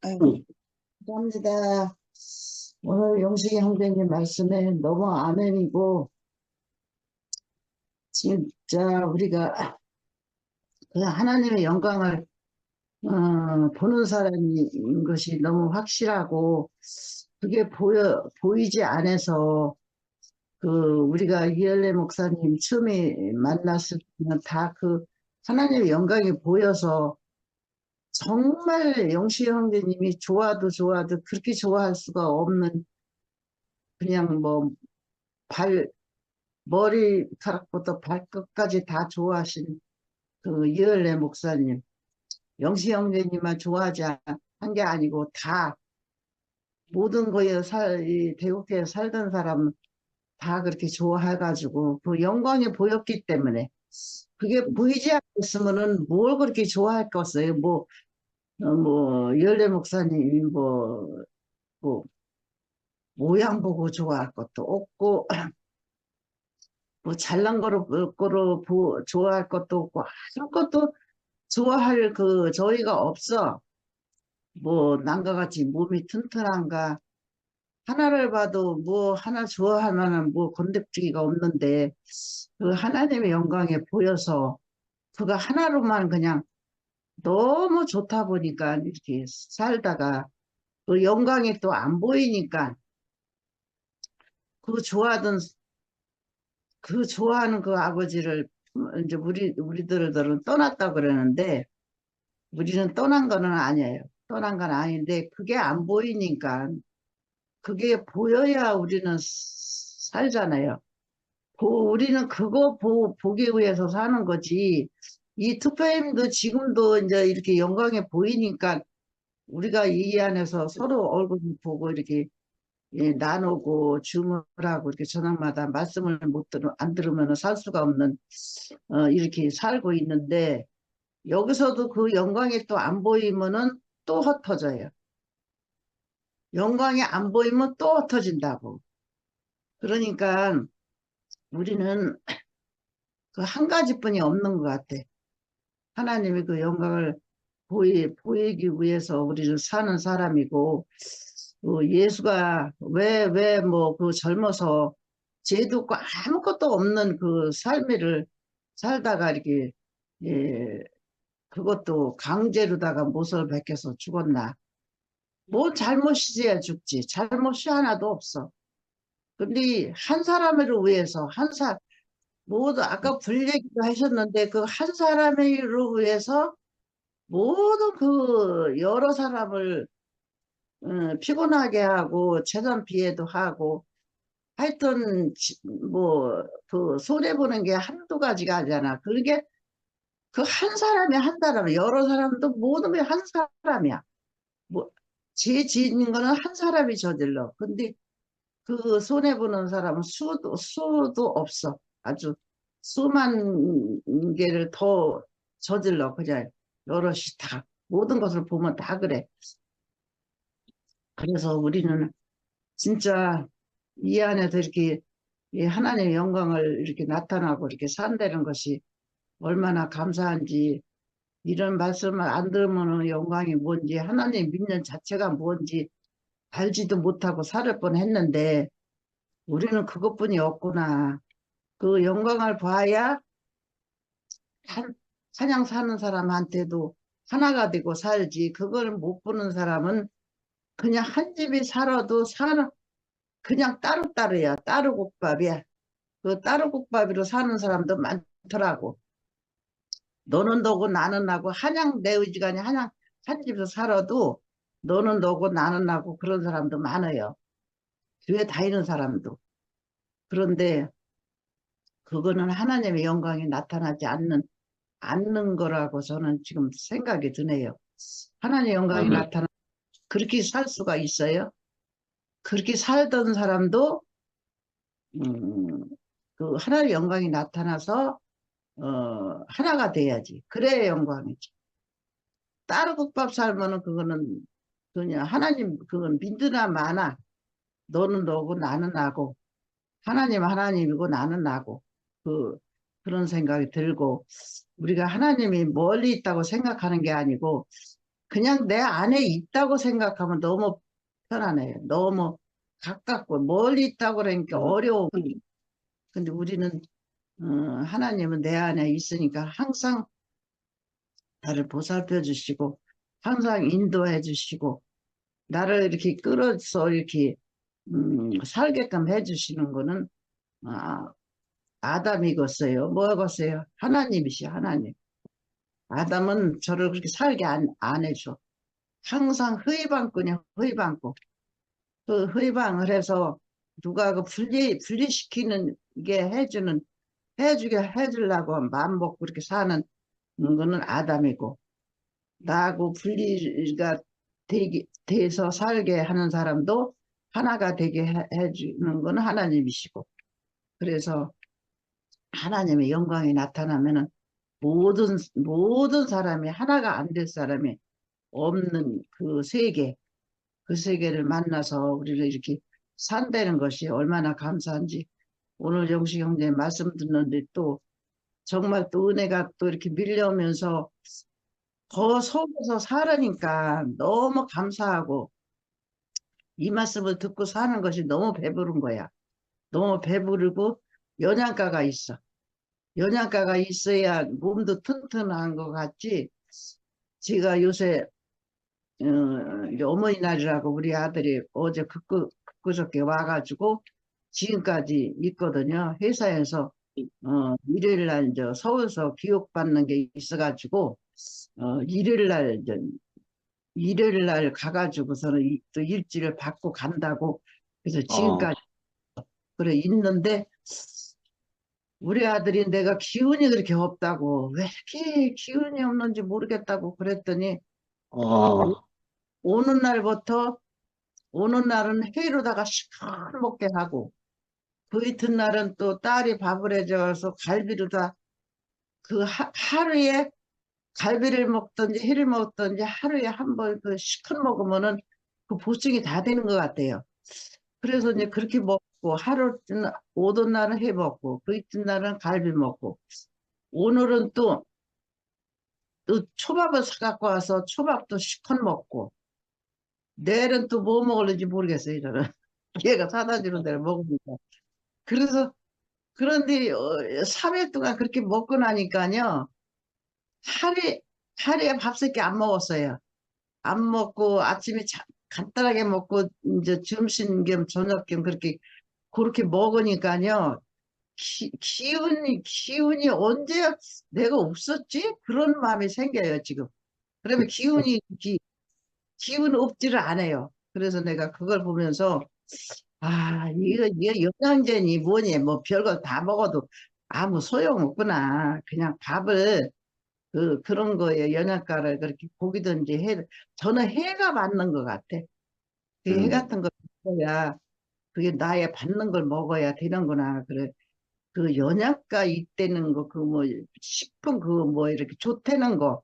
아이고, 감사합니다. 오늘 영식이 형제님 말씀에 너무 아멘이고, 진짜 우리가 그 하나님의 영광을 보는 사람인 것이 너무 확실하고, 그게 보이지 않아서, 우리가 이엘레 목사님 처음에 만났을 때는 다 그 하나님의 영광이 보여서 정말 영식 형제님이 좋아도 그렇게 좋아할 수가 없는, 그냥 뭐 머리카락부터 발끝까지 다 좋아하신 그 이을래 목사님, 영시 형제님만 좋아하지 한 게 아니고 다 모든 거에 이 대국에 살던 사람은 다 그렇게 좋아해가지고 그 영광이 보였기 때문에, 그게 보이지 않았으면은 뭘 그렇게 좋아했겠어요. 이을래 목사님이 뭐 모양 보고 좋아할 것도 없고, 뭐 잘난 거로 좋아할 것도 없고, 아무것도 좋아할 저희가 없어. 뭐 남과 같이 몸이 튼튼한가, 하나를 봐도 뭐 하나 좋아할 만한 뭐 건덕지기가 없는데, 그 하나님의 영광에 보여서 그거 하나로만 그냥 너무 좋다 보니까 이렇게 살다가, 그 영광이 또 안 보이니까 그 좋아하던 좋아하는 그 아버지를 이제 우리들은 떠났다 그러는데, 우리는 떠난 거는 아니에요. 떠난 건 아닌데 그게 안 보이니까, 그게 보여야 우리는 살잖아요. 우리는 그거 보기 위해서 사는 거지. 이 투표임도 지금도 이제 이렇게 영광에 보이니까 우리가 이 안에서 서로 얼굴 보고 이렇게 나누고 주문하고 이렇게 저녁마다 말씀을 안 들으면 살 수가 없는, 이렇게 살고 있는데, 여기서도 그 영광이 또 안 보이면은 또 흩어져요. 영광이 안 보이면 또 흩어진다고. 그러니까 우리는 그 한 가지뿐이 없는 것 같아. 하나님이 그 영광을 보이기 위해서 우리를 사는 사람이고, 예수가 왜 그 젊어서 죄도 없고 아무것도 없는 그 삶을 살다가 이렇게, 예, 그것도 강제로다가 못을 베껴서 죽었나. 뭐 잘못이지야 죽지. 잘못이 하나도 없어. 근데 한 사람을 위해서, 모두 아까 불 얘기도 하셨는데, 그 한 사람을 위해서 모든 그 여러 사람을 피곤하게 하고 재산 피해도 하고, 하여튼 그 손해보는 게 한두 가지가 아니잖아. 그게 그 한 사람이 한 사람, 여러 사람도 모든 게 한 사람이야. 뭐, 죄 지은 거는 한 사람이 저질러. 근데 그 손해보는 사람은 수도 없어. 아주 수만 개를 더 저질러. 그냥 여럿이 다, 모든 것을 보면 다 그래. 그래서 우리는 진짜 이 안에서 이렇게 이 하나님의 영광을 이렇게 나타나고 이렇게 산다는 것이 얼마나 감사한지, 이런 말씀을 안 들으면 영광이 뭔지, 하나님 믿는 자체가 뭔지 알지도 못하고 살을 뻔했는데, 우리는 그것뿐이 없구나. 그 영광을 봐야 사냥 사는 사람한테도 하나가 되고 살지. 그걸 못 보는 사람은 그냥 한 집에 살아도 그냥 따로따로야. 따로국밥이야. 그 따로국밥으로 사는 사람도 많더라고. 너는 너고 나는 나고, 한양 내 의지간에 한양 한 집에서 살아도 너는 너고 나는 나고, 그런 사람도 많아요. 교회 다니는 사람도. 그런데 그거는 하나님의 영광이 나타나지 않는 거라고 저는 지금 생각이 드네요. 하나님의 영광이 나타나, 그렇게 살 수가 있어요? 그렇게 살던 사람도 음, 그 하나님의 영광이 나타나서 하나가 돼야지. 그래야 영광이지. 따로 국밥 살면은 그거는 그냥 하나님, 그건 믿으나 마나, 너는 너고 나는 나고, 하나님 하나님이고 나는 나고, 그 그런 생각이 들고, 우리가 하나님이 멀리 있다고 생각하는 게 아니고 그냥 내 안에 있다고 생각하면 너무 편안해요. 너무 가깝고 멀리 있다고 그러니까 어려워. 근데 우리는 하나님은 내 안에 있으니까 항상 나를 보살펴 주시고 항상 인도해 주시고 나를 이렇게 끌어서 이렇게 살게끔 해 주시는 거는 아, 아담이겠어요. 뭐겠어요? 하나님이시 하나님. 아담은 저를 그렇게 살게 안 해줘. 항상 흐이방꾼이야, 흐이방꾼. 그 흐이방을 해서 누가 그 분리시키는 게 해주려고 마음 먹고 그렇게 사는 거는 아담이고, 나하고 분리가 돼서 살게 하는 사람도 하나가 되게 해주는 거는 하나님이시고, 그래서 하나님의 영광이 나타나면은 모든 사람이 하나가 안 될 사람이 없는 그 세계를 만나서 우리를 이렇게 산다는 것이 얼마나 감사한지 오늘 영식 형제 말씀 듣는데 또 정말 또 은혜가 또 이렇게 밀려오면서 더 속에서 살으니까 너무 감사하고 이 말씀을 듣고 사는 것이 너무 배부른 거야. 너무 배부르고 영양가가 있어. 영양가가 있어야 몸도 튼튼한 것 같지. 제가 요새 이제 어머니날이라고 우리 아들이 어제 그저께 와가지고 지금까지 있거든요. 회사에서 일요일 날 이제 서울서 교육받는 게 있어가지고 일요일 날 이제 일요일 날 가가지고서는 또 일지를 받고 간다고 그래서 어, 지금까지 그래 있는데 우리 아들이 내가 기운이 그렇게 없다고 왜 이렇게 기운이 없는지 모르겠다고 그랬더니 오- 어, 오는 날부터 오는 날은 회로다가 시커멓게 먹게 하고 그 이튿날은 또 딸이 밥을 해줘서 갈비로다 그 하루에 갈비를 먹든지 회를 먹든지 하루에 한 번 그 시큰 먹으면은 그 보충이 다 되는 것 같아요. 그래서 이제 그렇게 먹고 하루 오던 날은 해 먹고 그 이튿날은 갈비 먹고 오늘은 또 초밥을 사갖고 와서 초밥도 시큰 먹고 내일은 또 뭐 먹을지 모르겠어요. 저는 얘가 사다 주는 대로 먹으니까. 그래서 그런데 3일 동안 그렇게 먹고 나니까요. 하루에, 하루에 밥 3끼 안 먹었어요. 안 먹고 아침에 간단하게 먹고 이제 점심 겸 저녁 겸 그렇게 먹으니까요. 기운이 언제 내가 없었지? 그런 마음이 생겨요, 지금. 그러면 기운 없지를 않아요. 그래서 내가 그걸 보면서 아, 이거 영양제니 뭐니, 뭐 별거 다 먹어도 아무 소용없구나. 그냥 밥을, 그런 거에 영양가를 그렇게 고기든지 저는 해가 맞는 것 같아. 그 해 음, 같은 걸 먹어야, 그게 나의 받는 걸 먹어야 되는구나. 그래. 그 영양가 있다는 거, 그 뭐, 식품 그 뭐 이렇게 좋다는 거,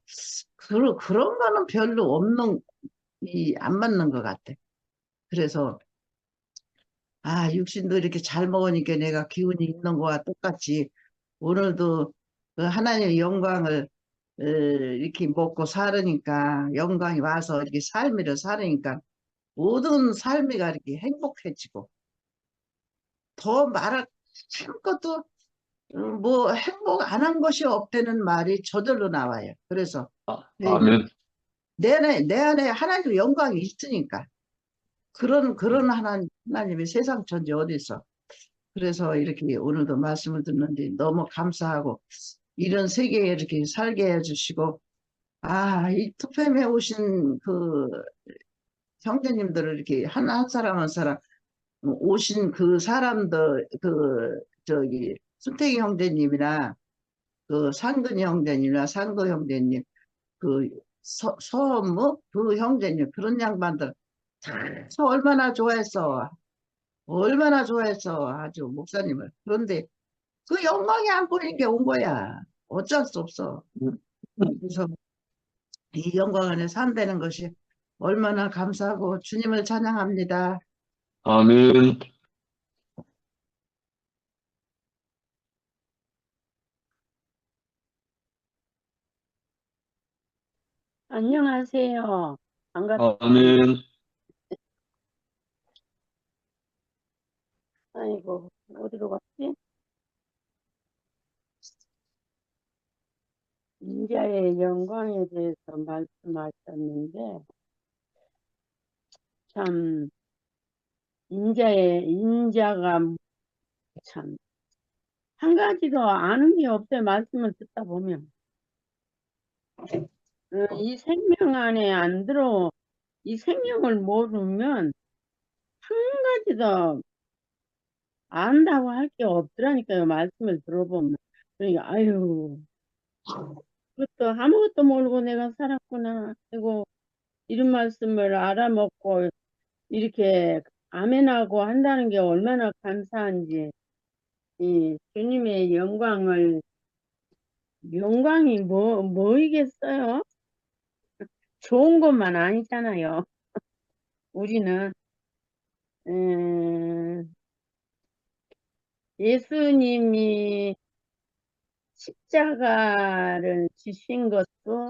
그런 거는 별로 안 맞는 것 같아. 그래서 육신도 이렇게 잘 먹으니까 내가 기운이 있는 거와 똑같이 오늘도 그 하나님의 영광을 이렇게 먹고 살으니까 영광이 와서 이렇게 삶을 살으니까 모든 삶이가 이렇게 행복해지고 더 말할 아무것도 뭐 행복 안 한 것이 없다는 말이 저절로 나와요. 그래서 아멘. 내 안에 하나님의 영광이 있으니까 그런 하나님이 세상 천지 어디 있어. 그래서 이렇게 오늘도 말씀을 듣는데 너무 감사하고 이런 세계에 이렇게 살게 해주시고 이 투팸에 오신 그 형제님들을 이렇게 한 사람 한 사람 오신 그 사람들 저기 순택이 형제님이나 그 상근이 형제님이나 상도 형제님 그 서무 그 형제님 그런 양반들 참 얼마나 좋아했어 아주 목사님을 그런데 그 영광이 안 보이는 게 온 거야. 어쩔 수 없어. 그래서 이 영광 안에 산다는 것이 얼마나 감사하고 주님을 찬양합니다. 아멘. 안녕하세요. 반갑습니다. 아멘. 아이고, 어디로 갔지? 인자의 영광에 대해서 말씀하셨는데, 참, 인자가 참, 한 가지도 아는 게 없어요. 말씀을 듣다 보면. 이 생명 안에 안 들어, 이 생명을 모르면 한 가지도 안다고 할 게 없더라니까요. 말씀을 들어보면. 그러니까, 아유, 그것도 아무것도 모르고 내가 살았구나. 그리고 이런 말씀을 알아먹고 이렇게 아멘하고 한다는 게 얼마나 감사한지, 이 주님의 영광이 뭐이겠어요? 좋은 것만 아니잖아요. 우리는, 예수님이 십자가를 지신 것도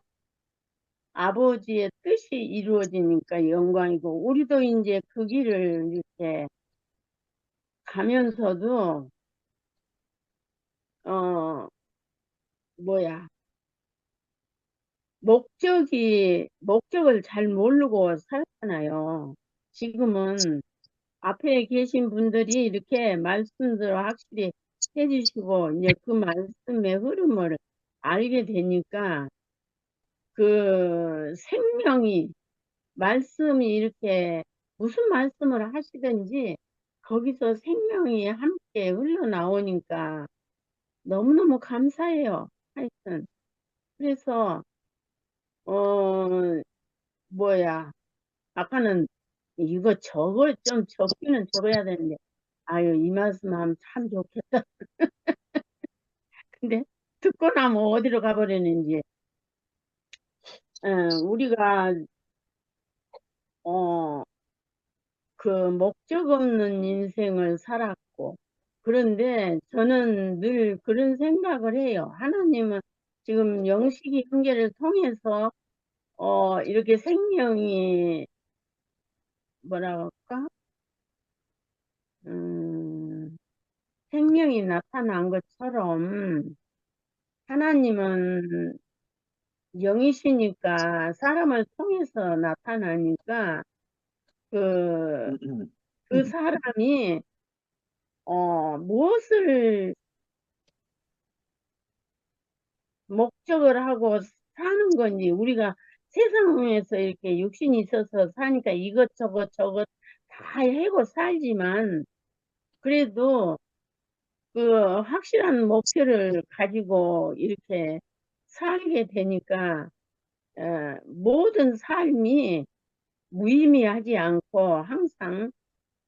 아버지의 뜻이 이루어지니까 영광이고, 우리도 이제 그 길을 이렇게 가면서도, 어, 뭐야, 목적을 잘 모르고 살잖아요. 지금은 앞에 계신 분들이 이렇게 말씀들을 확실히 해주시고, 이제 그 말씀의 흐름을 알게 되니까, 그 말씀이 이렇게 무슨 말씀을 하시든지, 거기서 생명이 함께 흘러나오니까 너무너무 감사해요. 하여튼. 그래서, 어, 뭐야. 아까는 이거 좀 적기는 적어야 되는데, 아유, 이 말씀 하면 참 좋겠다. 근데 듣고 나면 어디로 가버리는지, 우리가, 어, 그 목적 없는 인생을 살았고, 그런데 저는 늘 그런 생각을 해요. 하나님은 지금 영식이 형제를 통해서, 이렇게 뭐라 그럴까? 음, 생명이 나타난 것처럼, 하나님은 영이시니까 사람을 통해서 나타나니까 그, 그 사람이 무엇을 목적을 하고 사는 건지 우리가 세상에서 이렇게 육신이 있어서 사니까 이것저것 저것 다 해고 살지만 그래도 그 확실한 목표를 가지고 이렇게 살게 되니까 모든 삶이 무의미하지 않고 항상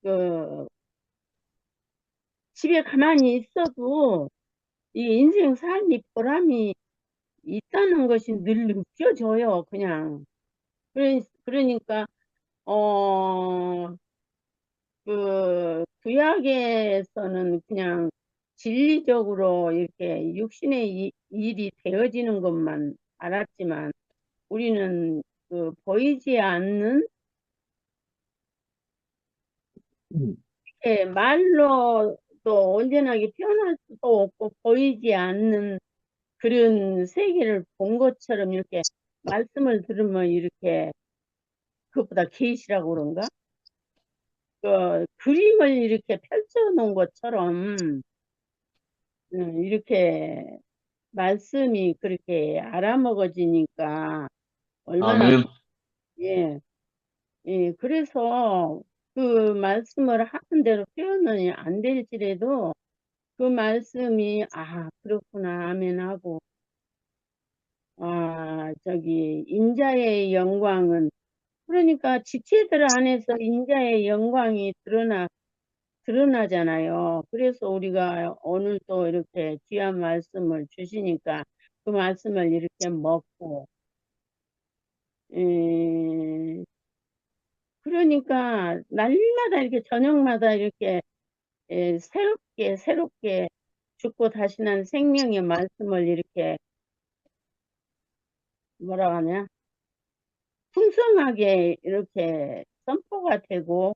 그 집에 가만히 있어도 이 인생 삶이 보람이 있다는 것이 늘 느껴져요, 그냥. 그러니까, 어, 구약에서는 그냥 진리적으로 이렇게 육신의 일이 되어지는 것만 알았지만, 우리는 보이지 않는, 말로도 온전하게 표현할 수도 없고, 보이지 않는 그런 세계를 본 것처럼 이렇게 말씀을 들으면 이렇게 그것보다 계시라고 그런가? 그림을 이렇게 펼쳐 놓은 것처럼 이렇게 말씀이 그렇게 알아먹어지니까 얼마나 아멘. 예, 예, 그래서 그 말씀을 하는 대로 표현이 안 될지라도 그 말씀이 그렇구나 아멘 하고 인자의 영광은 그러니까 지체들 안에서 인자의 영광이 드러나잖아요. 그래서 우리가 오늘 또 이렇게 귀한 말씀을 주시니까 그 말씀을 이렇게 먹고, 에, 그러니까 날마다 이렇게 저녁마다 이렇게 새롭게 죽고 다시 난 생명의 말씀을 이렇게 뭐라 하냐? 풍성하게 이렇게 선포가 되고,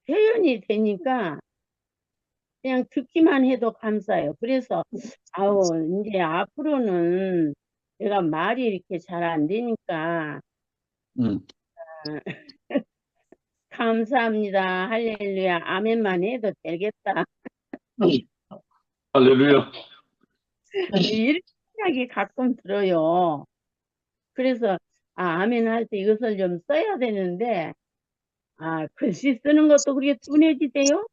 표현이 되니까 그냥 듣기만 해도 감사해요. 그래서, 이제 앞으로는 내가 말이 이렇게 잘 안 되니까, 음. 감사합니다. 할렐루야. 아멘만 해도 되겠다. 할렐루야. 이런 생각이 가끔 들어요. 그래서, 아멘 할 때 이것을 좀 써야 되는데, 글씨 쓰는 것도 그렇게 둔해지대요?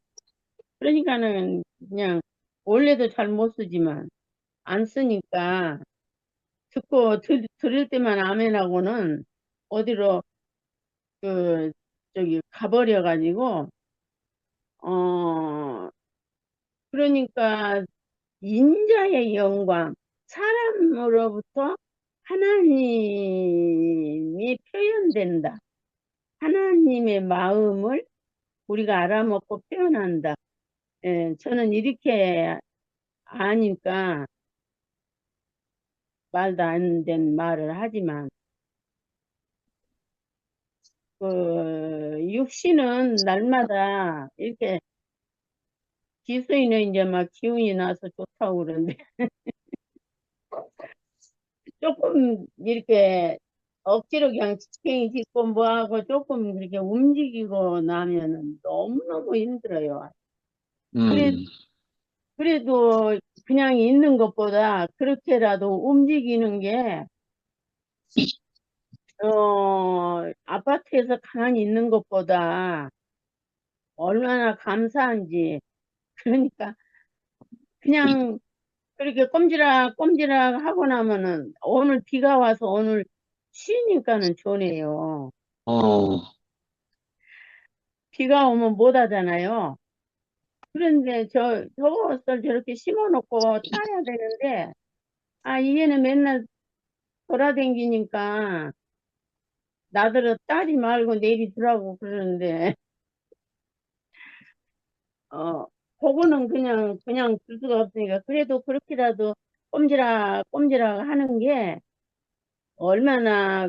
그러니까는 그냥, 원래도 잘 못 쓰지만, 안 쓰니까, 듣고, 들을 때만 아멘하고는 어디로, 그, 가버려가지고, 어, 그러니까, 인자의 영광, 사람으로부터 하나님이 표현된다. 하나님의 마음을 우리가 알아먹고 표현한다. 예, 저는 이렇게 아니까 말도 안 된 말을 하지만, 육신은 날마다 이렇게 기수인은 이제 막 기운이 나서 좋다고 그러는데, 조금 이렇게 억지로 그냥 지탱이 짚고 뭐하고 조금 그렇게 움직이고 나면은 너무너무 힘들어요. 그래, 음. 그래도 그냥 있는 것보다 그렇게라도 움직이는 게, 아파트에서 가만히 있는 것보다 얼마나 감사한지. 그러니까 그냥 그렇게 꼼지락 꼼지락 하고 나면은 오늘 비가 와서 오늘 쉬니까는 좋네요. 어. 비가 오면 못 하잖아요. 그런데 저것을 저렇게 심어놓고 따야 되는데, 이게는 맨날 돌아다니니까 나더러 따지 말고 내리더라고 그러는데, 어, 그거는 그냥 줄 수가 없으니까, 그래도 그렇게라도 꼼지락 하는 게 얼마나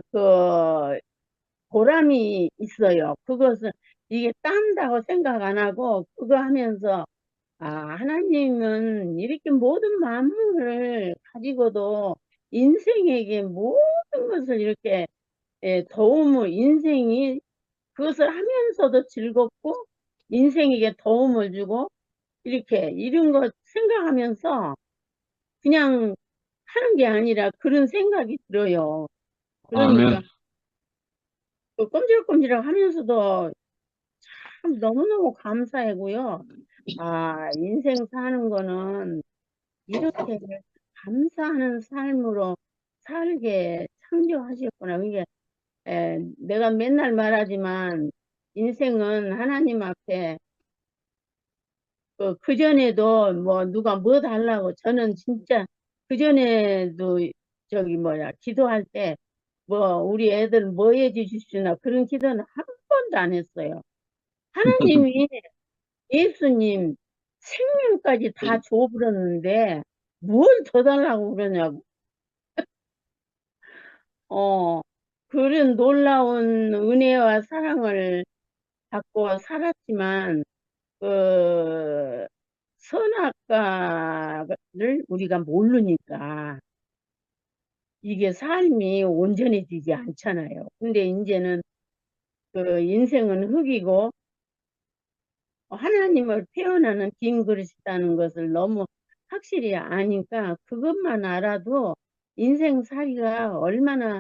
보람이 있어요. 그것은 이게 딴다고 생각 안 하고, 그거 하면서, 하나님은 이렇게 모든 만물을 가지고도 인생에게 모든 것을 이렇게, 인생이 그것을 하면서도 즐겁고, 인생에게 도움을 주고, 이렇게 이런 거 생각하면서 그냥 하는 게 아니라 그런 생각이 들어요. 그러니까 아멘. 그 꼼지락꼼지락 하면서도 참 너무너무 감사하고요. 인생 사는 거는 이렇게 감사하는 삶으로 살게 창조하셨구나. 이게 내가 맨날 말하지만 인생은 하나님 앞에 그전에도 뭐 누가 뭐 달라고 저는 진짜 그전에도 기도할 때 뭐 우리 애들 뭐 해주십시오 그런 기도는 한 번도 안 했어요. 하나님이 예수님 생명까지 다 줘버렸는데 뭘 더 달라고 그러냐고. 어, 그런 놀라운 은혜와 사랑을 받고 살았지만 그 선악과를 우리가 모르니까 이게 삶이 온전해지지 않잖아요. 근데 이제는 그 인생은 흙이고 하나님을 표현하는 빈 그릇이라는 것을 너무 확실히 아니까 그것만 알아도 인생살이가 얼마나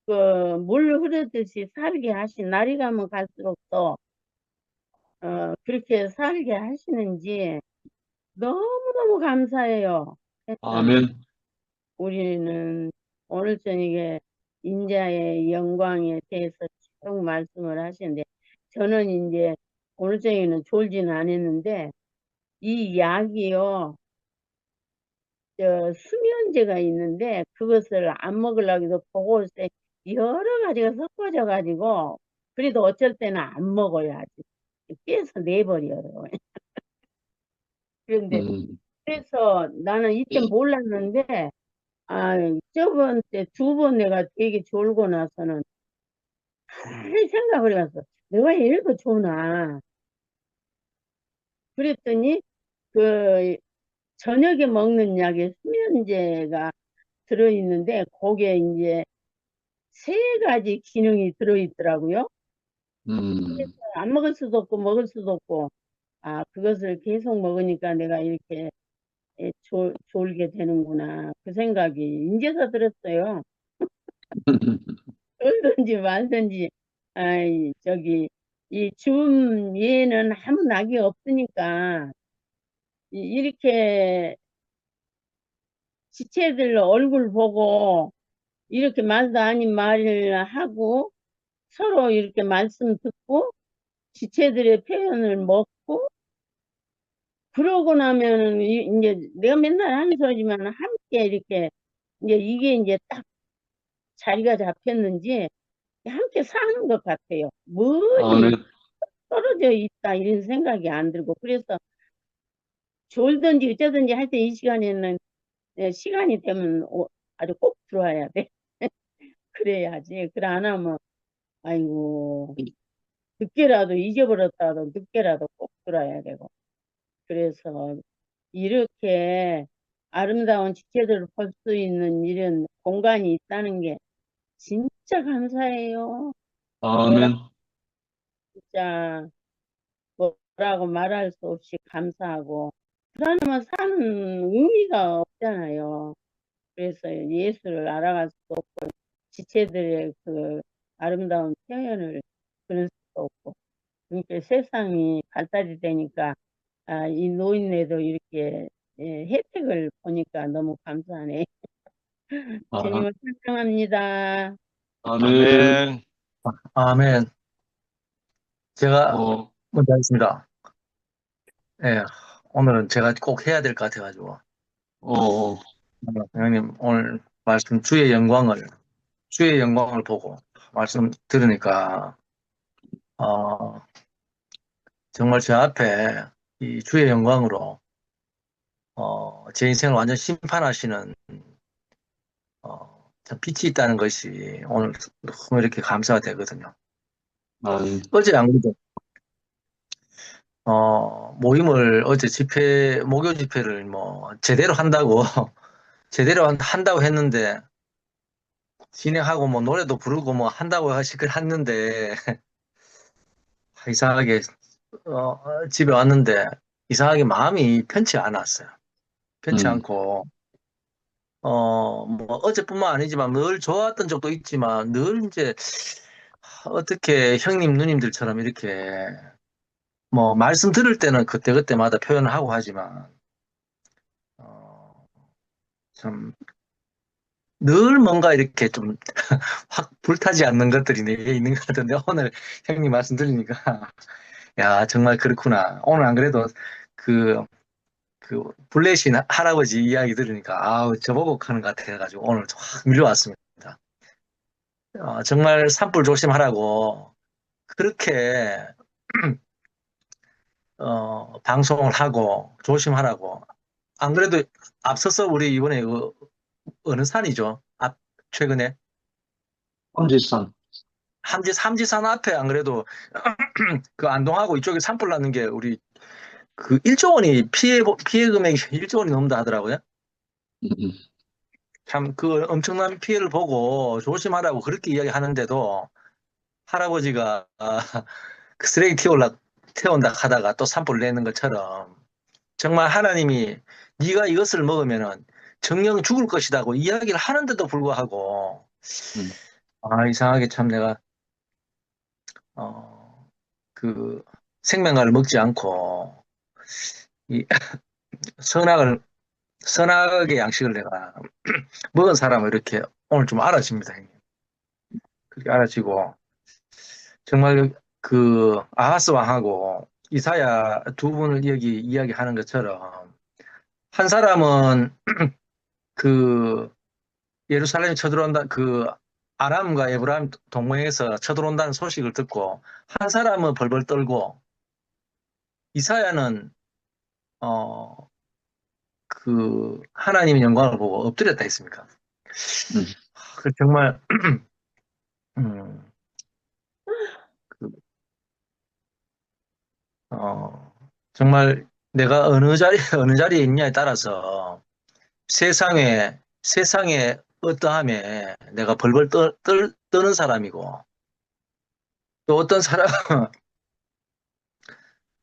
물 흐르듯이 살게 하신 날이 가면 갈수록 또 그렇게 살게 하시는지 너무너무 감사해요. 하여튼 아멘. 우리는 오늘 저녁에 인자의 영광에 대해서 쭉 말씀을 하시는데 저는 이제 오늘 저녁에는 졸지는 않았는데 이 약이요 수면제가 있는데 그것을 안 먹으려고 해도 보고 있을 때 여러 가지가 섞어져 가지고 그래도 어쩔 때는 안 먹어요. 아직 깨서 내버려요. 그런데 음. 그래서 나는 이때 몰랐는데 아, 저번 때 두 번 내가 되게 졸고 나서는 잘 생각을 해봤어. 내가 이렇게 좋나. 그랬더니 그 저녁에 먹는 약에 수면제가 들어있는데 거기에 이제 세 가지 기능이 들어있더라고요. 그래서 음, 안 먹을 수도 없고 먹을 수도 없고 아 그것을 계속 먹으니까 내가 이렇게 졸게 되는구나 그 생각이 이제서 들었어요. 얼든지 말든지 아이 저기 이 줌 얘는 아무 낙이 없으니까 이렇게 지체들 얼굴 보고 이렇게 말도 아닌 말을 하고 서로 이렇게 말씀 듣고 지체들의 표현을 먹고 그러고 나면은 이제 내가 맨날 하는 소리지만 함께 이렇게 이제 이게 이제 딱 자리가 잡혔는지 함께 사는 것 같아요. 멀리 아멘. 떨어져 있다 이런 생각이 안 들고 그래서 졸든지 어쩌든지 할 때 이 시간에는 시간이 되면 아주 꼭 들어와야 돼. 그래야지. 그래 안 하면 아이고 늦게라도 잊어버렸다도 늦게라도 꼭 들어야 되고. 그래서 이렇게 아름다운 지체들을 볼 수 있는 이런 공간이 있다는 게 진짜 감사해요. 뭐라 아멘. 진짜 뭐라고 말할 수 없이 감사하고 그러면 사는 의미가 없잖아요. 그래서 예수를 알아갈 수도 없고 지체들의 그 아름다운 표현을 들을 수도 없고 그러니까 세상이 발달이 되니까 이 노인네도 이렇게 혜택을 보니까 너무 감사하네. 아, 주님을 찬양합니다. 아멘. 아멘. 아멘. 제가 어, 먼저 하겠습니다. 예, 오늘은 제가 꼭 해야 될 것 같아가지고. 어, 형님, 오늘 말씀 주의 영광을 보고 말씀 들으니까, 어, 정말 제 앞에 이 주의 영광으로, 제 인생을 완전 심판하시는, 참 빛이 있다는 것이 오늘 너무 이렇게 감사가 되거든요. 아멘. 어제 안 그래도, 모임을 어제 목요 집회를 뭐, 제대로 한다고 제대로 한다고 했는데 진행하고 뭐 노래도 부르고 뭐 한다고 하시긴 했는데 이상하게 집에 왔는데 이상하게 마음이 편치 않았어요. 편치 음, 않고 뭐 어제뿐만 아니지만 늘 좋았던 적도 있지만 늘 이제 어떻게 형님 누님들처럼 이렇게 뭐 말씀 들을 때는 그때그때마다 표현을 하고 하지만 어, 참 늘 뭔가 이렇게 좀 확 불타지 않는 것들이 내게 있는 것 같은데 오늘 형님 말씀 들으니까 야 정말 그렇구나. 오늘 안 그래도 그, 그 블레신 할아버지 이야기 들으니까 아우 저보고 하는 것 같아가지고 오늘 확 밀려왔습니다. 정말 산불 조심하라고 그렇게 방송을 하고 조심하라고 안 그래도 앞서서 우리 이번에 어느 산이죠? 최근에 삼지산. 삼지산 앞에 안 그래도 그 안동하고 이쪽에 산불 났는 게 우리 그 1조 원이 피해 금액이 1조 원이 넘는다 하더라고요. 음, 참 그 엄청난 피해를 보고 조심하라고 그렇게 이야기하는데도 할아버지가 그 쓰레기 태운다 하다가 또 산불을 내는 것처럼 정말 하나님이 네가 이것을 먹으면은 정령 죽을 것이라고 이야기를 하는데도 불구하고 음, 이상하게 참 내가 어, 그 생명과를 먹지 않고 이 선악을 선악의 양식을 내가 먹은 사람을 이렇게 오늘 좀 알아집니다, 형님. 그렇게 알아지고 정말 그 아하스 왕하고 이사야 두 분을 여기 이야기하는 것처럼 한 사람은 그 예루살렘이 쳐들어온다 그 아람과 에브라임 동맹에서 쳐들어온다는 소식을 듣고 한 사람은 벌벌 떨고 이사야는 그 하나님의 영광을 보고 엎드렸다 했습니까? 음. 그 정말 음, 그, 정말 내가 어느 자리 어느 자리에 있냐에 따라서 세상에 어떠함에 내가 벌벌 떠는 사람이고 또 어떤 사람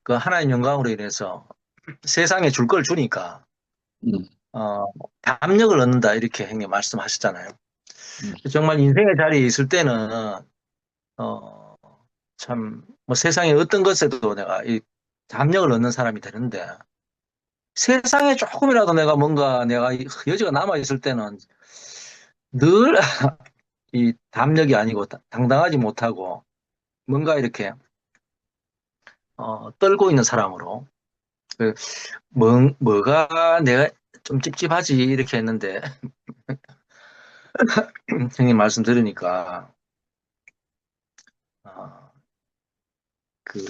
그 하나님 영광으로 인해서 세상에 줄 걸 주니까 음. 담력을 얻는다 이렇게 형님 말씀하셨잖아요. 음. 정말 인생의 자리에 있을 때는 어, 참 뭐 세상에 어떤 것에도 내가 이 담력을 얻는 사람이 되는데 세상에 조금이라도 내가 이 여지가 남아 있을 때는 늘 이 담력이 아니고 당당하지 못하고 뭔가 이렇게 떨고 있는 사람으로 그 뭐가 내가 좀 찝찝하지 이렇게 했는데 형님 말씀 들으니까 어, 그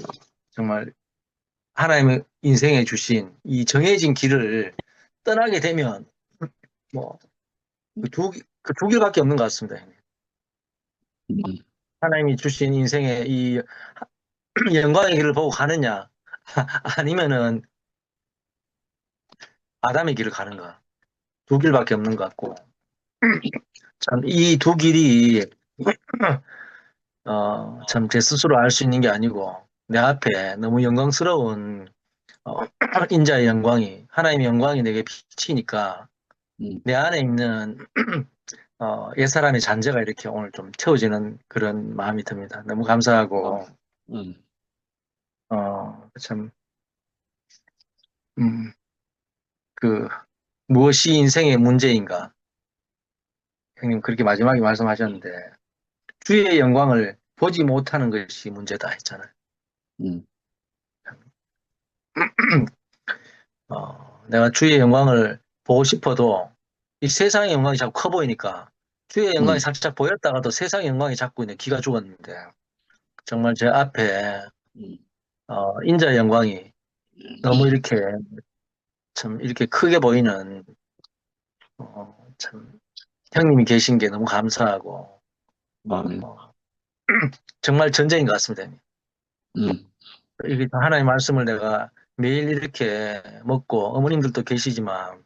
정말 하나님의 인생에 주신 이 정해진 길을 떠나게 되면 뭐 그 두 길밖에 없는 것 같습니다. 형님. 음. 하나님이 주신 인생의 이 영광의 길을 보고 가느냐 아니면은 아담의 길을 가는가 두 길밖에 없는 것 같고 참 이 두 길이 참 제 스스로 알 수 있는 게 아니고 내 앞에 너무 영광스러운 어, 인자의 영광이 하나님의 영광이 내게 비치니까 음. 내 안에 있는 옛사람의 잔재가 이렇게 오늘 좀 채워지는 그런 마음이 듭니다. 너무 감사하고 음. 참 그 무엇이 인생의 문제인가 형님 그렇게 마지막에 말씀하셨는데 주의 영광을 보지 못하는 것이 문제다 했잖아요. 음. 내가 주의 영광을 보고 싶어도 이 세상의 영광이 자꾸 커 보이니까 주의 영광이 음. 살짝 보였다가도 세상의 영광이 자꾸 내 기가 죽었는데 정말 제 앞에 음. 인자의 영광이 너무 이렇게 참 이렇게 크게 보이는 참 형님이 계신 게 너무 감사하고 아멘. 정말 전쟁인 것 같습니다. 형님. 음. 이게 하나님의 말씀을 내가 매일 이렇게 먹고 어머님들도 계시지만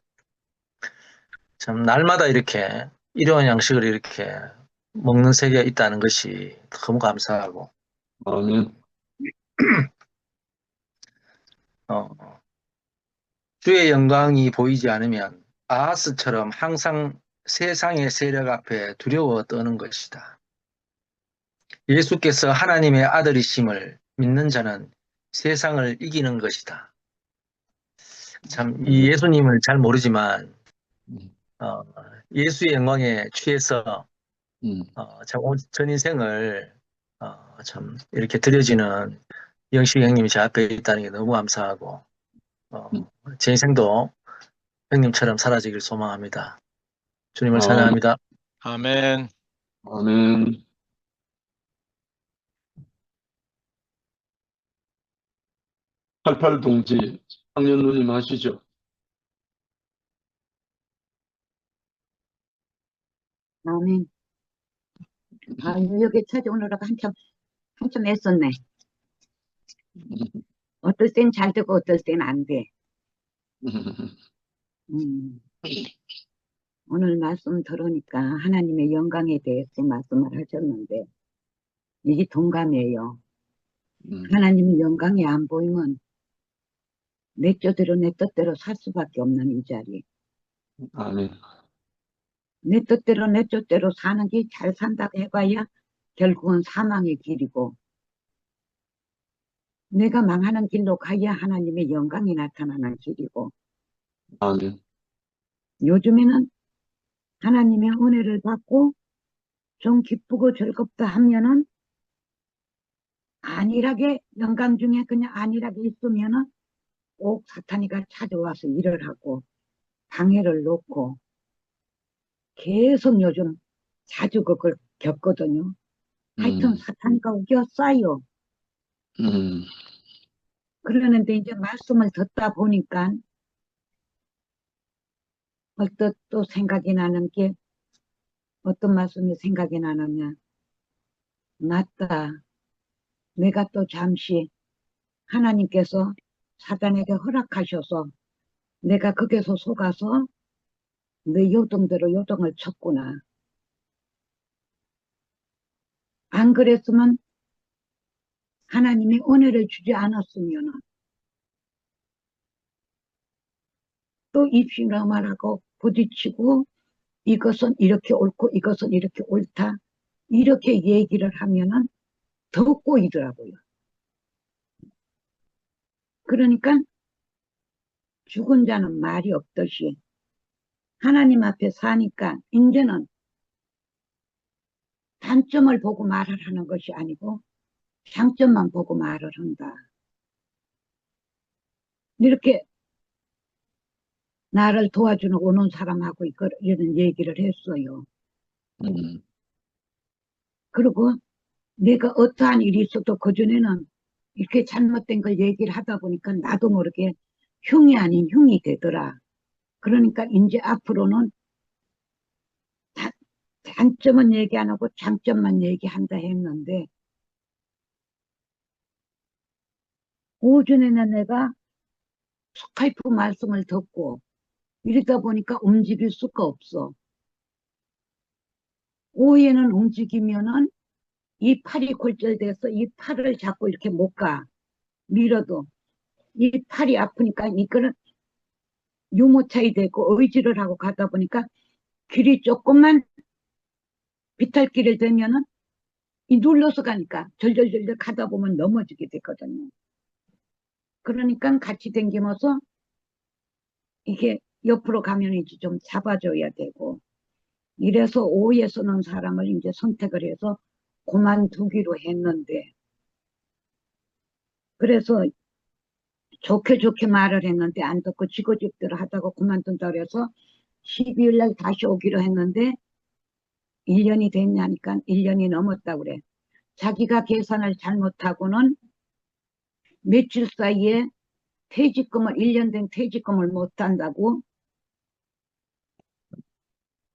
참 날마다 이렇게 일용할 양식을 이렇게 먹는 세계가 있다는 것이 너무 감사하고 아멘. 어, 주의 영광이 보이지 않으면 아하스처럼 항상 세상의 세력 앞에 두려워 떠는 것이다. 예수께서 하나님의 아들이심을 믿는 자는 세상을 이기는 것이다. 참 이 예수님을 잘 모르지만 음. 어, 예수의 영광에 취해서 음. 전 인생을 참 이렇게 드려지는 영식 형님이 제 앞에 있다는 게 너무 감사하고 음. 제 인생도 형님처럼 사라지길 소망합니다. 주님을 아, 찬양합니다. 아멘. 아멘. 88 동지, 황년 누님 하시죠. 아멘. 아, 뉴욕에 찾아오느라고 한참 애썼네. 어떨 땐 잘 되고 어떨 땐 안 돼. 음, 오늘 말씀 들으니까 하나님의 영광에 대해서 말씀을 하셨는데, 이게 동감이에요. 하나님의 영광이 안 보이면 내 뜻대로 살 수밖에 없는 이 자리. 아멘. 내 뜻대로 사는 게 잘 산다고 해봐야 결국은 사망의 길이고, 내가 망하는 길로 가야 하나님의 영광이 나타나는 길이고, 아멘. 요즘에는 하나님의 은혜를 받고 좀 기쁘고 즐겁다 하면은 안일하게 영광 중에 그냥 안일하게 있으면은 꼭 사탄이가 찾아와서 일을 하고 방해를 놓고 계속 요즘 자주 그걸 겪거든요. 하여튼 사탄이가 우겨싸요. 그러는데 이제 말씀을 듣다 보니까 벌떡 또 생각이 나는 게 어떤 말씀이 생각이 나느냐. 맞다. 내가 또 잠시 하나님께서 사단에게 허락하셔서 내가 거기서 속아서 내 요동대로 요동을 쳤구나. 안 그랬으면 하나님이 은혜를 주지 않았으면 또 입신어말하고 부딪히고 이것은 이렇게 옳고 이것은 이렇게 옳다. 이렇게 얘기를 하면은 더 꼬이더라고요. 그러니까 죽은 자는 말이 없듯이 하나님 앞에 사니까 이제는 단점을 보고 말을 하는 것이 아니고 장점만 보고 말을 한다. 이렇게 나를 도와주는 오는 사람하고 이런 얘기를 했어요. 음, 그리고 내가 어떠한 일이 있어도 그전에는 이렇게 잘못된 걸 얘기를 하다 보니까 나도 모르게 흉이 아닌 흉이 되더라. 그러니까 이제 앞으로는 단점은 얘기 안 하고 장점만 얘기한다 했는데 오전에는 내가 스카이프 말씀을 듣고 이러다 보니까 움직일 수가 없어. 오후에는 움직이면은 이 팔이 골절돼서 이 팔을 잡고 이렇게 못 가. 밀어도 이 팔이 아프니까 이거는 유모차이 되고 의지를 하고 가다 보니까 길이 조금만 비탈길을 되면은 이 눌러서 가니까 절절절절 가다 보면 넘어지게 되거든요. 그러니까 같이 댕기면서 이게 옆으로 가면 이제 좀 잡아줘야 되고 이래서 오후에 쓰는 사람을 이제 선택을 해서 그만두기로 했는데 그래서 좋게 좋게 말을 했는데 안 듣고 지고집대로 하다가 그만둔다 그래서 12일 날 다시 오기로 했는데 1년이 됐냐니까 1년이 넘었다 그래. 자기가 계산을 잘못하고는 며칠 사이에 퇴직금을 1년 된 퇴직금을 못 한다고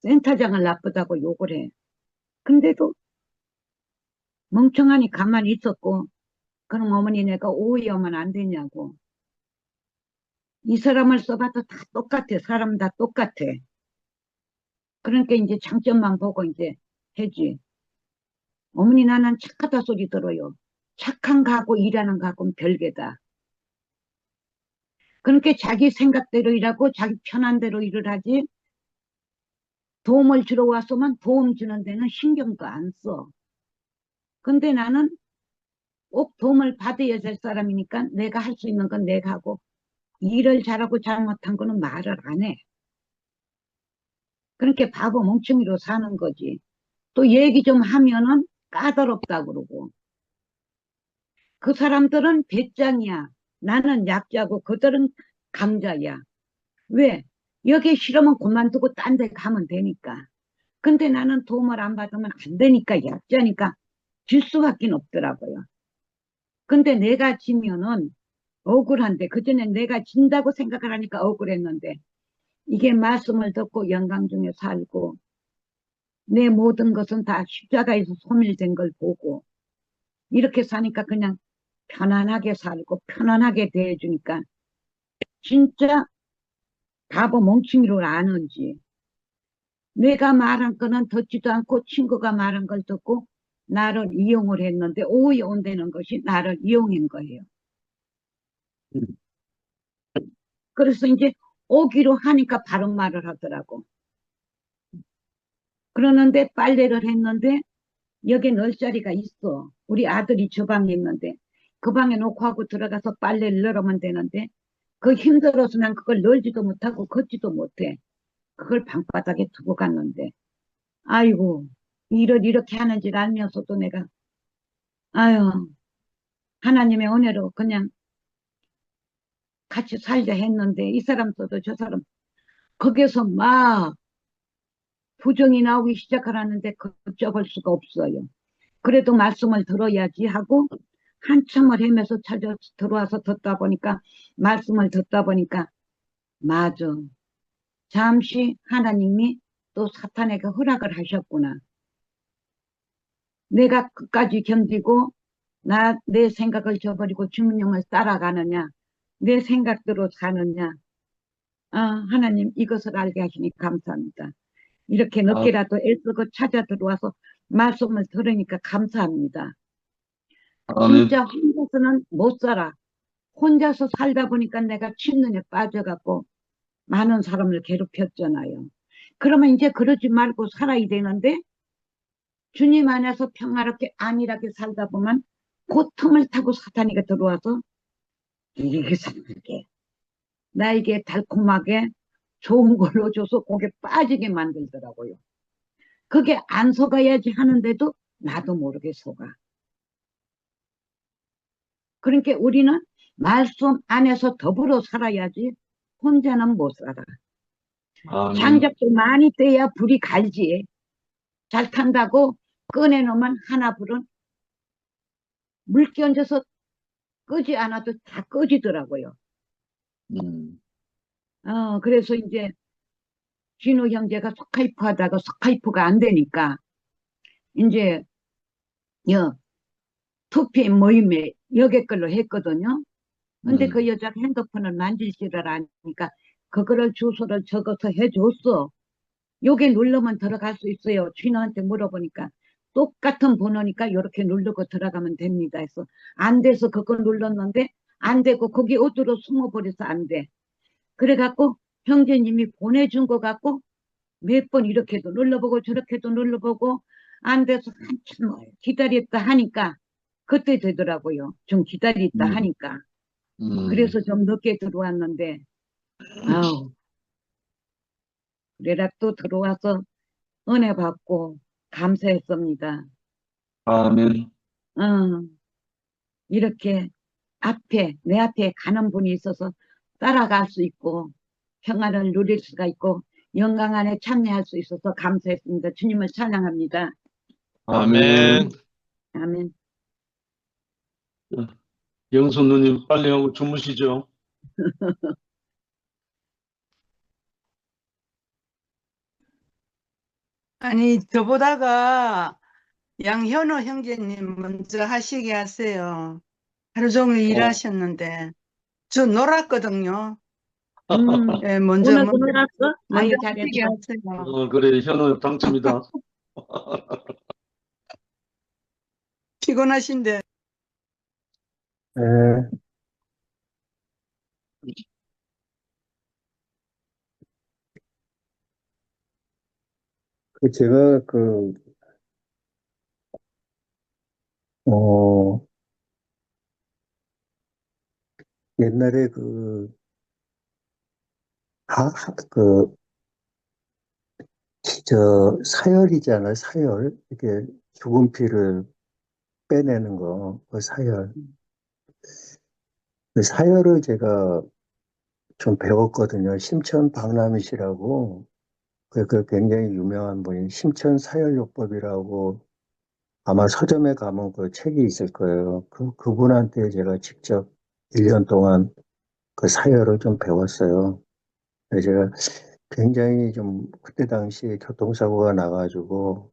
센터장을 나쁘다고 욕을 해. 근데도 멍청하니 가만히 있었고 그럼 어머니 내가 오해 오면 안 되냐고. 이 사람을 써봐도 다 똑같아. 사람 다 똑같아. 그러니까 이제 장점만 보고 이제 해지. 어머니 나는 착하다 소리 들어요. 착한 거하고 일하는 거하고는 별개다. 그러니까 자기 생각대로 일하고 자기 편한 대로 일을 하지 도움을 주러 왔으면 도움 주는 데는 신경도 안 써. 근데 나는 꼭 도움을 받아야 될 사람이니까 내가 할 수 있는 건 내가 하고 일을 잘하고 잘못한 거는 말을 안 해. 그렇게 바보 멍청이로 사는 거지. 또 얘기 좀 하면은 까다롭다 그러고. 그 사람들은 배짱이야. 나는 약자고 그들은 강자야. 왜? 여기 싫으면 그만두고 딴 데 가면 되니까. 근데 나는 도움을 안 받으면 안 되니까 약자니까 질 수밖에 없더라고요. 근데 내가 지면은 억울한데 그전에 내가 진다고 생각을 하니까 억울했는데 이게 말씀을 듣고 영광 중에 살고 내 모든 것은 다 십자가에서 소멸된 걸 보고 이렇게 사니까 그냥 편안하게 살고 편안하게 대해주니까 진짜 바보 멍청이로 아는지 내가 말한 거는 듣지도 않고 친구가 말한 걸 듣고 나를 이용을 했는데 오해 온다는 것이 나를 이용한 거예요. 그래서 이제 오기로 하니까 바른 말을 하더라고. 그러는데 빨래를 했는데 여기 넣을 자리가 있어. 우리 아들이 저 방에 있는데 그 방에 놓고 하고 들어가서 빨래를 넣으면 되는데 그 힘들어서 난 그걸 넣지도 못하고 걷지도 못해. 그걸 방바닥에 두고 갔는데 아이고 일을 이렇게 하는 줄 알면서도 내가 아유 하나님의 은혜로 그냥 같이 살자 했는데 이 사람도 저 사람 거기서 막 부정이 나오기 시작하라는데 그쪽을 수가 없어요. 그래도 말씀을 들어야지 하고 한참을 헤매서 찾아 들어와서 듣다 보니까 말씀을 듣다 보니까 맞아. 잠시 하나님이 또 사탄에게 허락을 하셨구나. 내가 끝까지 견디고 내 생각을 저버리고 주님을 따라가느냐, 내 생각대로 사느냐. 하나님 이것을 알게 하시니 감사합니다. 이렇게 아, 늦게라도 애쓰고 찾아 들어와서 말씀을 들으니까 감사합니다. 아멘. 진짜 혼자서는 못 살아. 혼자서 살다 보니까 내가 침륜에 빠져갖고 많은 사람을 괴롭혔잖아요. 그러면 이제 그러지 말고 살아야 되는데 주님 안에서 평화롭게 안일하게 살다 보면 고통을 타고 사탄이가 들어와서 이렇게 살게 나에게 달콤하게 좋은 걸로 줘서 거기에 빠지게 만들더라고요. 그게 안 속아야지 하는데도 나도 모르게 속아. 그러니까 우리는 말씀 안에서 더불어 살아야지 혼자는 못 살아. 아멘. 장작도 많이 떼야 불이 갈지. 잘 탄다고 꺼내놓으면 하나 불은 물 끼얹어서 끄지 않아도 다 꺼지더라고요. 음, 그래서 이제 진우 형제가 스카이프 하다가 스카이프가 안 되니까 이제 2PM 모임에 여객 걸로 했거든요. 근데 그 여자가 핸드폰을 만질지를 아니까 그거를 주소를 적어서 해줬어. 요게 누르면 들어갈 수 있어요. 진우한테 물어보니까 똑같은 번호니까 이렇게 누르고 들어가면 됩니다 해서 안 돼서 그거 눌렀는데 안 되고 거기 어디로 숨어버려서 안 돼. 그래갖고 형제님이 보내준 거 갖고 몇 번 이렇게도 눌러보고 저렇게도 눌러보고 안 돼서 한참 기다렸다 하니까 그때 되더라고요. 좀 기다렸다 음, 하니까. 음. 그래서 좀 늦게 들어왔는데 아우 그래라 또 들어와서 은혜 받고 감사했습니다. 아멘. 이렇게 내 앞에 가는 분이 있어서 따라갈 수 있고 평안을 누릴 수가 있고 영광 안에 참여할 수 있어서 감사했습니다. 주님을 찬양합니다. 아멘. 아멘. 영수 누님 빨리 하고 주무시죠. 아니, 저보다가 양현호 형제님 먼저 하시게 하세요. 하루 종일 일하셨는데. 저 놀았거든요. 예, 오늘도 놀았어? 먼저 아유, 하시게 잘했어. 하세요. 그래, 현우 당첨이다. 피곤하신데. 예, 제가 어, 옛날에 그, 사열이잖아요, 사열. 이렇게 죽은 피를 빼내는 거, 그 사열. 그 사열을 제가 좀 배웠거든요. 심천 박람이시라고. 그 굉장히 유명한 분이 심천사열요법이라고 아마 서점에 가면 그 책이 있을 거예요. 그분한테 제가 직접 1년 동안 그 사열을 좀 배웠어요. 그래서 제가 굉장히 좀 그때 당시에 교통사고가 나가지고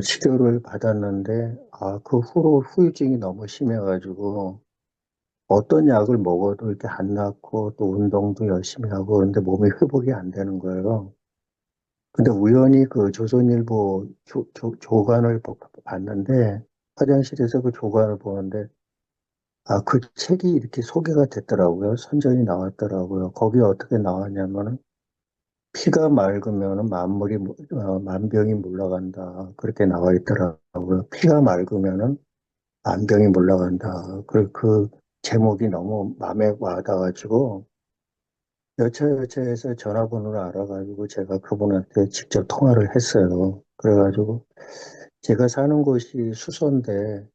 치료를 받았는데 그 후로 후유증이 너무 심해가지고 어떤 약을 먹어도 이렇게 안 낫고 또 운동도 열심히 하고 그런데 몸이 회복이 안 되는 거예요. 근데 우연히 그 조선일보 조간을 봤는데 화장실에서 그 조간을 보는데 그 책이 이렇게 소개가 됐더라고요. 선전이 나왔더라고요. 거기에 어떻게 나왔냐면은 피가 맑으면은 만병이 물러간다. 그렇게 나와 있더라고요. 피가 맑으면은 만병이 물러간다. 그 제목이 너무 마음에 와닿아가지고 여차여차해서 전화번호를 알아가지고 제가 그분한테 직접 통화를 했어요. 그래가지고 제가 사는 곳이 수서인데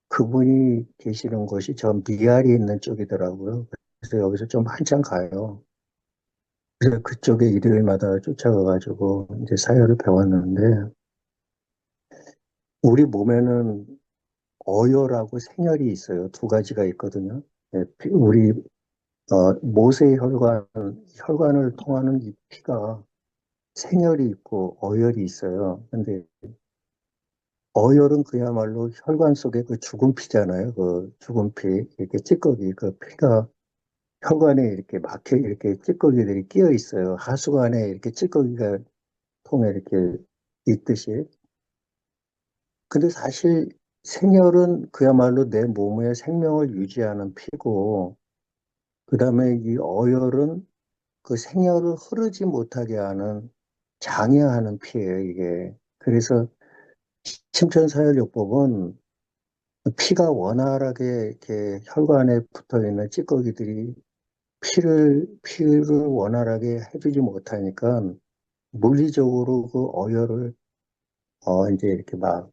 그분이 계시는 곳이 저 미아리 있는 쪽이더라고요. 그래서 여기서 좀 한참 가요. 그래서 그쪽에 일요일마다 쫓아가가지고 이제 사열을 배웠는데 우리 몸에는 어혈하고 생혈이 있어요. 두 가지가 있거든요. 예, 모세혈관을 통하는 이 피가 생열이 있고 어열이 있어요. 근데 어열은 그야말로 혈관 속에 그 죽은 피잖아요. 그 죽은 피, 이렇게 찌꺼기, 그 피가 혈관에 이렇게 막혀, 이렇게 찌꺼기들이 끼어 있어요. 하수관에 이렇게 찌꺼기가 통에 이렇게 있듯이. 근데 사실 생열은 그야말로 내 몸의 생명을 유지하는 피고, 그 다음에 이 어열은 그 생열을 흐르지 못하게 하는 장애하는 피예요, 이게. 그래서 침천사열요법은 피가 원활하게 이렇게 혈관에 붙어 있는 찌꺼기들이 피를 원활하게 해주지 못하니까 물리적으로 그 어혈을, 이제 이렇게 막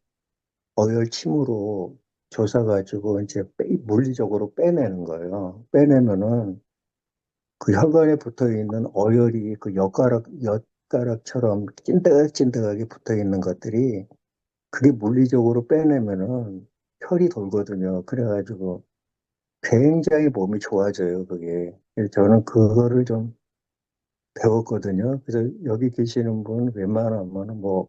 어혈침으로 조사가지고 이제 물리적으로 빼내는 거예요. 빼내면은 그 혈관에 붙어 있는 어혈이 그 엿가락처럼 찐득찐득하게 붙어 있는 것들이 그게 물리적으로 빼내면은 혈이 돌거든요. 그래가지고 굉장히 몸이 좋아져요, 그게. 그래서 저는 그거를 좀 배웠거든요. 그래서 여기 계시는 분 웬만하면 뭐,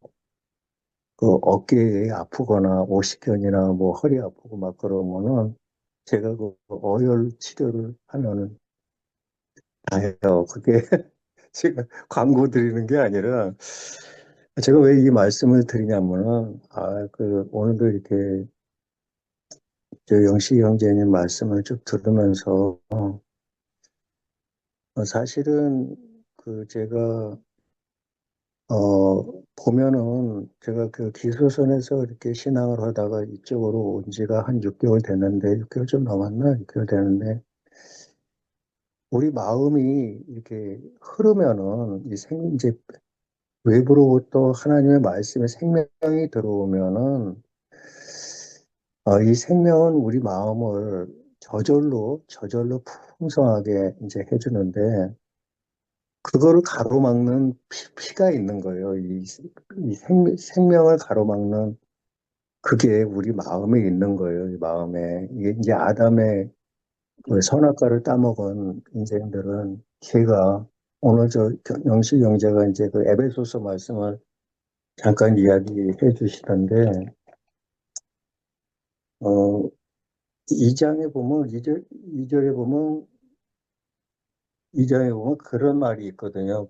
그 어깨에 아프거나 오십견이나 뭐 허리 아프고 막 그러면은 제가 그 어열 치료를 하면은 다 해요. 그게 제가 광고 드리는 게 아니라 제가 왜 이 말씀을 드리냐면은, 오늘도 이렇게 저 영식 형제님 말씀을 쭉 들으면서 사실은 그 제가 보면은 제가 그 기소선에서 이렇게 신앙을 하다가 이쪽으로 온 지가 한 6개월 됐는데, 6개월 좀 넘었나? 6개월 됐는데, 우리 마음이 이렇게 흐르면은, 이제 외부로부터 하나님의 말씀에 생명이 들어오면은, 이 생명은 우리 마음을 저절로 풍성하게 이제 해주는데, 그거를 가로막는 피가 있는 거예요. 이 생명을 가로막는 그게 우리 마음에 있는 거예요. 이 마음에. 이게 이제 아담의 그 선악과를 따먹은 인생들은 걔가 오늘 저 영식 형제가 이제 그 에베소서 말씀을 잠깐 이야기해 주시던데, 어, 2장에 보면, 2절에 보면, 2장에 보면 그런 말이 있거든요.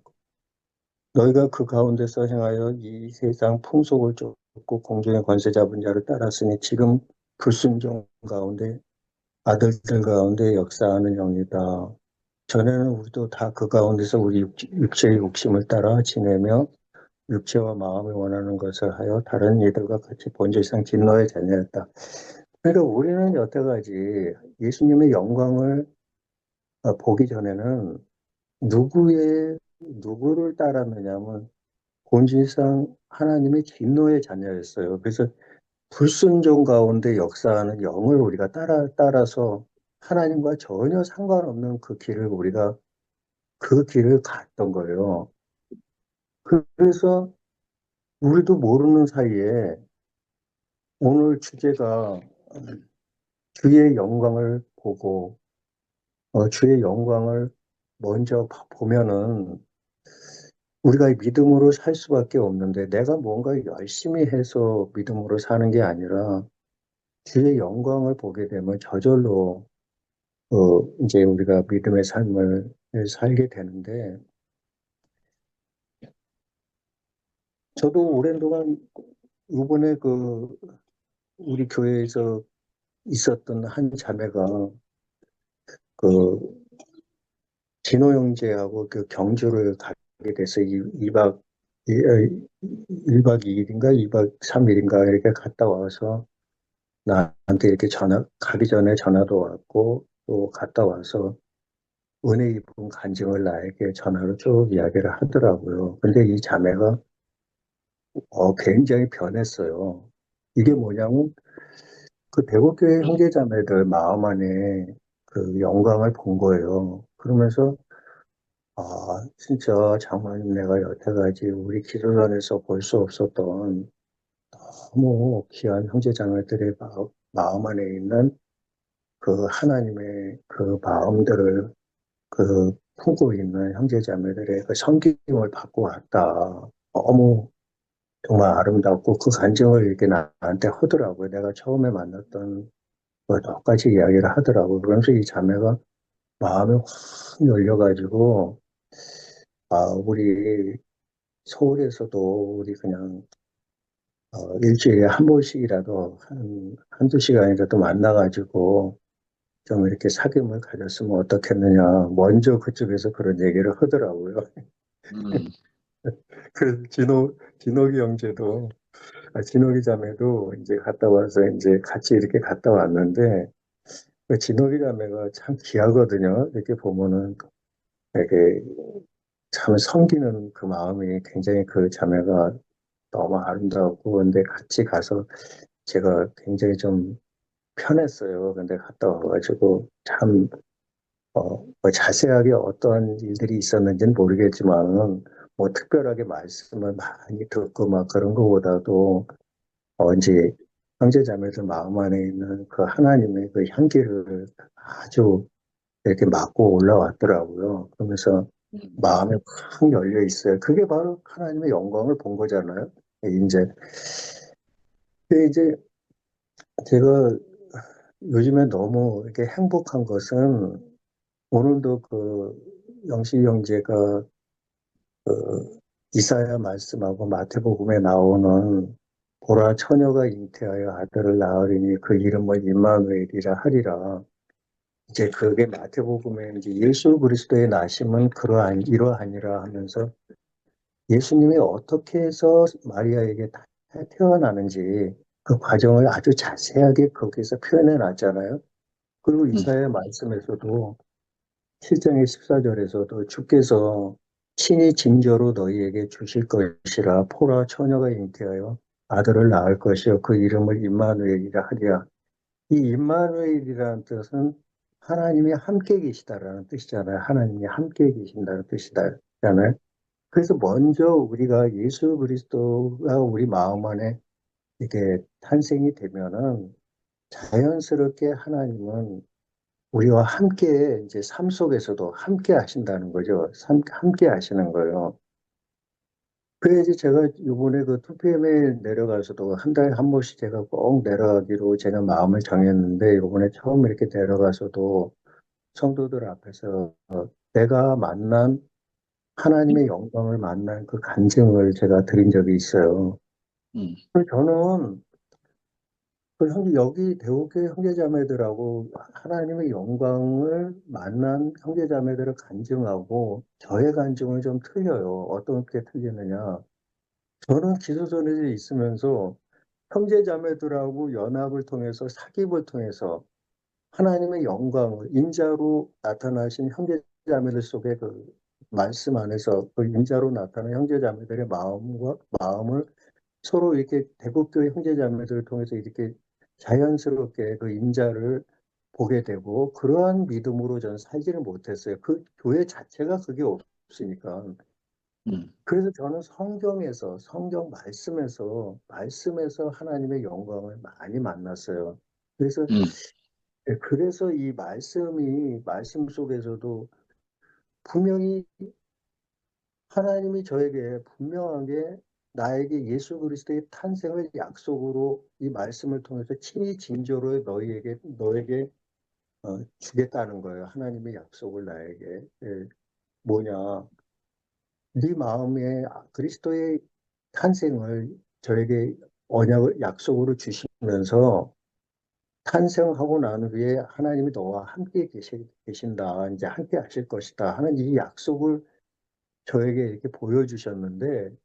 너희가 그 가운데서 행하여 이 세상 풍속을 쫓고 공중의 권세 잡은 자를 따랐으니 지금 불순종 가운데 아들들 가운데 역사하는 영이다. 전에는 우리도 다 그 가운데서 우리 육체의 욕심을 따라 지내며 육체와 마음이 원하는 것을 하여 다른 이들과 같이 본질상 진노의 자녀였다. 그러니까 우리는 여태까지 예수님의 영광을 보기 전에는 누구를 따랐느냐면 본질상 하나님의 진노의 자녀였어요. 그래서 불순종 가운데 역사하는 영을 우리가 따라서 하나님과 전혀 상관없는 그 길을 갔던 거예요. 그래서 우리도 모르는 사이에 오늘 주제가 주의 영광을 보고, 주의 영광을 먼저 보면은 우리가 믿음으로 살 수밖에 없는데 내가 뭔가 열심히 해서 믿음으로 사는 게 아니라 주의 영광을 보게 되면 저절로 이제 우리가 믿음의 삶을 살게 되는데, 저도 오랜 동안 이번에 우리 교회에서 있었던 한 자매가 그 진호 형제하고 그 경주를 가게 돼서 2박 2일인가 2박 3일인가 이렇게 갔다 와서 나한테 이렇게 가기 전에 전화도 왔고 또 갔다 와서 은혜 입은 간증을 나에게 전화로 쭉 이야기를 하더라고요. 근데 이 자매가 굉장히 변했어요. 이게 뭐냐면 그 대구교회 형제자매들 마음 안에 그 영광을 본 거예요. 그러면서 진짜 장로님 내가 여태까지 우리 기도단에서 볼 수 없었던 너무 귀한 형제자매들의 마음 안에 있는 그 하나님의 그 마음들을 그 품고 있는 형제자매들의 그 섬김을 받고 왔다. 너무 정말 아름답고 그 간증을 이렇게 나한테 하더라고요. 내가 처음에 만났던 그 똑같이 이야기를 하더라고요. 그러면서 이 자매가 마음이 확 열려가지고, 우리 서울에서도 우리 그냥 일주일에 한 번씩이라도 한두 시간이라도 만나가지고 좀 이렇게 사귐을 가졌으면 어떻겠느냐. 먼저 그쪽에서 그런 얘기를 하더라고요. 음, 그래서 진옥이 형제도, 진옥이 자매도 이제 갔다 와서 이제 같이 이렇게 갔다 왔는데, 그 진옥이 자매가 참 귀하거든요. 이렇게 보면은 이렇게 참 섬기는 그 마음이 굉장히 그 자매가 너무 아름다웠고, 근데 같이 가서 제가 굉장히 좀 편했어요. 근데 갔다 와가지고 참, 뭐 자세하게 어떤 일들이 있었는지는 모르겠지만은, 뭐 특별하게 말씀을 많이 듣고 막 그런 것보다도, 이제 형제자매들 마음 안에 있는 그 하나님의 그 향기를 아주 이렇게 맡고 올라왔더라고요. 그러면서 마음이 확 열려 있어요. 그게 바로 하나님의 영광을 본 거잖아요. 이제, 근데 이제 제가 요즘에 너무 이렇게 행복한 것은 오늘도 그 영식 형제가 그 이사야 말씀하고 마태복음에 나오는 보라 처녀가 잉태하여 아들을 낳으리니 그 이름을 임마누엘이라 하리라. 이제 그게 마태복음에 이제 예수 그리스도의 나심은 이러하니라 하면서 예수님이 어떻게 해서 마리아에게 태어나는지 그 과정을 아주 자세하게 거기서 표현해 놨잖아요. 그리고 음, 이사야 말씀에서도 7장의 14절에서도 주께서 친히 징조로 너희에게 주실 것이라 포라 처녀가 잉태하여 아들을 낳을 것이요 그 이름을 임마누엘이라 하리라. 이 임마누엘이라는 뜻은 하나님이 함께 계시다라는 뜻이잖아요. 하나님이 함께 계신다는 뜻이잖아요. 그래서 먼저 우리가 예수 그리스도가 우리 마음 안에 이게 탄생이 되면은 자연스럽게 하나님은 우리와 함께 이제 삶 속에서도 함께 하신다는 거죠. 함께 하시는 거예요. 그래야지 제가 이번에 그 2PM에 내려가서도 한 달에 한 번씩 제가 꼭 내려가기로 제가 마음을 정했는데 이번에 처음 이렇게 내려가서도 성도들 앞에서 내가 만난 하나님의 영광을 만난 그 간증을 제가 드린 적이 있어요. 음, 그래서 저는 여기 대우교회 형제자매들하고 하나님의 영광을 만난 형제자매들을 간증하고 저의 간증은 좀 틀려요. 어떻게 틀리느냐. 저는 기도선에 있으면서 형제자매들하고 연합을 통해서 사귐을 통해서 하나님의 영광을 인자로 나타나신 형제자매들 속에 그 말씀 안에서 그 인자로 나타난 형제자매들의 마음을 서로 이렇게 대국교회 형제자매들을 통해서 이렇게 자연스럽게 그 인자를 보게 되고 그러한 믿음으로 저는 살지를 못했어요. 그 교회 자체가 그게 없으니까. 음, 그래서 저는 성경 말씀에서 하나님의 영광을 많이 만났어요. 그래서, 음, 그래서 이 말씀 속에서도 분명히 하나님이 저에게 분명하게 나에게 예수 그리스도의 탄생을 약속으로 이 말씀을 통해서 친히 징조로 너에게 주겠다는 거예요. 하나님의 약속을 나에게. 뭐냐. 네 마음에 그리스도의 탄생을 저에게 약속으로 주시면서 탄생하고 난 후에 하나님이 너와 함께 계신다. 이제 함께 하실 것이다. 하는 이 약속을 저에게 이렇게 보여주셨는데,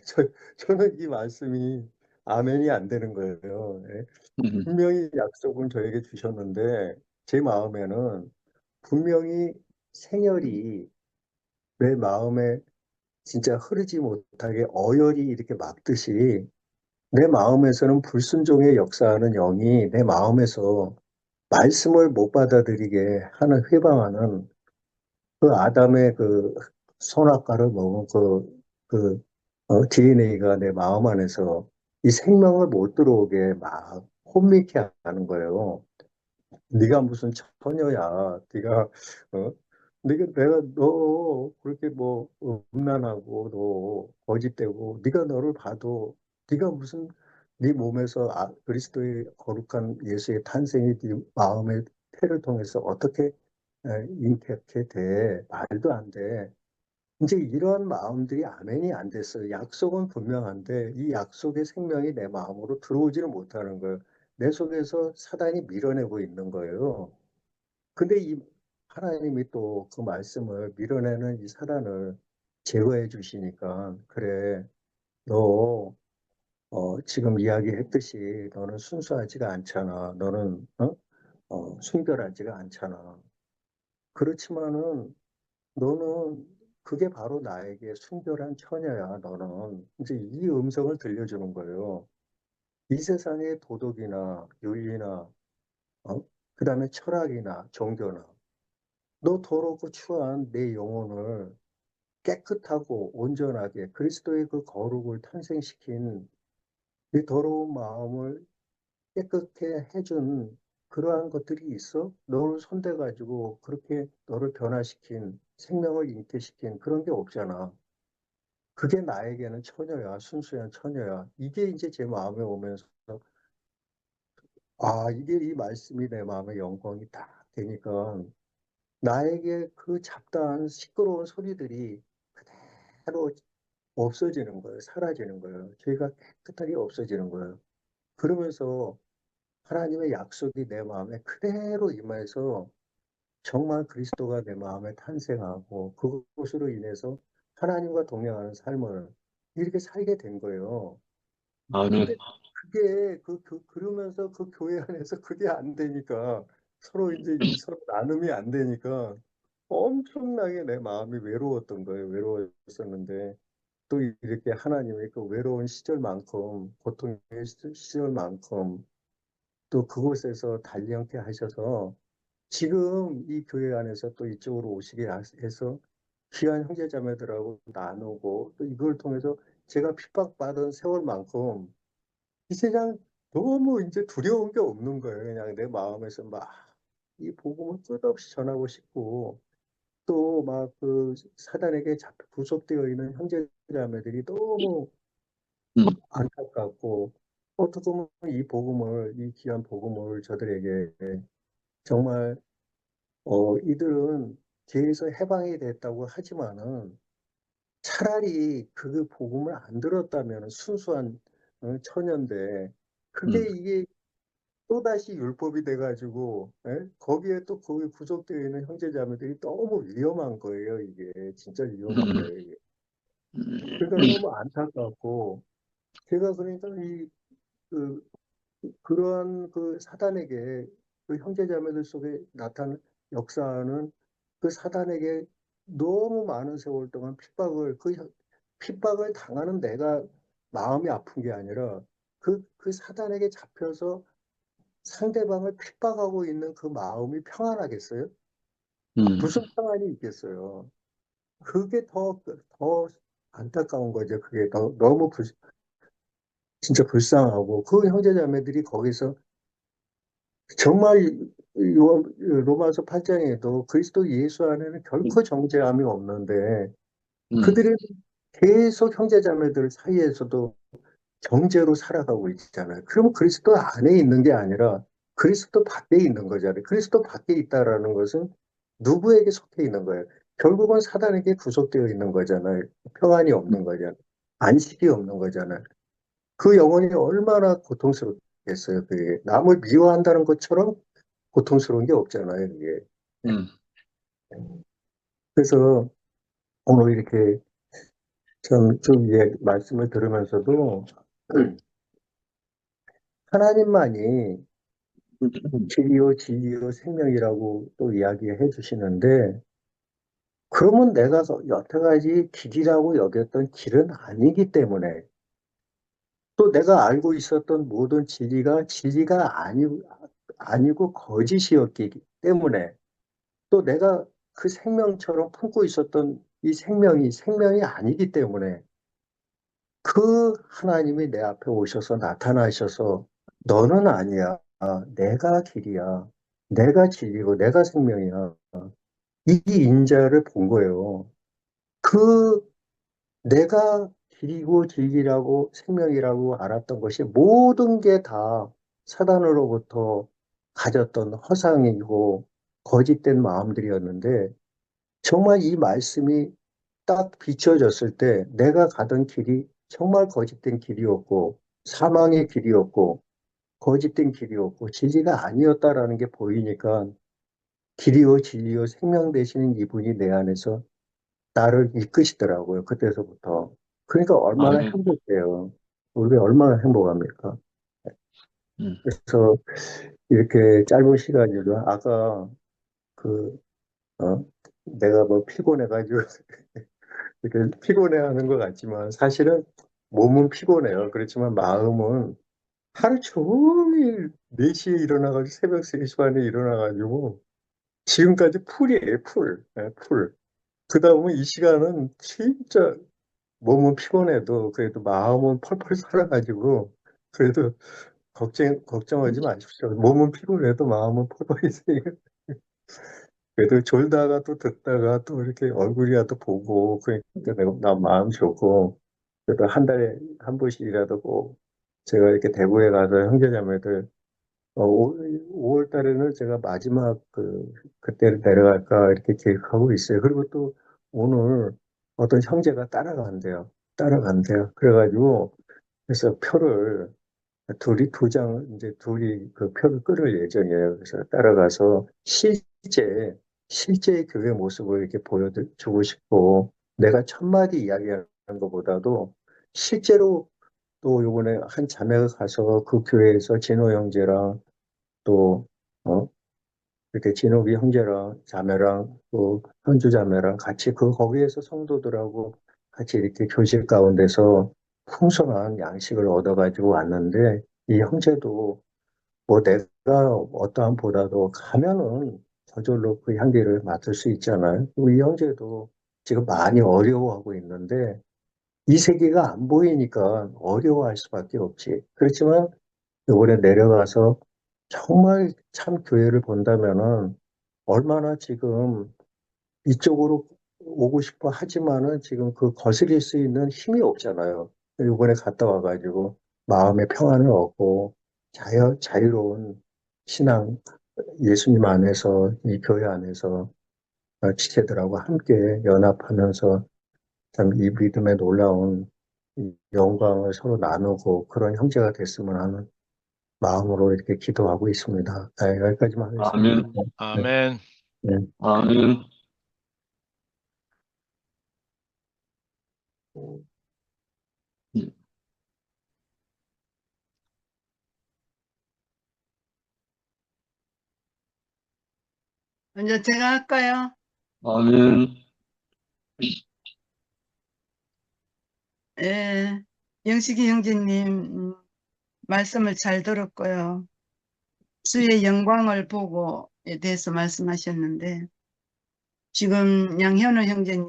저, 저는 이 말씀이 아멘이 안 되는 거예요. 예. 음, 분명히 약속은 저에게 주셨는데, 제 마음에는 분명히 생열이 내 마음에 진짜 흐르지 못하게 어열이 이렇게 막듯이 내 마음에서는 불순종의 역사하는 영이 내 마음에서 말씀을 못 받아들이게 하는 회방하는 그 아담의 그 선악과를 먹은 DNA가 내 마음 안에서 이 생명을 못 들어오게 막 혼미케 하는 거예요. 네가 무슨 처녀야. 네가 어? 내가 너 그렇게 뭐 음란하고 너 거짓되고 네가 너를 봐도 네가 무슨 네 몸에서 그리스도의 거룩한 예수의 탄생이 네 마음의 태를 통해서 어떻게 인격해 돼? 말도 안 돼. 이제 이러한 마음들이 아멘이 안 됐어요. 약속은 분명한데 이 약속의 생명이 내 마음으로 들어오지는 못하는 거예요. 내 속에서 사단이 밀어내고 있는 거예요. 근데 이 하나님이 또 그 말씀을 밀어내는 이 사단을 제거해 주시니까 그래 너 지금 이야기했듯이 너는 순수하지가 않잖아. 너는 순결하지가 않잖아. 그렇지만은 너는 그게 바로 나에게 순결한 처녀야. 너는 이제 이 음성을 들려주는 거예요. 이 세상의 도덕이나 윤리나 그다음에 철학이나 종교나 너 더럽고 추한 내 영혼을 깨끗하고 온전하게 그리스도의 그 거룩을 탄생시킨 이 더러운 마음을 깨끗게 해준 그러한 것들이 있어? 너를 손대가지고 그렇게 너를 변화시킨 생명을 잉태시킨 그런 게 없잖아. 그게 나에게는 처녀야, 순수한 처녀야. 이게 이제 제 마음에 오면서 이게 이 말씀이 내 마음의 영광이 딱 되니까 나에게 그 잡다한 시끄러운 소리들이 그대로 없어지는 거예요. 사라지는 거예요. 죄가 깨끗하게 없어지는 거예요. 그러면서 하나님의 약속이 내 마음에 그대로 임해서 정말 그리스도가 내 마음에 탄생하고 그것으로 인해서 하나님과 동행하는 삶을 이렇게 살게 된 거예요. 아멘. 근데 그게 그러면서 그 교회 안에서 그게 안 되니까 서로 이제 서로 나눔이 안 되니까 엄청나게 내 마음이 외로웠던 거예요. 외로웠었는데 또 이렇게 하나님의 그 외로운 시절만큼 고통의 시절만큼 또 그곳에서 단련케 하셔서 지금 이 교회 안에서 또 이쪽으로 오시게 해서 귀한 형제자매들하고 나누고 또 이걸 통해서 제가 핍박받은 세월만큼 이 세상 너무 이제 두려운 게 없는 거예요. 그냥 내 마음에서 막 이 복음을 끝없이 전하고 싶고 또 막 그 사단에게 구속되어 있는 형제자매들이 너무 음, 안타깝고 어떻게 보면 이 귀한 복음을 저들에게 정말 이들은 죄에서 해방이 됐다고 하지만은 차라리 그 복음을 안 들었다면 순수한 처녀인데 음, 그게 이게 또다시 율법이 돼가지고 거기에 또 거기 구속되어 있는 형제자매들이 너무 위험한 거예요. 이게 진짜 위험한 음, 거예요. 이게. 그러니까 너무 안타깝고 제가 그러니까 그, 그러한 그 사단에게 그 형제자매들 속에 나타난 역사는 그 사단에게 너무 많은 세월 동안 핍박을 당하는 내가 마음이 아픈 게 아니라 그 사단에게 잡혀서 상대방을 핍박하고 있는 그 마음이 평안하겠어요? 음, 무슨 평안이 있겠어요? 그게 더 안타까운 거죠. 그게 너무 진짜 불쌍하고 그 형제자매들이 거기서 정말 로마서 8장에도 그리스도 예수 안에는 결코 정죄함이 없는데 음, 그들은 계속 형제자매들 사이에서도 정죄로 살아가고 있잖아요. 그러면 그리스도 안에 있는 게 아니라 그리스도 밖에 있는 거잖아요. 그리스도 밖에 있다라는 것은 누구에게 속해 있는 거예요? 결국은 사단에게 구속되어 있는 거잖아요. 평안이 없는 거잖아요. 안식이 없는 거잖아요. 그 영혼이 얼마나 고통스럽겠어요. 그게 남을 미워한다는 것처럼 고통스러운 게 없잖아요. 이게. 음, 그래서 오늘 이렇게 좀 말씀을 들으면서도 하나님만이 길이요, 진리요, 생명이라고 또 이야기해 주시는데, 그러면 내가 여태까지 길이라고 여겼던 길은 아니기 때문에, 또 내가 알고 있었던 모든 진리가 아니고 거짓이었기 때문에, 또 내가 그 생명처럼 품고 있었던 이 생명이 아니기 때문에, 그 하나님이 내 앞에 오셔서 나타나셔서, 너는 아니야. 내가 길이야. 내가 진리고 내가 생명이야. 이 인자를 본 거예요. 그 내가 길이고 진리라고 생명이라고 알았던 것이 모든 게 다 사단으로부터 가졌던 허상이고 거짓된 마음들이었는데 정말 이 말씀이 딱 비춰졌을 때 내가 가던 길이 정말 거짓된 길이었고 사망의 길이었고 거짓된 길이었고 진리가 아니었다라는 게 보이니까 길이요 진리요 생명 되시는 이분이 내 안에서 나를 이끄시더라고요. 그때서부터. 그러니까 얼마나 아멘. 행복해요. 우리가 얼마나 행복합니까? 음, 그래서 이렇게 짧은 시간이지만 아까 그 내가 뭐 피곤해가지고 이렇게 피곤해하는 것 같지만 사실은 몸은 피곤해요. 그렇지만 마음은 하루 종일 4시에 일어나가지고 새벽 3시반에 일어나가지고 지금까지 풀이에요. 풀. 네, 풀. 그 다음에 이 시간은 진짜 몸은 피곤해도 그래도 마음은 펄펄 살아가지고 그래도 걱정하지 마십시오. 몸은 피곤해도 마음은 펄펄 있으니까 그래도 졸다가 또 듣다가 또 이렇게 얼굴이라도 보고 그러니까 나 마음 좋고 그래도 한 달에 한 번씩이라도 꼭 제가 이렇게 대구에 가서 형제자매들 5월 달에는 제가 마지막 그때를 내려갈까 이렇게 계획하고 있어요. 그리고 또 오늘 어떤 형제가 따라간대요. 따라간대요. 그래가지고 그래서 표를 이제 둘이 그 표를 끊을 예정이에요. 그래서 따라가서 실제 교회 모습을 이렇게 보여주고 싶고 내가 첫마디 이야기하는 것보다도 실제로 또 요번에 한 자매가 가서 그 교회에서 진호 형제랑 또 어, 이렇게 진욱이 형제랑 자매랑 또 현주 자매랑 같이 거기에서 성도들하고 같이 이렇게 교실 가운데서 풍성한 양식을 얻어가지고 왔는데 이 형제도 뭐 내가 어떠함보다도 가면은 저절로 그 향기를 맡을 수 있잖아요. 그리고 이 형제도 지금 많이 어려워하고 있는데 이 세계가 안 보이니까 어려워할 수밖에 없지. 그렇지만 이번에 내려가서 정말 참 교회를 본다면은 얼마나 지금 이쪽으로 오고 싶어 하지만은 지금 그 거스릴 수 있는 힘이 없잖아요. 이번에 갔다 와가지고 마음의 평안을 얻고 자유로운 신앙, 예수님 안에서 이 교회 안에서 지체들하고 함께 연합하면서 참 이 믿음의 놀라운 이 영광을 서로 나누고 그런 형제가 됐으면 하는 마음으로 이렇게 기도하고 있습니다. 네, 여기까지만 하겠습니다. 아멘. 네, 아멘. 네. 아멘. 음, 먼저 제가 할까요? 아멘. 예, 영식이 형제님 말씀을 잘 들었고요. 주의 영광을 보고에 대해서 말씀하셨는데 지금 양현우 형제님이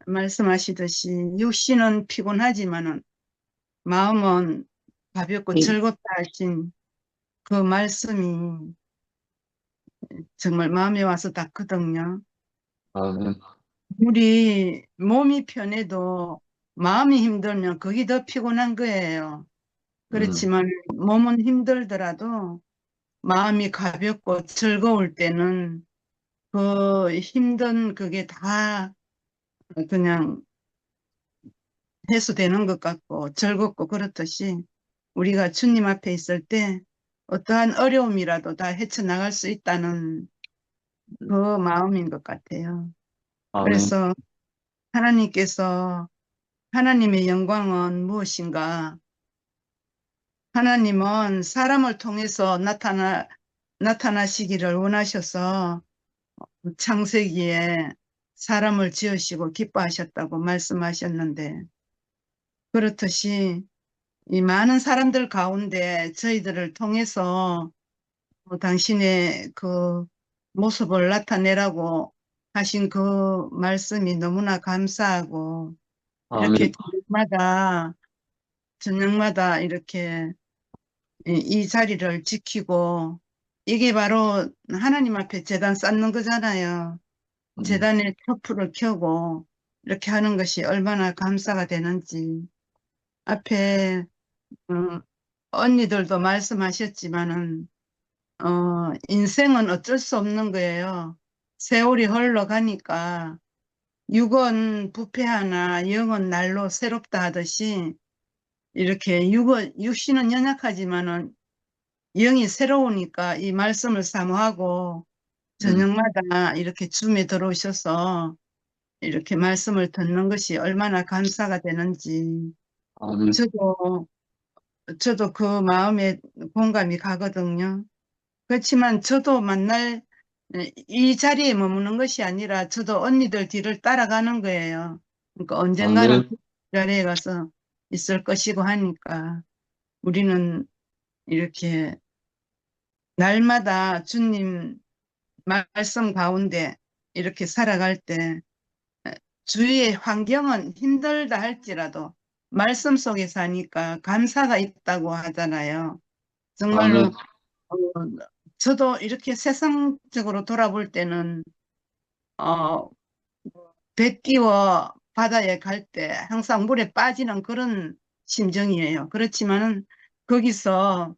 말씀하시듯이 육신은 피곤하지만은 마음은 가볍고 즐겁다 하신 그 말씀이 정말 마음에 와서 닿거든요. 아멘. 우리 몸이 편해도 마음이 힘들면 그게 더 피곤한 거예요. 음, 그렇지만 몸은 힘들더라도 마음이 가볍고 즐거울 때는 그 힘든 그게 다 그냥 해소되는 것 같고 즐겁고 그렇듯이 우리가 주님 앞에 있을 때 어떠한 어려움이라도 다 헤쳐나갈 수 있다는 그 마음인 것 같아요. 아멘. 그래서 하나님께서 하나님의 영광은 무엇인가? 하나님은 사람을 통해서 나타나시기를 원하셔서 창세기에 사람을 지으시고 기뻐하셨다고 말씀하셨는데 그렇듯이 이 많은 사람들 가운데 저희들을 통해서 당신의 그 모습을 나타내라고 하신 그 말씀이 너무나 감사하고 이렇게 아멘. 저녁마다 이렇게 이 자리를 지키고 이게 바로 하나님 앞에 제단 쌓는 거잖아요. 제단에 촛불을 켜고 이렇게 하는 것이 얼마나 감사가 되는지. 앞에 언니들도 말씀하셨지만은 인생은 어쩔 수 없는 거예요. 세월이 흘러가니까 육은 부패하나 영은 날로 새롭다 하듯이 이렇게 육신은 연약하지만은 영이 새로우니까 이 말씀을 사모하고 저녁마다 이렇게 줌에 들어오셔서 이렇게 말씀을 듣는 것이 얼마나 감사가 되는지 저도 그 마음에 공감이 가거든요. 그렇지만 저도 만날 이 자리에 머무는 것이 아니라 저도 언니들 뒤를 따라가는 거예요. 그러니까 언젠가는 그 자리에 가서 있을 것이고 하니까 우리는 이렇게 날마다 주님 말씀 가운데 이렇게 살아갈 때 주위의 환경은 힘들다 할지라도 말씀 속에 사니까 감사가 있다고 하잖아요. 정말로 어, 저도 이렇게 세상적으로 돌아볼 때는 배 띄워 바다에 갈 때 항상 물에 빠지는 그런 심정이에요. 그렇지만은 거기서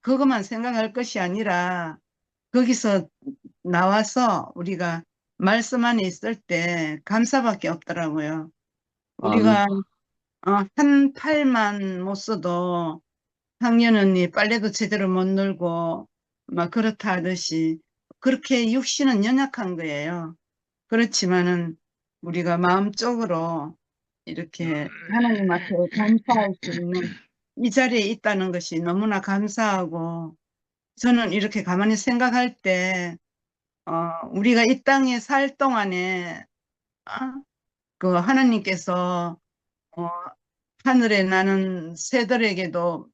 그것만 생각할 것이 아니라 거기서 나와서 우리가 말씀 안에 있을 때 감사밖에 없더라고요. 우리가 한 팔만 못 써도 학년 언니 빨래도 제대로 못 널고 막 그렇다 하듯이 그렇게 육신은 연약한 거예요. 그렇지만은 우리가 마음적으로 이렇게 하나님 앞에 감사할 수 있는 이 자리에 있다는 것이 너무나 감사하고 저는 이렇게 가만히 생각할 때 우리가 이 땅에 살 동안에 그 하나님께서 어, 하늘에 나는 새들에게도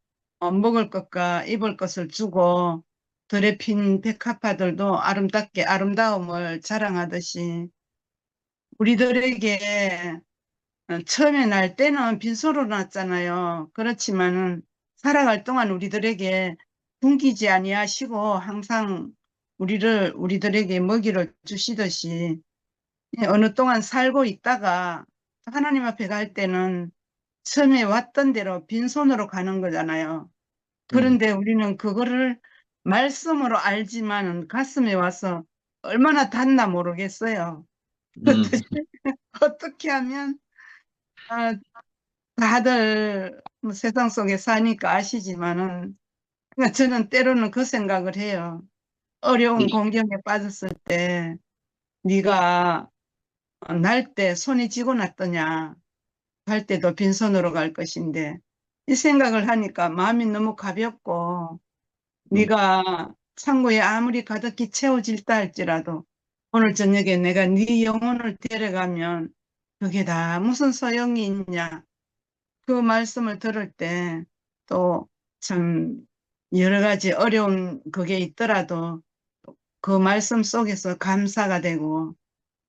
먹을 것과 입을 것을 주고 들에 핀 백합화들도 아름답게 아름다움을 자랑하듯이 우리들에게 처음에 날 때는 빈소로 났잖아요. 그렇지만은 살아갈 동안 우리들에게 굶기지 아니하시고 항상 우리들에게 먹이를 주시듯이 어느 동안 살고 있다가 하나님 앞에 갈 때는 처음에 왔던 대로 빈손으로 가는 거잖아요. 그런데 우리는 그거를 말씀으로 알지만은 가슴에 와서 얼마나 닿나 모르겠어요. 어떻게 하면 아, 다들 뭐 세상 속에 사니까 아시지만은 그러니까 저는 때로는 그 생각을 해요. 어려운 공경에 빠졌을 때 네가 날 때 손이 쥐고 났더냐 갈 때도 빈손으로 갈 것인데 이 생각을 하니까 마음이 너무 가볍고 네가 창고에 아무리 가득히 채워질다 할지라도 오늘 저녁에 내가 네 영혼을 데려가면 그게 다 무슨 소용이 있냐 그 말씀을 들을 때 또 참 여러 가지 어려운 그게 있더라도 그 말씀 속에서 감사가 되고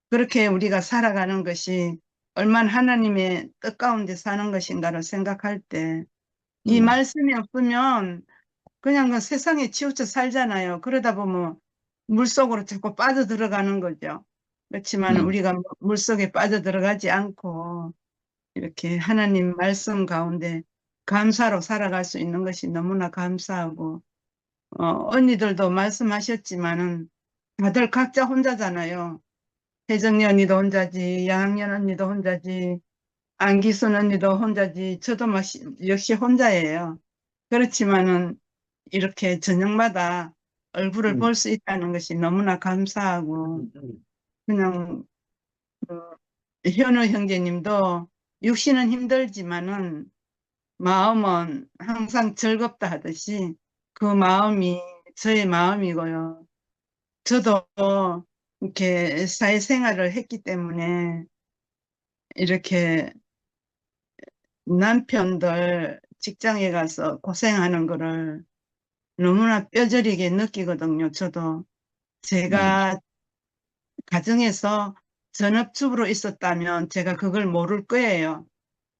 그렇게 우리가 살아가는 것이 얼마나 하나님의 뜻 가운데 사는 것인가를 생각할 때 이 말씀이 없으면 그냥 그 세상에 치우쳐 살잖아요. 그러다 보면 물속으로 자꾸 빠져들어가는 거죠. 그렇지만 우리가 물속에 빠져들어가지 않고 이렇게 하나님 말씀 가운데 감사로 살아갈 수 있는 것이 너무나 감사하고 언니들도 말씀하셨지만은 다들 각자 혼자잖아요. 혜정이 언니도 혼자지, 양학년 언니도 혼자지, 안기순 언니도 혼자지, 저도 역시 혼자예요. 그렇지만은 이렇게 저녁마다 얼굴을 볼 수 있다는 것이 너무나 감사하고 그냥 현우 형제님도 육신은 힘들지만은 마음은 항상 즐겁다 하듯이 그 마음이 저의 마음이고요. 저도 이렇게 사회생활을 했기 때문에 이렇게 남편들 직장에 가서 고생하는 거를 너무나 뼈저리게 느끼거든요. 저도 제가 가정에서 전업주부로 있었다면 제가 그걸 모를 거예요.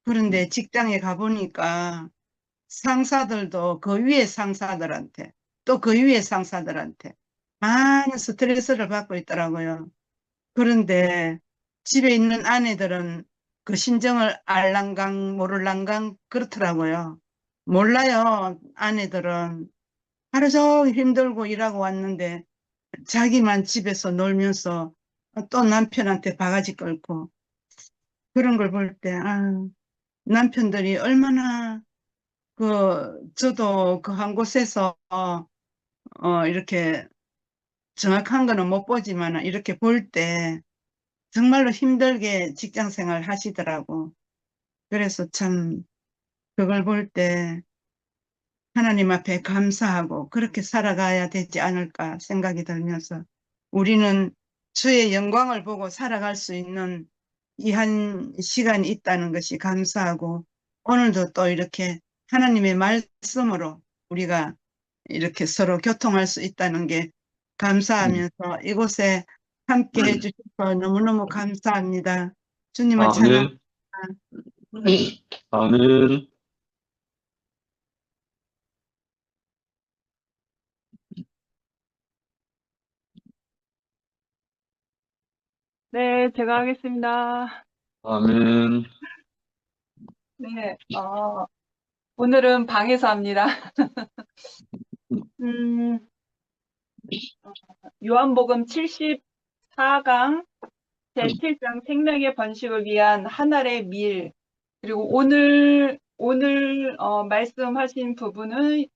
그런데 직장에 가보니까 상사들도 그 위에 상사들한테 또 그 위에 상사들한테 많은 스트레스를 받고 있더라고요. 그런데 집에 있는 아내들은 그 심정을 알랑강 모를랑강 그렇더라고요. 몰라요. 아내들은 하루 종일 힘들고 일하고 왔는데 자기만 집에서 놀면서 또 남편한테 바가지 끌고 그런 걸 볼 때, 아, 남편들이 얼마나 저도 그 한 곳에서 이렇게 정확한 거는 못 보지만 이렇게 볼 때 정말로 힘들게 직장 생활 하시더라고. 그래서 참 그걸 볼 때 하나님 앞에 감사하고 그렇게 살아가야 되지 않을까 생각이 들면서 우리는 주의 영광을 보고 살아갈 수 있는 이 한 시간이 있다는 것이 감사하고 오늘도 또 이렇게 하나님의 말씀으로 우리가 이렇게 서로 교통할 수 있다는 게 감사하면서 이곳에 함께 해주셔서 너무너무 감사합니다. 주님을 찬양. 아멘. 아멘. 네, 제가 하겠습니다. 아멘. 네, 오늘은 방에서 합니다. 음, 요한복음 74강 제7장 생명의 번식을 위한 한 알의 밀. 그리고 오늘 말씀하신 부분은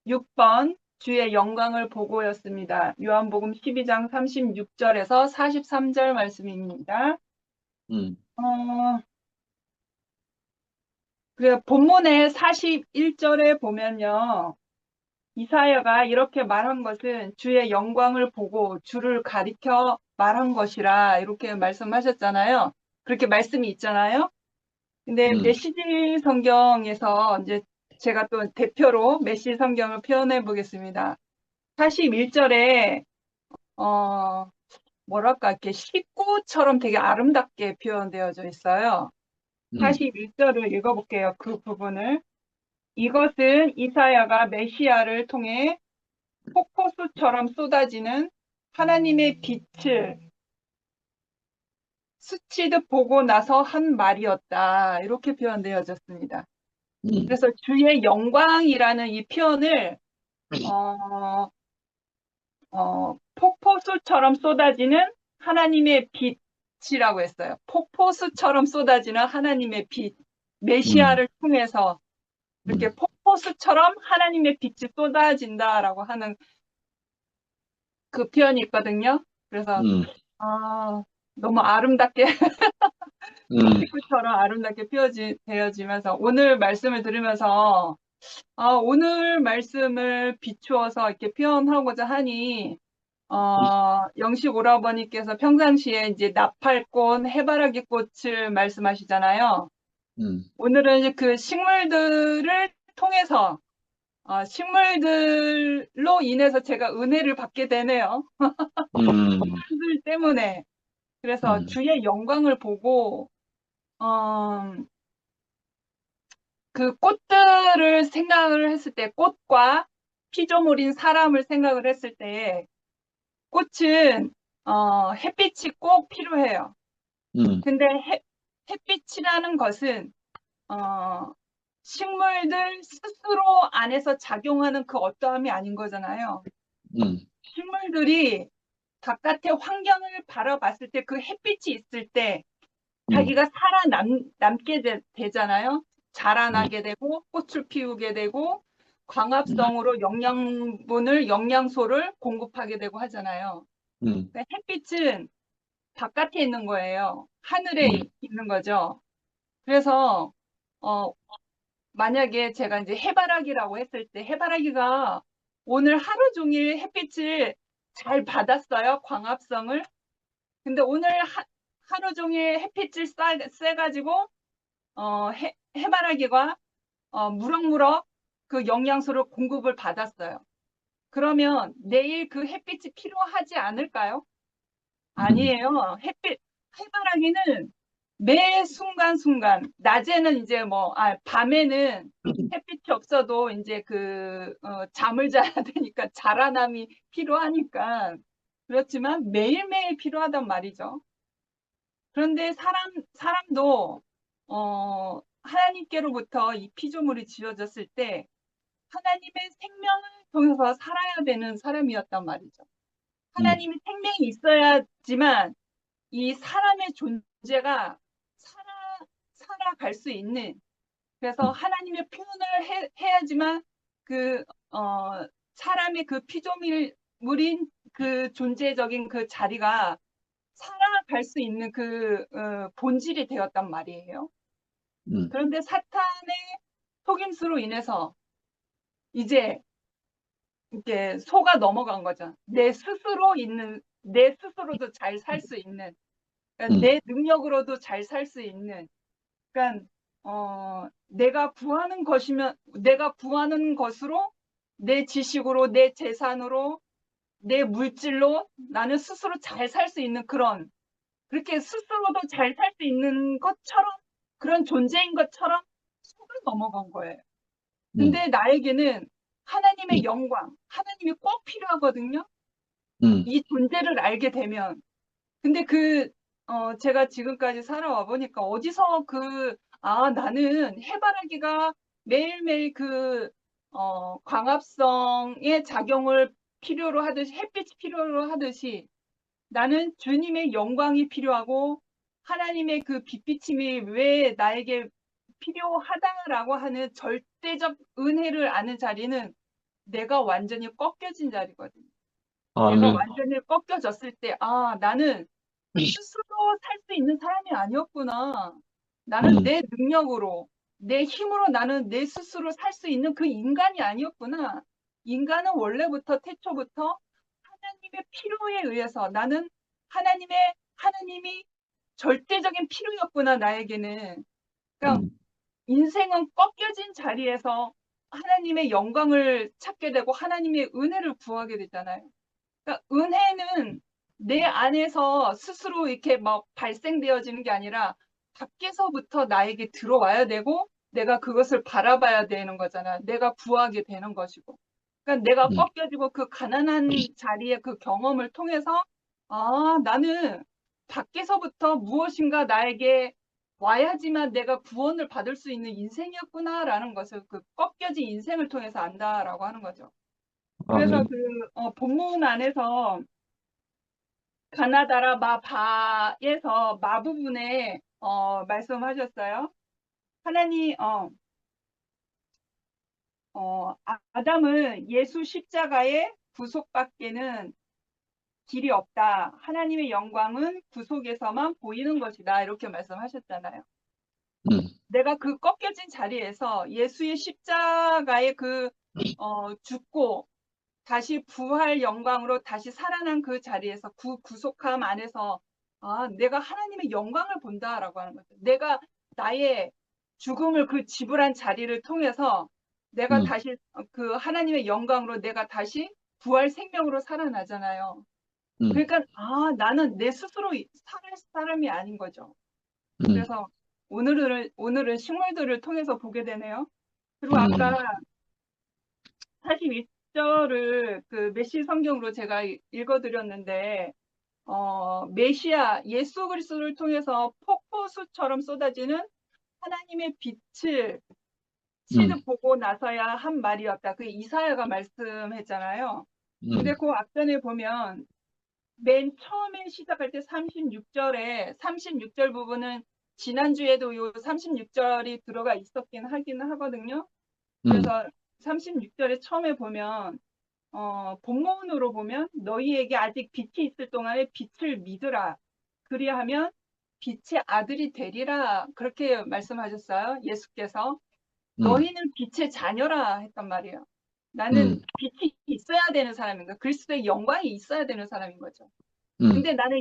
6번 주의 영광을 보고였습니다. 요한복음 12장 36절에서 43절 말씀입니다. 음. 그래, 본문의 41절에 보면요. 이사야가 이렇게 말한 것은 주의 영광을 보고 주를 가리켜 말한 것이라 이렇게 말씀하셨잖아요. 그렇게 말씀이 있잖아요. 근데 메시지 성경에서 이제 제가 또 대표로 메시지 성경을 표현해 보겠습니다. 41절에 뭐랄까 이렇게 식구처럼 되게 아름답게 표현되어져 있어요. 41절을 읽어볼게요. 그 부분을. 이것은 이사야가 메시아를 통해 폭포수처럼 쏟아지는 하나님의 빛을 스치듯 보고 나서 한 말이었다. 이렇게 표현되어졌습니다. 그래서 주의 영광이라는 이 표현을 폭포수처럼 쏟아지는 하나님의 빛이라고 했어요. 폭포수처럼 쏟아지는 하나님의 빛. 메시아를 통해서 이렇게 폭포수처럼 하나님의 빛이 쏟아진다라고 하는 그 표현이 있거든요. 그래서 너무 아름답게 식구처럼 아름답게 되어지면서 오늘 말씀을 들으면서 오늘 말씀을 비추어서 이렇게 표현하고자 하니 영식 오라버니께서 평상시에 이제 나팔꽃, 해바라기 꽃을 말씀하시잖아요. 오늘은 이제 그 식물들을 통해서 식물들로 인해서 제가 은혜를 받게 되네요. 식물들 때문에. 그래서 주의 영광을 보고 그 꽃들을 생각을 했을 때 꽃과 피조물인 사람을 생각을 했을 때 꽃은 햇빛이 꼭 필요해요. 근데 햇빛이라는 것은 식물들 스스로 안에서 작용하는 그 어떠함이 아닌 거잖아요. 식물들이 바깥의 환경을 바라봤을 때 그 햇빛이 있을 때 자기가 살아남게 되잖아요. 자라나게 되고 꽃을 피우게 되고 광합성으로 영양소를 공급하게 되고 하잖아요. 그러니까 햇빛은 바깥에 있는 거예요. 하늘에 있는 거죠. 그래서 만약에 제가 이제 해바라기라고 했을 때 해바라기가 오늘 하루 종일 햇빛을 잘 받았어요. 광합성을. 근데 오늘 하루 종일 햇빛을 쐬가지고 해바라기가 무럭무럭 그 영양소를 공급을 받았어요. 그러면 내일 그 햇빛이 필요하지 않을까요? 아니에요. 해바라기는 매 순간순간, 낮에는 이제 밤에는 햇빛이 없어도 이제 잠을 자야 되니까 자라남이 필요하니까. 그렇지만 매일매일 필요하단 말이죠. 그런데 사람도, 하나님께로부터 이 피조물이 지어졌을 때 하나님의 생명을 통해서 살아야 되는 사람이었단 말이죠. 하나님의 생명이 있어야지만 이 사람의 존재가 살아갈 수 있는, 그래서 하나님의 표현을 해야지만 사람의 그 피조물인 그 존재적인 그 자리가 살아갈 수 있는 본질이 되었단 말이에요. 그런데 사탄의 속임수로 인해서 이제 이렇게 속아 넘어간 거죠. 내 스스로도 잘 살 수 있는, 그러니까 내 능력으로도 잘 살 수 있는, 그러니까 내가 구하는 것으로, 내 지식으로, 내 재산으로, 내 물질로 나는 스스로 잘 살 수 있는 그렇게 스스로도 잘 살 수 있는 것처럼, 그런 존재인 것처럼 속을 넘어간 거예요. 근데 나에게는 하나님의 영광, 하나님이 꼭 필요하거든요. 이 존재를 알게 되면. 근데 제가 지금까지 살아와 보니까 어디서 나는 해바라기가 매일매일 광합성의 작용을 필요로 하듯이, 햇빛이 필요로 하듯이 나는 주님의 영광이 필요하고 하나님의 그 빛비침이 왜 나에게 필요하다라고 하는 절대적 은혜를 아는 자리는 내가 완전히 꺾여진 자리거든요. 내가 아멘. 완전히 꺾여졌을 때, 나는 스스로 살 수 있는 사람이 아니었구나. 나는 내 능력으로, 내 힘으로 나는 내 스스로 살 수 있는 그 인간이 아니었구나. 인간은 원래부터 태초부터 하나님의 필요에 의해서 나는 하나님이 절대적인 필요였구나, 나에게는. 그러니까 인생은 꺾여진 자리에서 하나님의 영광을 찾게 되고 하나님의 은혜를 구하게 되잖아요. 그러니까 은혜는 내 안에서 스스로 이렇게 막 발생되어지는 게 아니라 밖에서부터 나에게 들어와야 되고 내가 그것을 바라봐야 되는 거잖아. 내가 구하게 되는 것이고. 그러니까 내가 꺾여지고 그 가난한 자리의 그 경험을 통해서 나는 밖에서부터 무엇인가 나에게 와야지만 내가 구원을 받을 수 있는 인생이었구나라는 것을 그 꺾여진 인생을 통해서 안다라고 하는 거죠. 그래서 아멘. 본문 안에서 가나다라 마바에서 마 부분에 말씀하셨어요. 하나님 아담은 예수 십자가의 구속밖에는 길이 없다. 하나님의 영광은 구속에서만 보이는 것이다. 이렇게 말씀하셨잖아요. 내가 그 꺾여진 자리에서 예수의 십자가의 죽고 다시 부활 영광으로 다시 살아난 그 자리에서 구속함 안에서 내가 하나님의 영광을 본다라고 하는 거죠. 내가 나의 죽음을 지불한 자리를 통해서 내가 다시 하나님의 영광으로 내가 다시 부활 생명으로 살아나잖아요. 그러니까 나는 내 스스로 살아갈 사람이 아닌 거죠. 그래서 오늘은 식물들을 통해서 보게 되네요. 그리고 아까 42절을 메시 성경으로 제가 읽어드렸는데 메시아 예수 그리스도를 통해서 폭포수처럼 쏟아지는 하나님의 빛을 보고 나서야 한 말이었다. 이사야가 말씀했잖아요. 근데 그 앞전에 보면 맨 처음에 시작할 때 36절 부분은 지난주에도 요 36절이 들어가 있었긴 하기는 하거든요. 그래서 36절에 처음에 보면 본문으로 보면 너희에게 아직 빛이 있을 동안에 빛을 믿으라. 그리하면 빛의 아들이 되리라. 그렇게 말씀하셨어요. 예수께서. 너희는 빛의 자녀라 했단 말이에요. 나는 빛이 있어야 되는 사람인가? 그리스도의 영광이 있어야 되는 사람인 거죠. 근데 나는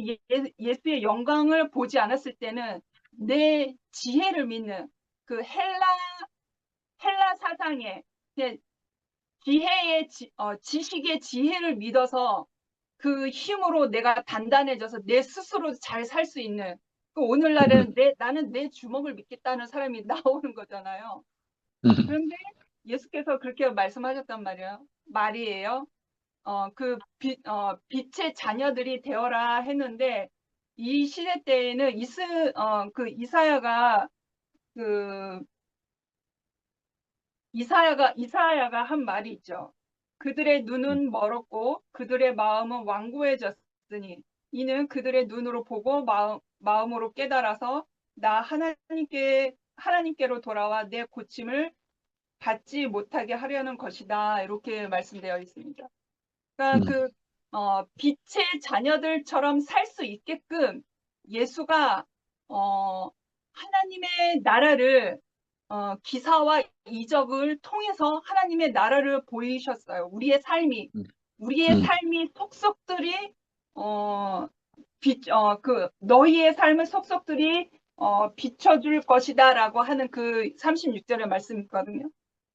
예수의 영광을 보지 않았을 때는 내 지혜를 믿는 그 헬라 사상의 지식의 지혜를 믿어서 그 힘으로 내가 단단해져서 내 스스로 잘 살 수 있는 그 오늘날은 나는 내 주먹을 믿겠다는 사람이 나오는 거잖아요. 그런데 예수께서 그렇게 말씀하셨단 말이에요. 빛의 자녀들이 되어라 했는데 이 시대 때에는 이사야가 한 말이 있죠. 그들의 눈은 멀었고 그들의 마음은 완고해졌으니 이는 그들의 눈으로 보고 마음으로 깨달아서 나 하나님께로 돌아와 내 고침을 받지 못하게 하려는 것이다. 이렇게 말씀되어 있습니다. 그러니까 빛의 자녀들처럼 살 수 있게끔 예수가 하나님의 나라를 기사와 이적을 통해서 하나님의 나라를 보이셨어요. 우리의 삶이 속속들이 너희의 삶을 속속들이 비춰줄 것이다라고 하는 그 36절의 말씀이 있거든요.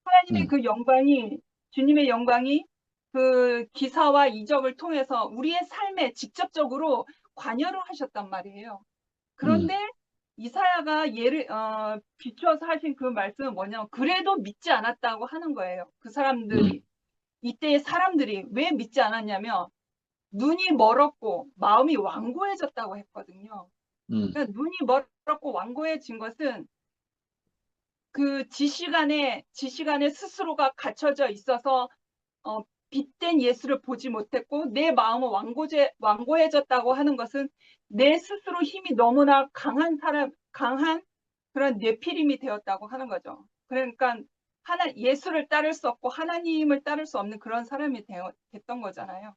하나님의 그 영광이, 주님의 영광이 그 기사와 이적을 통해서 우리의 삶에 직접적으로 관여를 하셨단 말이에요. 그런데 이사야가 비추어서 하신 그 말씀은 뭐냐면 그래도 믿지 않았다고 하는 거예요. 그 사람들이. 이때의 사람들이 왜 믿지 않았냐면 눈이 멀었고 마음이 완고해졌다고 했거든요. 그러니까 눈이 멀었고 완고해진 것은 그 지시간에 스스로가 갇혀져 있어서 빛된 예수를 보지 못했고 내 마음은 완고해졌다고 하는 것은 내 스스로 힘이 너무나 강한 그런 뇌피림이 되었다고 하는 거죠. 그러니까 예수를 따를 수 없고 하나님을 따를 수 없는 그런 사람이 됐던 거잖아요.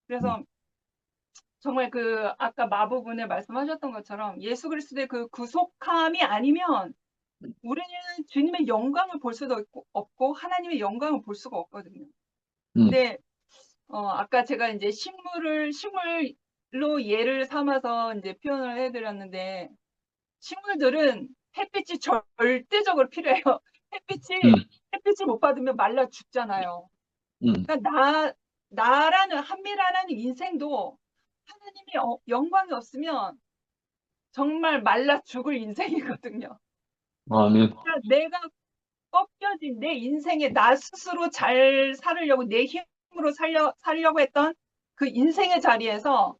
그래서 정말 아까 마부분에 말씀하셨던 것처럼 예수 그리스도의 그 구속함이 아니면 우리는 주님의 영광을 볼 수도 없고 하나님의 영광을 볼 수가 없거든요. 근데 아까 제가 이제 식물로 예를 삼아서 이제 표현을 해드렸는데 식물들은 햇빛이 절대적으로 필요해요. 햇빛을 못 받으면 말라 죽잖아요. 그러니까 한미라는 인생도 하나님의 영광이 없으면 정말 말라 죽을 인생이거든요. 아멘. 그러니까 내가 꺾여진 내 인생에 나 스스로 잘 살으려고 내 힘으로 살려고 했던 그 인생의 자리에서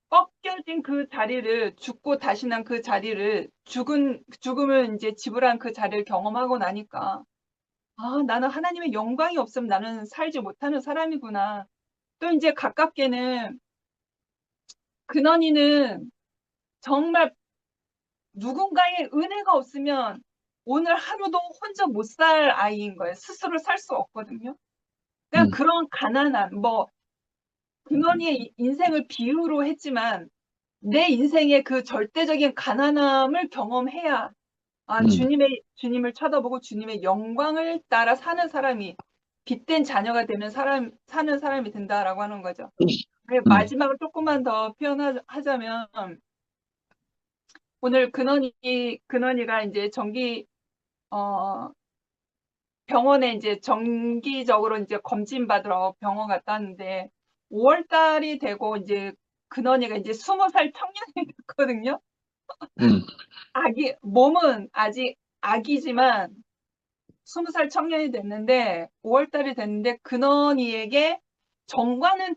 꺾여진 그 자리를 죽고 다시 난 그 자리를 죽음을 이제 지불한 그 자리를 경험하고 나니까 나는 하나님의 영광이 없으면 나는 살지 못하는 사람이구나. 또 이제 가깝게는 근원이는 정말 누군가의 은혜가 없으면 오늘 하루도 혼자 못 살 아이인 거예요. 스스로 살 수 없거든요. 그러니까 그런 가난한 근원이의 인생을 비유로 했지만 내 인생의 그 절대적인 가난함을 경험해야 주님을 쳐다보고 주님의 영광을 따라 사는 사람이 빛된 자녀가 사는 사람이 된다라고 하는 거죠. 마지막으로 조금만 더 표현하자면 오늘 근원이가 이제 병원에 이제 정기적으로 이제 검진 받으러 병원 갔다 왔는데 5월 달이 되고 이제 근원이가 이제 20살 청년이 됐거든요. 몸은 아직 아기지만 20살 청년이 됐는데 5월 달이 됐는데 근원이에게 전과는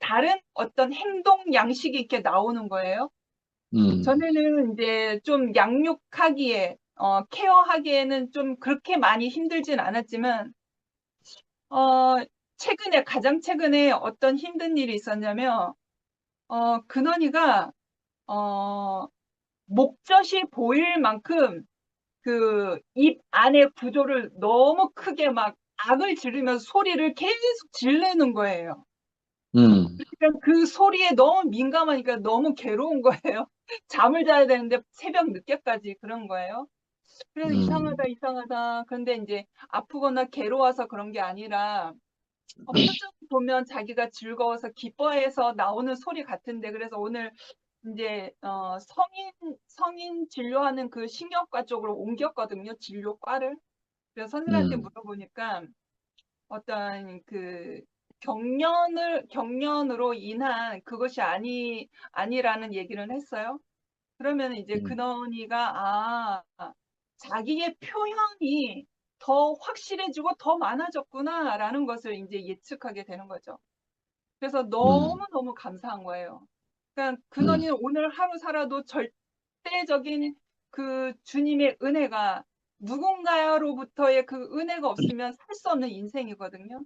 다른 어떤 행동 양식이 이렇게 나오는 거예요. 전에는 이제 좀 양육하기에 케어하기에는 좀 그렇게 많이 힘들진 않았지만 가장 최근에 어떤 힘든 일이 있었냐면 근원이가 목젖이 보일 만큼 그 입 안의 구조를 너무 크게 막 악을 지르면서 소리를 계속 지르는 거예요. 그러니까 그 소리에 너무 민감하니까 너무 괴로운 거예요. 잠을 자야 되는데 새벽 늦게까지 그런 거예요. 그래서 이상하다. 그런데 이제 아프거나 괴로워서 그런 게 아니라 표정 보면 자기가 즐거워서 기뻐해서 나오는 소리 같은데 그래서 오늘 이제 성인 진료하는 그 신경과 쪽으로 옮겼거든요. 진료과를. 그래서 선생님한테 물어보니까 어떤 경련으로 인한 그것이 아니라는 얘기를 했어요. 그러면 이제 근원이가, 자기의 표현이 더 확실해지고 더 많아졌구나라는 것을 이제 예측하게 되는 거죠. 그래서 너무너무 감사한 거예요. 그러니까 근원이는 오늘 하루 살아도 절대적인 그 주님의 은혜가 누군가로부터의 그 은혜가 없으면 살 수 없는 인생이거든요.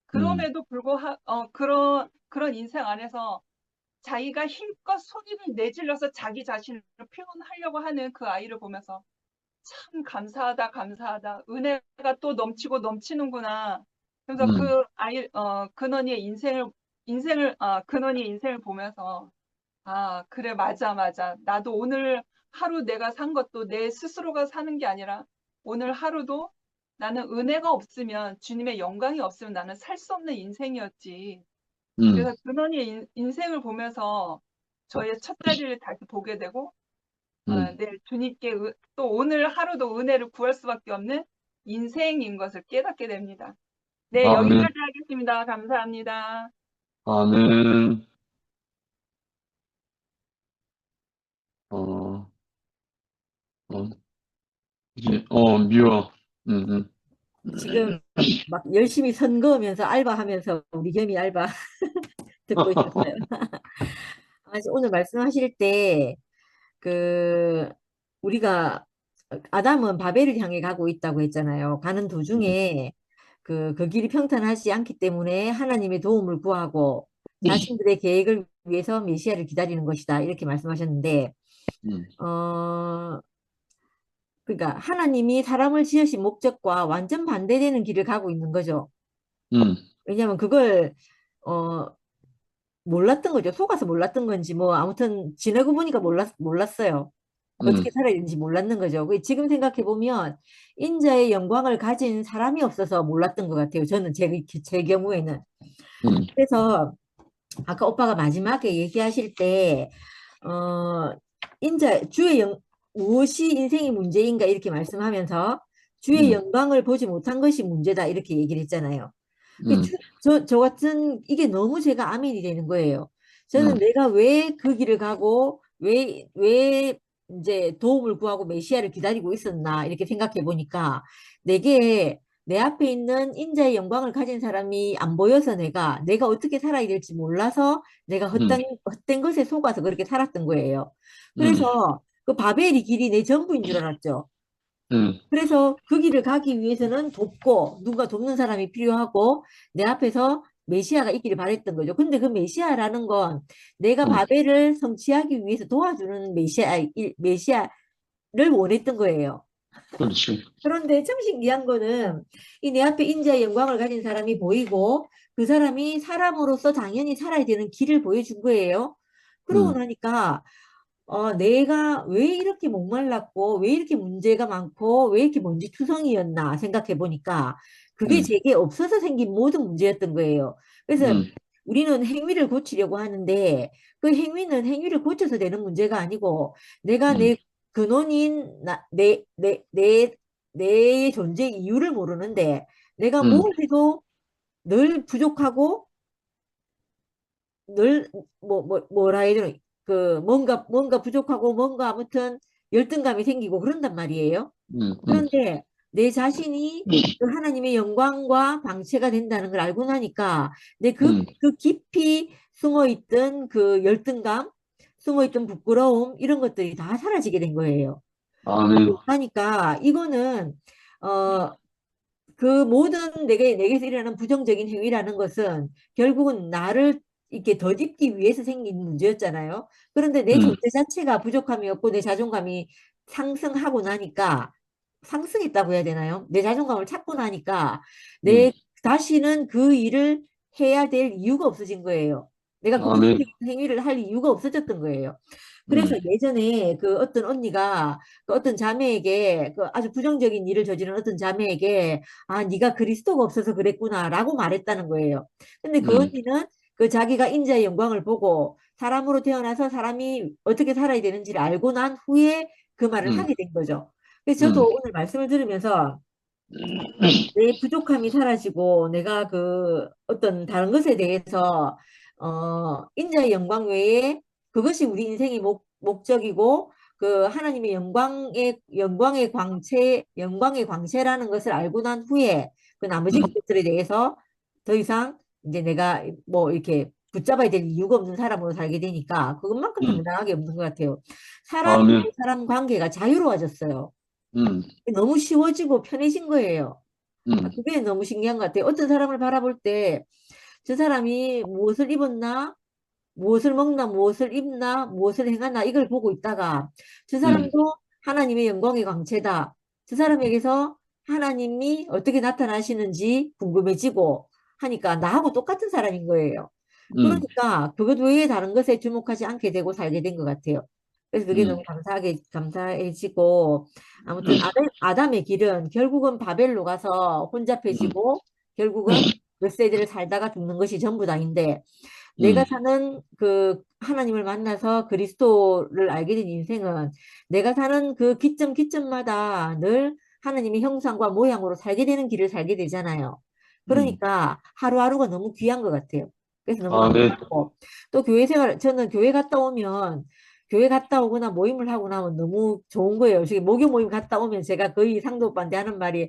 그럼에도 불구하고 그런 인생 안에서 자기가 힘껏 소리를 내질러서 자기 자신을 표현하려고 하는 그 아이를 보면서 참 감사하다, 감사하다. 은혜가 또 넘치고 넘치는구나. 그래서 그 아이, 근원이의 근원이의 인생을 보면서, 그래, 맞아, 맞아. 나도 오늘 하루 내가 산 것도 내 스스로가 사는 게 아니라 오늘 하루도 나는 은혜가 없으면, 주님의 영광이 없으면 나는 살 수 없는 인생이었지. 그래서 근원이의 인생을 보면서 저의 첫자리를 다시 보게 되고, 네, 주님께 또 오늘 하루도 은혜를 구할 수밖에 없는 인생인 것을 깨닫게 됩니다. 네, 아멘. 여기까지 하겠습니다. 감사합니다. 아멘. 어, 어, 미워. 지금 막 열심히 선거하면서 알바하면서 우리 겸이 알바 듣고 있었어요. 오늘 말씀하실 때 그 우리가 아담은 바벨을 향해 가고 있다고 했잖아요. 가는 도중에 그 길이 평탄하지 않기 때문에 하나님의 도움을 구하고 자신들의 계획을 위해서 메시아를 기다리는 것이다. 이렇게 말씀하셨는데 그러니까 하나님이 사람을 지으신 목적과 완전 반대되는 길을 가고 있는 거죠. 왜냐하면 그걸 몰랐던 거죠. 속아서 몰랐던 건지 뭐 아무튼 지나고 보니까 몰랐어요. 어떻게 살아야 되는지 몰랐는 거죠. 지금 생각해 보면 인자의 영광을 가진 사람이 없어서 몰랐던 것 같아요. 저는 제 경우에는. 그래서 아까 오빠가 마지막에 얘기하실 때 무엇이 인생의 문제인가 이렇게 말씀하면서 주의 영광을 보지 못한 것이 문제다 이렇게 얘기를 했잖아요. 저 같은 이게 너무 제가 아멘이 되는 거예요. 저는 내가 왜 그 길을 가고 왜 이제 도움을 구하고 메시아를 기다리고 있었나 이렇게 생각해 보니까 내게 내 앞에 있는 인자의 영광을 가진 사람이 안 보여서 내가 어떻게 살아야 될지 몰라서 내가 헛된 것에 속아서 그렇게 살았던 거예요. 그래서 그 바벨이 길이 내 전부인 줄 알았죠. 그래서 그 길을 가기 위해서는 누가 돕는 사람이 필요하고 내 앞에서 메시아가 있기를 바랬던 거죠. 근데 그 메시아라는 건 내가 바벨을 성취하기 위해서 도와주는 메시아를 원했던 거예요. 그렇지. 그런데 참 신기한 거는 이 내 앞에 인자의 영광을 가진 사람이 보이고 그 사람이 사람으로서 당연히 살아야 되는 길을 보여준 거예요. 그러고 나니까 내가 왜 이렇게 목말랐고 왜 이렇게 문제가 많고 왜 이렇게 먼지투성이었나 생각해 보니까 그게 제게 없어서 생긴 모든 문제였던 거예요. 그래서 우리는 행위를 고치려고 하는데 그 행위를 고쳐서 되는 문제가 아니고 내가 내 근원인 내 존재 이유를 모르는데 내가 뭘 해도 늘 부족하고 늘 뭐라 해야 되나 뭔가 부족하고 뭔가 아무튼 열등감이 생기고 그런단 말이에요. 그런데 내 자신이 그 하나님의 영광과 방체가 된다는 걸 알고 나니까 그 깊이 숨어있던 그 열등감, 숨어있던 부끄러움 이런 것들이 다 사라지게 된 거예요. 아멘. 그러니까 이거는 그 모든 내게서 일어나는 부정적인 행위라는 것은 결국은 나를 이렇게 덧입기 위해서 생긴 문제였잖아요. 그런데 내 존재 자체가 부족함이었고 내 자존감이 상승했다고 해야 되나요? 내 자존감을 찾고 나니까 내 다시는 그 일을 해야 될 이유가 없어진 거예요. 내가 그 아멘. 부정적인 행위를 할 이유가 없어졌던 거예요. 그래서 예전에 그 어떤 언니가 그 어떤 자매에게 그 아주 부정적인 일을 저지른 어떤 자매에게 네가 그리스도가 없어서 그랬구나라고 말했다는 거예요. 근데 그 언니는 그 자기가 인자의 영광을 보고 사람으로 태어나서 사람이 어떻게 살아야 되는지를 알고 난 후에 그 말을 하게 된 거죠. 그래서 저도 오늘 말씀을 들으면서 내 부족함이 사라지고 내가 그 어떤 다른 것에 대해서 인자의 영광 외에 그것이 우리 인생의 목적이고 그 하나님의 영광의 광채라는 것을 알고 난 후에 그 나머지 것들에 대해서 더 이상 이제 내가 뭐 이렇게 붙잡아야 될 이유가 없는 사람으로 살게 되니까 그것만큼 당당하게 없는 것 같아요. 사람과 아멘. 사람 관계가 자유로워졌어요. 음, 너무 쉬워지고 편해진 거예요. 음, 그게 너무 신기한 것 같아요. 어떤 사람을 바라볼 때 저 사람이 무엇을 입었나, 무엇을 먹나, 무엇을 입나, 무엇을 행하나 이걸 보고 있다가 저 사람도 하나님의 영광의 광채다. 저 사람에게서 하나님이 어떻게 나타나시는지 궁금해지고 하니까 나하고 똑같은 사람인 거예요. 음, 그러니까 그것 외에 다른 것에 주목하지 않게 되고 살게 된 것 같아요. 그래서 그게 너무 감사해지고 아무튼 아담의 길은 결국은 바벨로 가서 혼잡해지고 결국은 몇 세대를 살다가 죽는 것이 전부 다인데 내가 사는 그 하나님을 만나서 그리스도를 알게 된 인생은 내가 사는 그 기점마다 늘 하나님의 형상과 모양으로 살게 되는 길을 살게 되잖아요. 그러니까 하루하루가 너무 귀한 것 같아요. 그래서 너무 아멘. 감사하고 또 저는 교회 갔다 오거나 모임을 하고 나면 너무 좋은 거예요. 저기 목요 모임 갔다 오면 제가 거의 상도 오빠한테 하는 말이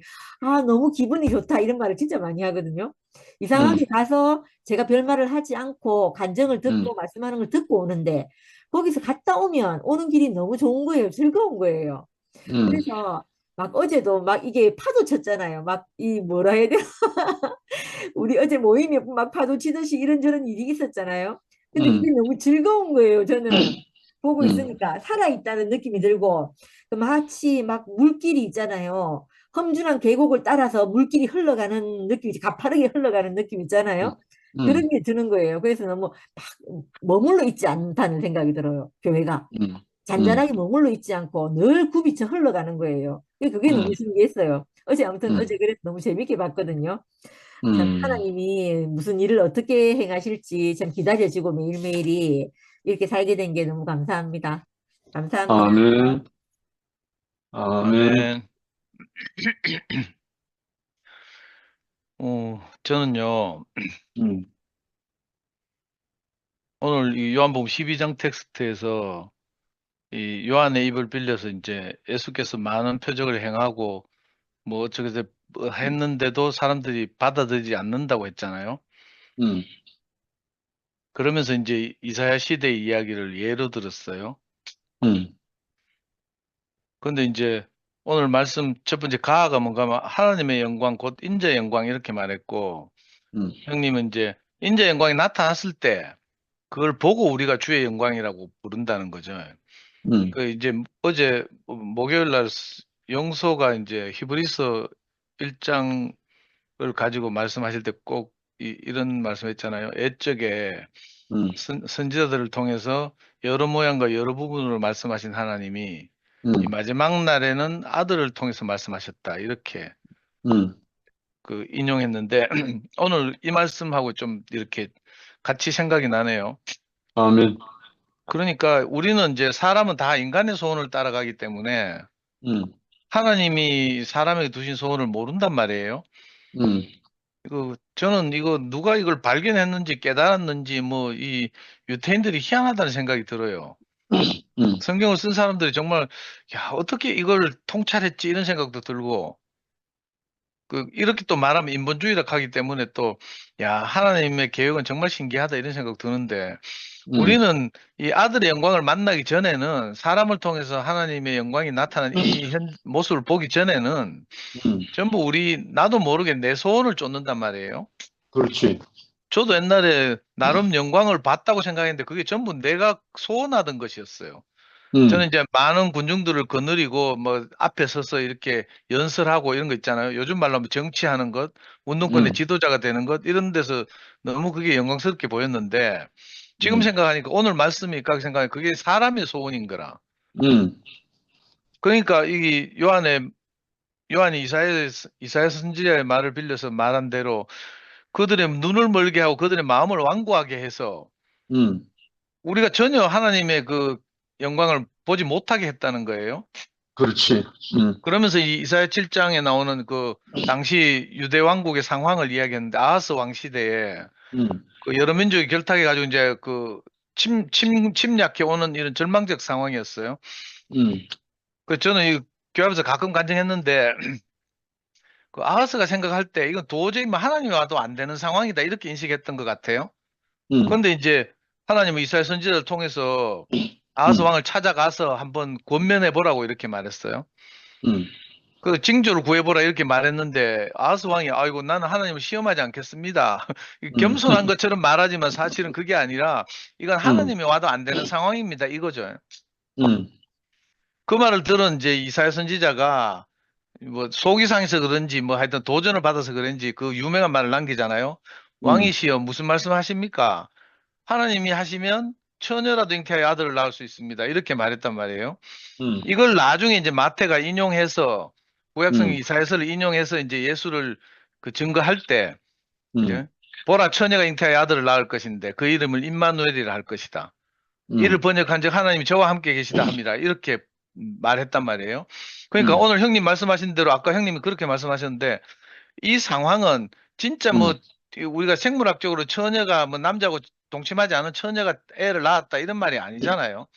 너무 기분이 좋다 이런 말을 진짜 많이 하거든요. 이상하게 가서 제가 별말을 하지 않고 간증을 듣고 말씀하는 걸 듣고 오는데 거기서 갔다 오면 오는 길이 너무 좋은 거예요. 즐거운 거예요. 그래서 막 어제도 막 이게 파도 쳤잖아요. 막 이 뭐라 해야 되나? 우리 어제 모임에 막 파도 치듯이 이런저런 일이 있었잖아요. 근데 그게 너무 즐거운 거예요. 저는 보고 있으니까 살아있다는 느낌이 들고 그 마치 막 물길이 있잖아요. 험준한 계곡을 따라서 물길이 흘러가는 느낌이 가파르게 흘러가는 느낌 있잖아요. 그런 게 드는 거예요. 그래서 너무 막 머물러 있지 않다는 생각이 들어요. 교회가 잔잔하게 머물러 있지 않고 늘 굽이쳐 흘러가는 거예요. 그게 너무 신기했어요. 어제 그래서 너무 재밌게 봤거든요. 참 하나님이 무슨 일을 어떻게 행하실지 참 기다려지고 매일매일이 이렇게 살게 된 게 너무 감사합니다. 감사합니다. 아멘. 아멘. 아멘. 저는요, 음, 오늘 이 요한복음 12장 텍스트에서 이 요한의 입을 빌려서 이제 예수께서 많은 표적을 행하고 뭐 어쩌고저쩌고 했는데도 사람들이 받아들이지 않는다고 했잖아요. 음, 그러면서 이제 이사야 시대의 이야기를 예로 들었어요. 그런데 이제 오늘 말씀 첫 번째 가가 뭔가 하면 하나님의 영광 곧 인자의 영광 이렇게 말했고 형님은 이제 인자의 영광이 나타났을 때 그걸 보고 우리가 주의 영광이라고 부른다는 거죠. 그 이제 어제 목요일 날 영소가 이제 히브리서 1장을 가지고 말씀하실 때 꼭 이런 말씀했잖아요. 옛적에 선지자들을 통해서 여러 모양과 여러 부분으로 말씀하신 하나님이 이 마지막 날에는 아들을 통해서 말씀하셨다. 이렇게 그 인용했는데 오늘 이 말씀하고 좀 이렇게 같이 생각이 나네요. 아멘. 그러니까 우리는 이제 사람은 다 인간의 소원을 따라가기 때문에 하나님이 사람에게 두신 소원을 모른단 말이에요. 저는 이거 누가 이걸 발견했는지 깨달았는지 뭐 이 유태인들이 희한하다는 생각이 들어요. 성경을 쓴 사람들이 정말 야 어떻게 이걸 통찰했지 이런 생각도 들고 이렇게 또 말하면 인본주의라 하기 때문에 또 야 하나님의 계획은 정말 신기하다 이런 생각 드는데 우리는 이 아들의 영광을 만나기 전에는 사람을 통해서 하나님의 영광이 나타나는 이 모습을 보기 전에는 전부 나도 모르게 내 소원을 쫓는단 말이에요. 그렇지. 저도 옛날에 나름 영광을 봤다고 생각했는데 그게 전부 내가 소원하던 것이었어요. 저는 이제 많은 군중들을 거느리고 뭐 앞에 서서 이렇게 연설하고 이런 거 있잖아요. 요즘 말로 하면 정치하는 것, 운동권의 지도자가 되는 것 이런 데서 너무 그게 영광스럽게 보였는데 지금 생각하니까 오늘 말씀이 각 생각하니까 그게 사람의 소원인 거라. 그러니까 이 요한이 이사야 선지자의 말을 빌려서 말한 대로 그들의 눈을 멀게 하고 그들의 마음을 완고하게 해서 우리가 전혀 하나님의 그 영광을 보지 못하게 했다는 거예요. 그렇지. 그러면서 이 이사야 7장에 나오는 그 당시 유대 왕국의 상황을 이야기했는데 아하스 왕 시대에 그 여러 민족이 결탁해가지고 이제 그 침략해 오는 이런 절망적 상황이었어요. 그 저는 이 교회에서 가끔 간증했는데 그 아하스가 생각할 때 이건 도저히 뭐 하나님이 와도 안 되는 상황이다 이렇게 인식했던 것 같아요. 그런데 이제 하나님은 이스라엘 선지자를 통해서 아하스 왕을 찾아가서 한번 권면해 보라고 이렇게 말했어요. 그 징조를 구해보라 이렇게 말했는데 아하스 왕이 아이고 나는 하나님을 시험하지 않겠습니다. 겸손한 것처럼 말하지만 사실은 그게 아니라 이건 하나님이 와도 안 되는 상황입니다 이거죠. 그 말을 들은 이제 이사야 선지자가 뭐 속이 상해서 그런지 뭐 하여튼 도전을 받아서 그런지 그 유명한 말을 남기잖아요. 왕이시여 무슨 말씀하십니까? 하나님이 하시면 처녀라도 잉태하여 아들을 낳을 수 있습니다. 이렇게 말했단 말이에요. 이걸 나중에 이제 마태가 인용해서 구약성경 이사야서를 인용해서 이제 예수를 그 증거할 때 이제 보라 처녀가 잉태하여 아들을 낳을 것인데 그 이름을 임마누엘이라 할 것이다. 이를 번역한즉 하나님이 저와 함께 계시다 합니다. 이렇게 말했단 말이에요. 그러니까 오늘 형님 말씀하신 대로 아까 형님이 그렇게 말씀하셨는데 이 상황은 진짜 뭐 우리가 생물학적으로 처녀가 뭐 남자하고 동침하지 않은 처녀가 애를 낳았다 이런 말이 아니잖아요.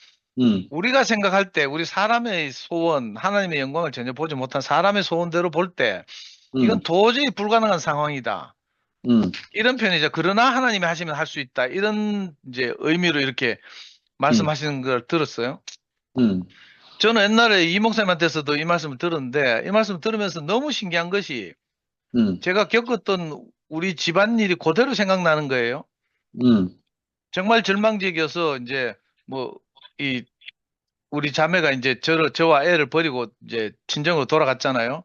우리가 생각할 때 우리 사람의 소원, 하나님의 영광을 전혀 보지 못한 사람의 소원대로 볼 때 이건 도저히 불가능한 상황이다. 이런 표현이죠. 그러나 하나님이 하시면 할 수 있다. 이런 이제 의미로 이렇게 말씀하시는 걸 들었어요. 저는 옛날에 이 목사님한테서도 이 말씀을 들었는데 이 말씀을 들으면서 너무 신기한 것이 제가 겪었던 우리 집안일이 그대로 생각나는 거예요. 정말 절망적이어서 이제 뭐 이 우리 자매가 이제 저와 애를 버리고 이제 친정으로 돌아갔잖아요.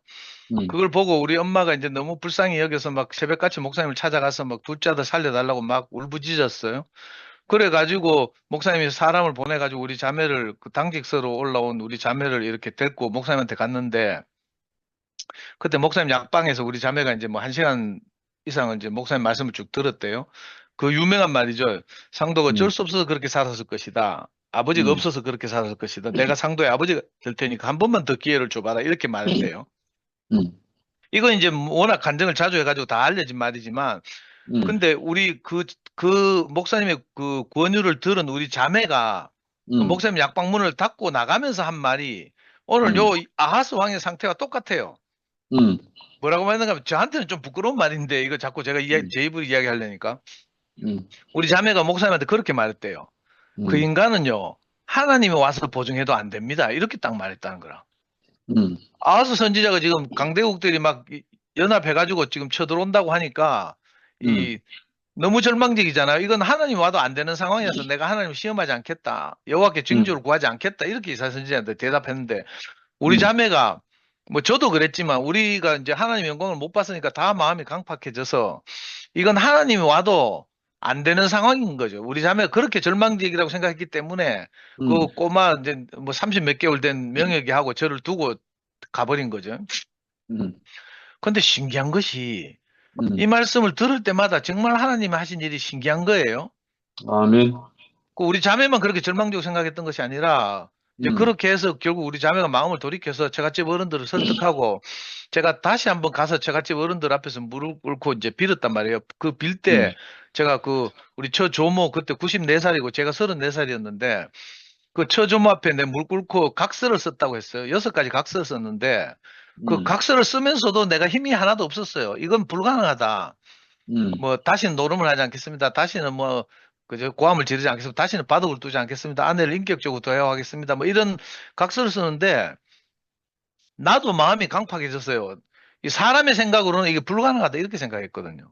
그걸 보고 우리 엄마가 이제 너무 불쌍히 여겨서 막 새벽같이 목사님을 찾아가서 막 둘째 아들 살려달라고 막 울부짖었어요. 그래가지고 목사님이 사람을 보내가지고 우리 자매를 그 당직서로 올라온 우리 자매를 이렇게 데리고 목사님한테 갔는데 그때 목사님 약방에서 우리 자매가 이제 뭐 1시간 이상을 이제 목사님 말씀을 쭉 들었대요. 그 유명한 말이죠. 상도가 어쩔 수 없어서 그렇게 살았을 것이다. 아버지가 없어서 그렇게 살았을 것이다. 내가 상도의 아버지가 될 테니까 한 번만 더 기회를 줘봐라. 이렇게 말했대요. 이건 이제 워낙 간증을 자주 해가지고 다 알려진 말이지만 근데 우리 그 목사님의 그 권유를 들은 우리 자매가 그 목사님 약방문을 닫고 나가면서 한 말이 오늘 요 아하스 왕의 상태가 똑같아요. 뭐라고 말했는가 하면 저한테는 좀 부끄러운 말인데 이거 자꾸 제가 제 입으로 이야기하려니까 우리 자매가 목사님한테 그렇게 말했대요. 그 인간은요 하나님이 와서 보증해도 안 됩니다. 이렇게 딱 말했다는 거라. 아하스 선지자가 지금 강대국들이 막 연합해가지고 지금 쳐들어온다고 하니까 너무 절망적이잖아요. 이건 하나님 와도 안 되는 상황이어서 내가 하나님 시험하지 않겠다. 여호와께 징조를 구하지 않겠다. 이렇게 이사야 선지자한테 대답했는데 우리 자매가 뭐 저도 그랬지만 우리가 이제 하나님의 영광을 못 봤으니까 다 마음이 강팍해져서 이건 하나님이 와도 안 되는 상황인 거죠. 우리 자매가 그렇게 절망적이라고 생각했기 때문에 그 꼬마 이제 뭐 30 몇 개월 된 명역이하고 저를 두고 가버린 거죠. 근데 신기한 것이 이 말씀을 들을 때마다 정말 하나님이 하신 일이 신기한 거예요. 아멘. 그 우리 자매만 그렇게 절망적으로 생각했던 것이 아니라 이제 그렇게 해서 결국 우리 자매가 마음을 돌이켜서 처갓집 어른들을 설득하고 제가 다시 한번 가서 처갓집 어른들 앞에서 무릎 꿇고 이제 빌었단 말이에요. 그 빌 때 제가 그 우리 처조모 그때 94살이고 제가 34살이었는데 그 처조모 앞에 내 무릎 꿇고 각서를 썼다고 했어요. 6가지 각서를 썼는데 그 각서를 쓰면서도 내가 힘이 하나도 없었어요. 이건 불가능하다. 뭐 다시는 노름을 하지 않겠습니다. 다시는 뭐 그저 고함을 지르지 않겠습니다. 다시는 바둑을 두지 않겠습니다. 아내를 인격적으로 대화하겠습니다. 뭐 이런 각서를 쓰는데 나도 마음이 강팍해졌어요. 이 사람의 생각으로는 이게 불가능하다 이렇게 생각했거든요.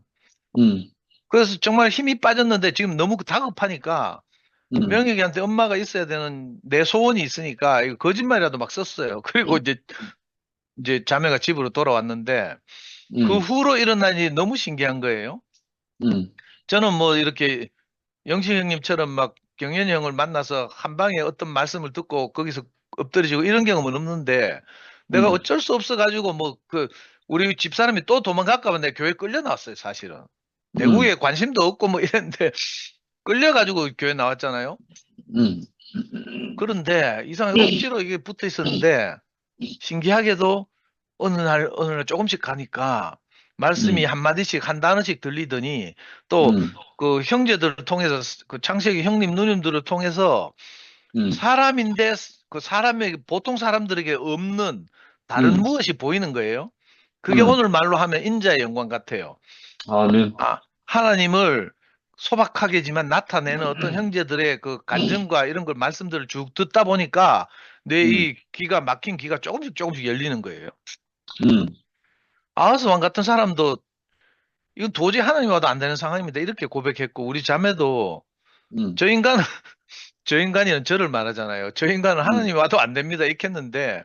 그래서 정말 힘이 빠졌는데 지금 너무 다급하니까 명혁이한테 엄마가 있어야 되는 내 소원이 있으니까 이거 거짓말이라도 막 썼어요. 그리고 이제 자매가 집으로 돌아왔는데 그 후로 일어난 일이 너무 신기한 거예요. 저는 뭐 이렇게 영식 형님처럼 막 경연이 형을 만나서 한 방에 어떤 말씀을 듣고 거기서 엎드려지고 이런 경험은 없는데 내가 어쩔 수 없어 가지고 뭐 그 우리 집사람이 또 도망갈까 봐 내 교회 끌려 나왔어요, 사실은. 내국에 관심도 없고 뭐 이랬는데 끌려 가지고 교회 나왔잖아요. 그런데 이상하게 억지로 이게 붙어 있었는데 신기하게도 어느 날 조금씩 가니까 말씀이 음, 한마디씩 한 단어씩 들리더니 또 음, 그 형제들을 통해서 그 창세기 형님 누님들을 통해서 사람인데 그 사람에게 보통 사람들에게 없는 다른 음, 무엇이 보이는 거예요. 그게 음. 오늘 말로 하면 인자의 영광 같아요. 아멘. 하나님을 소박하게지만 나타내는 어떤 형제들의 그 간증과 이런 걸 말씀들을 쭉 듣다 보니까 내 음, 이 귀가 막힌 귀가 조금씩 열리는 거예요. 음, 아하스 왕 같은 사람도 이건 도저히 하나님 와도 안 되는 상황입니다. 이렇게 고백했고 우리 자매도 음, 저 인간은 저 인간이는 저를 말하잖아요. 저 인간은 음, 하나님 와도 안 됩니다. 이렇게 했는데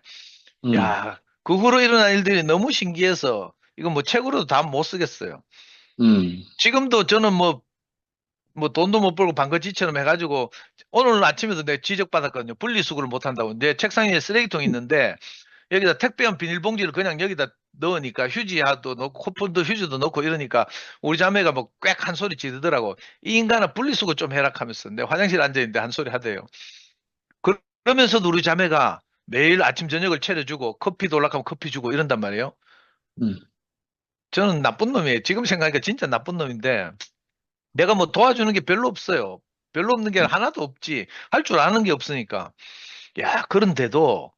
음, 야, 그 후로 일어난 일들이 너무 신기해서 이건 뭐 책으로도 다 못 쓰겠어요. 음, 지금도 저는 뭐 돈도 못 벌고 방거지처럼 해가지고 오늘 아침에도 내가 지적받았거든요. 분리수거를 못 한다고. 내 책상 위에 쓰레기통이 있는데 여기다 택배용 비닐봉지를 그냥 여기다 넣으니까 휴지도 넣고 코푼도 휴지도 넣고 이러니까 우리 자매가 뭐 꽥 한 소리 지르더라고. 이 인간아 분리수거 좀 해라 하면서 내 화장실 앉아있는데 한 소리 하대요. 그러면서도 우리 자매가 매일 아침 저녁을 차려주고 커피 돌락하면 커피 주고 이런단 말이에요. 음, 저는 나쁜 놈이에요. 지금 생각하니까 진짜 나쁜 놈인데 내가 뭐 도와주는 게 별로 없어요. 별로 없는 게 하나도 없지. 할 줄 아는 게 없으니까. 야, 그런데도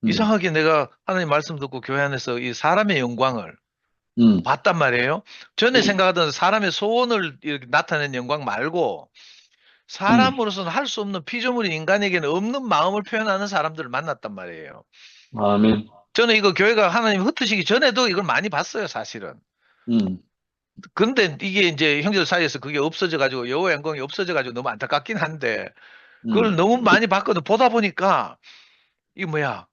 음, 이상하게 내가 하나님 말씀 듣고 교회 안에서 이 사람의 영광을 음, 봤단 말이에요. 전에 생각하던 사람의 소원을 이렇게 나타내는 영광 말고 음. 사람으로서는 할 수 없는 피조물인 인간에게는 없는 마음을 표현하는 사람들을 만났단 말이에요. 아멘. 저는 이거 교회가 하나님 흩으시기 전에도 이걸 많이 봤어요, 사실은. 음, 근데 이게 이제 형제들 사이에서 그게 없어져 가지고 여호와의 영광이 없어져 가지고 너무 안타깝긴 한데 그걸 음, 너무 많이 봤거든. 보다 보니까 이게 뭐야?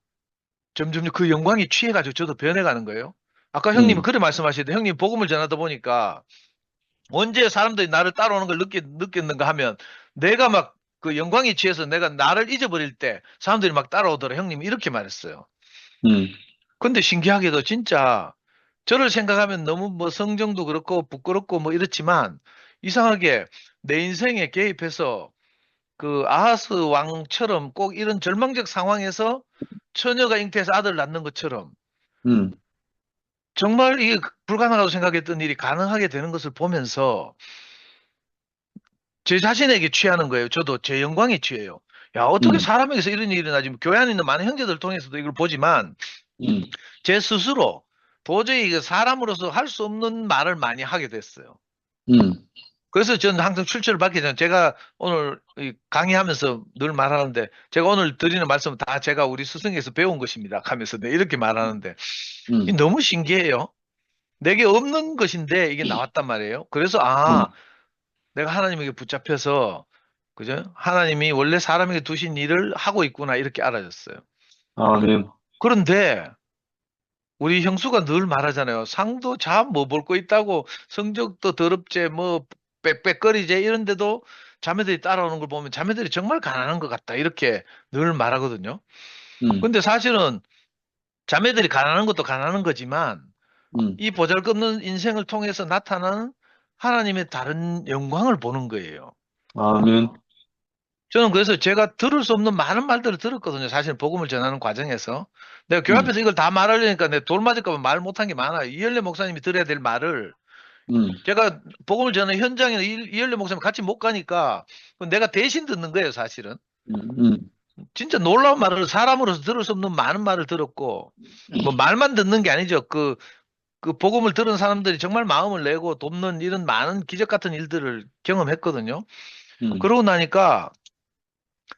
점점 그 영광이 취해 가지고 저도 변해가는 거예요. 아까 형님은 음, 그래 말씀하시는데 형님 복음을 전하다 보니까 언제 사람들이 나를 따라오는 걸 느꼈는가 하면 내가 막 그 영광이 취해서 내가 나를 잊어버릴 때 사람들이 막 따라오더라. 형님이 이렇게 말했어요. 음, 근데 신기하게도 진짜 저를 생각하면 너무 뭐 성정도 그렇고 부끄럽고 뭐 이렇지만 이상하게 내 인생에 개입해서 그 아하스 왕처럼 꼭 이런 절망적 상황에서 처녀가 잉태해서 아들을 낳는 것처럼 음, 정말 이게 불가능하다고 생각했던 일이 가능하게 되는 것을 보면서 제 자신에게 취하는 거예요. 저도 제 영광에 취해요. 야, 어떻게 음, 사람에게서 이런 일이 일어나지? 뭐 교회 안에 있는 많은 형제들 통해서도 이걸 보지만 음, 제 스스로 도저히 이거 사람으로서 할 수 없는 말을 많이 하게 됐어요. 음, 그래서 저는 항상 출처를 밝히지 않아요. 제가 오늘 이 강의하면서 늘 말하는데 제가 오늘 드리는 말씀은 다 제가 우리 스승에서 배운 것입니다 하면서 네, 이렇게 말하는데 이게 음, 너무 신기해요. 내게 없는 것인데 이게 나왔단 말이에요. 그래서 내가 하나님에게 붙잡혀서 그죠? 하나님이 원래 사람에게 두신 일을 하고 있구나 이렇게 알아졌어요. 아멘. 그런데 우리 형수가 늘 말하잖아요. 상도 참 뭐 볼 거 있다고 성적도 더럽제 뭐 빽빽거리제 이런데도 자매들이 따라오는 걸 보면 자매들이 정말 가난한 것 같다 이렇게 늘 말하거든요. 음, 근데 사실은 자매들이 가난한 것도 가난한 거지만 음, 이 보잘것없는 인생을 통해서 나타나는 하나님의 다른 영광을 보는 거예요. 아멘. 저는 그래서 제가 들을 수 없는 많은 말들을 들었거든요. 사실 복음을 전하는 과정에서. 내가 교회 음, 앞에서 이걸 다 말하려니까 내가 돌 맞을까 봐 말 못한 게 많아요. 이열래 목사님이 들어야 될 말을 음, 제가 복음을 전하는 현장에 이열래 목사님 같이 못 가니까 내가 대신 듣는 거예요, 사실은. 음, 진짜 놀라운 말을 사람으로서 들을 수 없는 많은 말을 들었고 뭐 말만 듣는 게 아니죠. 그 복음을 들은 사람들이 정말 마음을 내고 돕는 이런 많은 기적 같은 일들을 경험했거든요. 음, 그러고 나니까